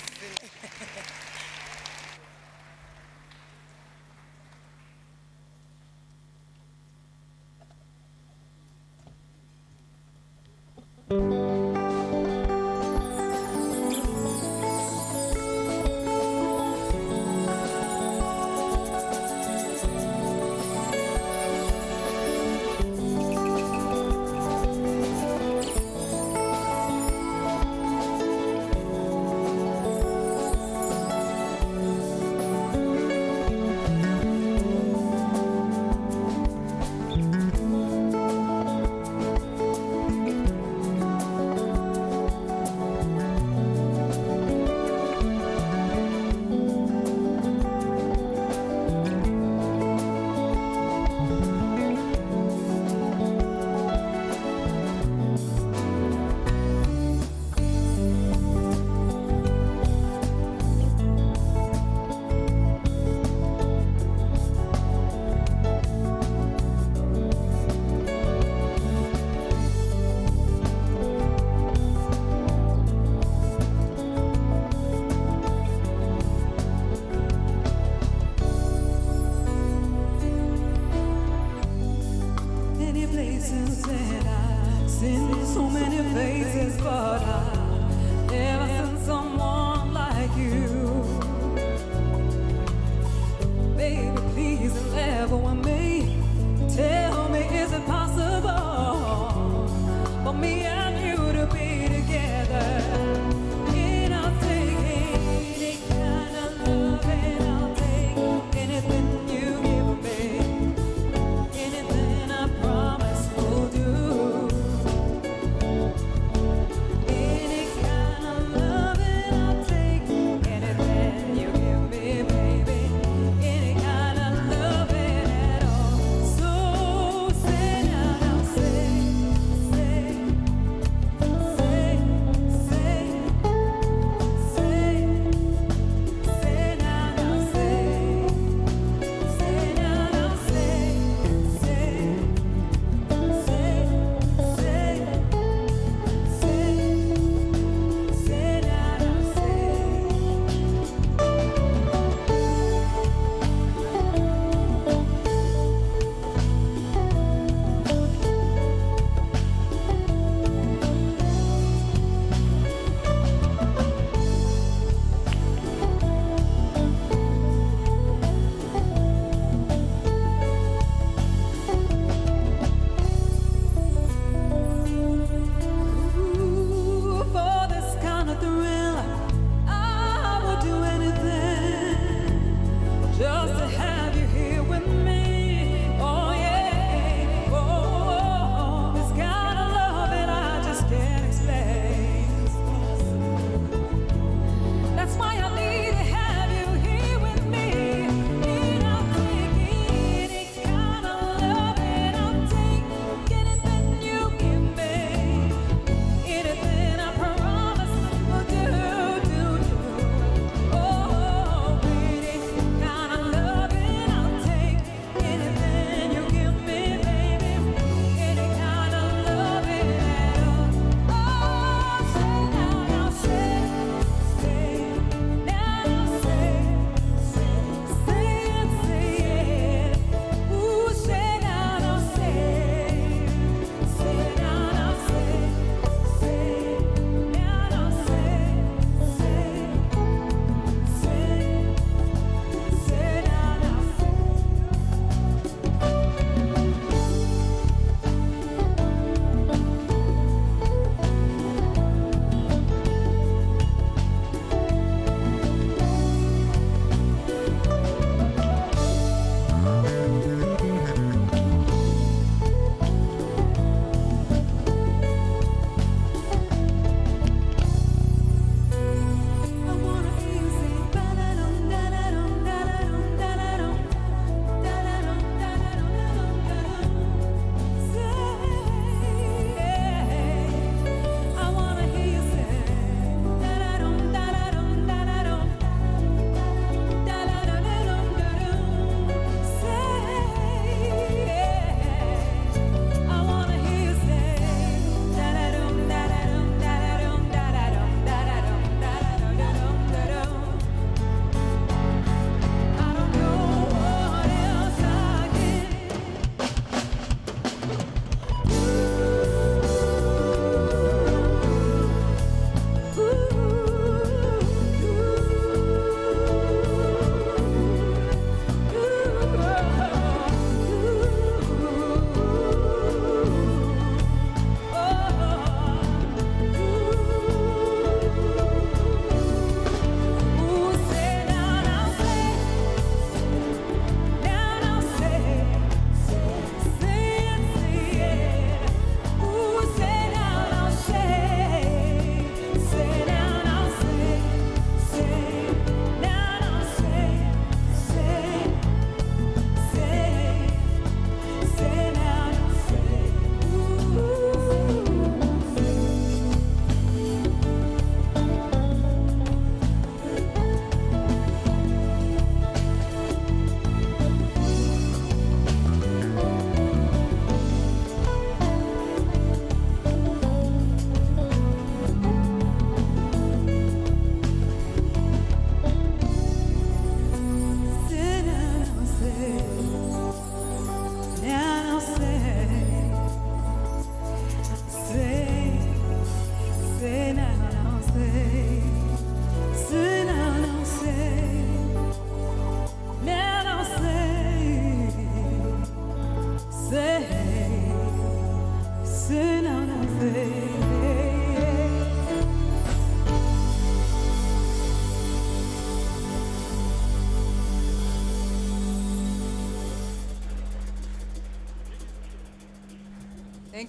J: Thank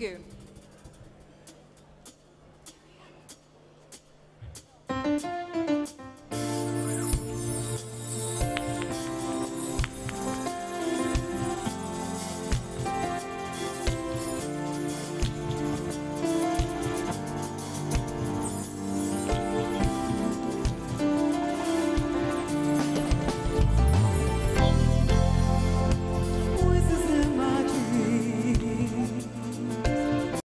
J: you.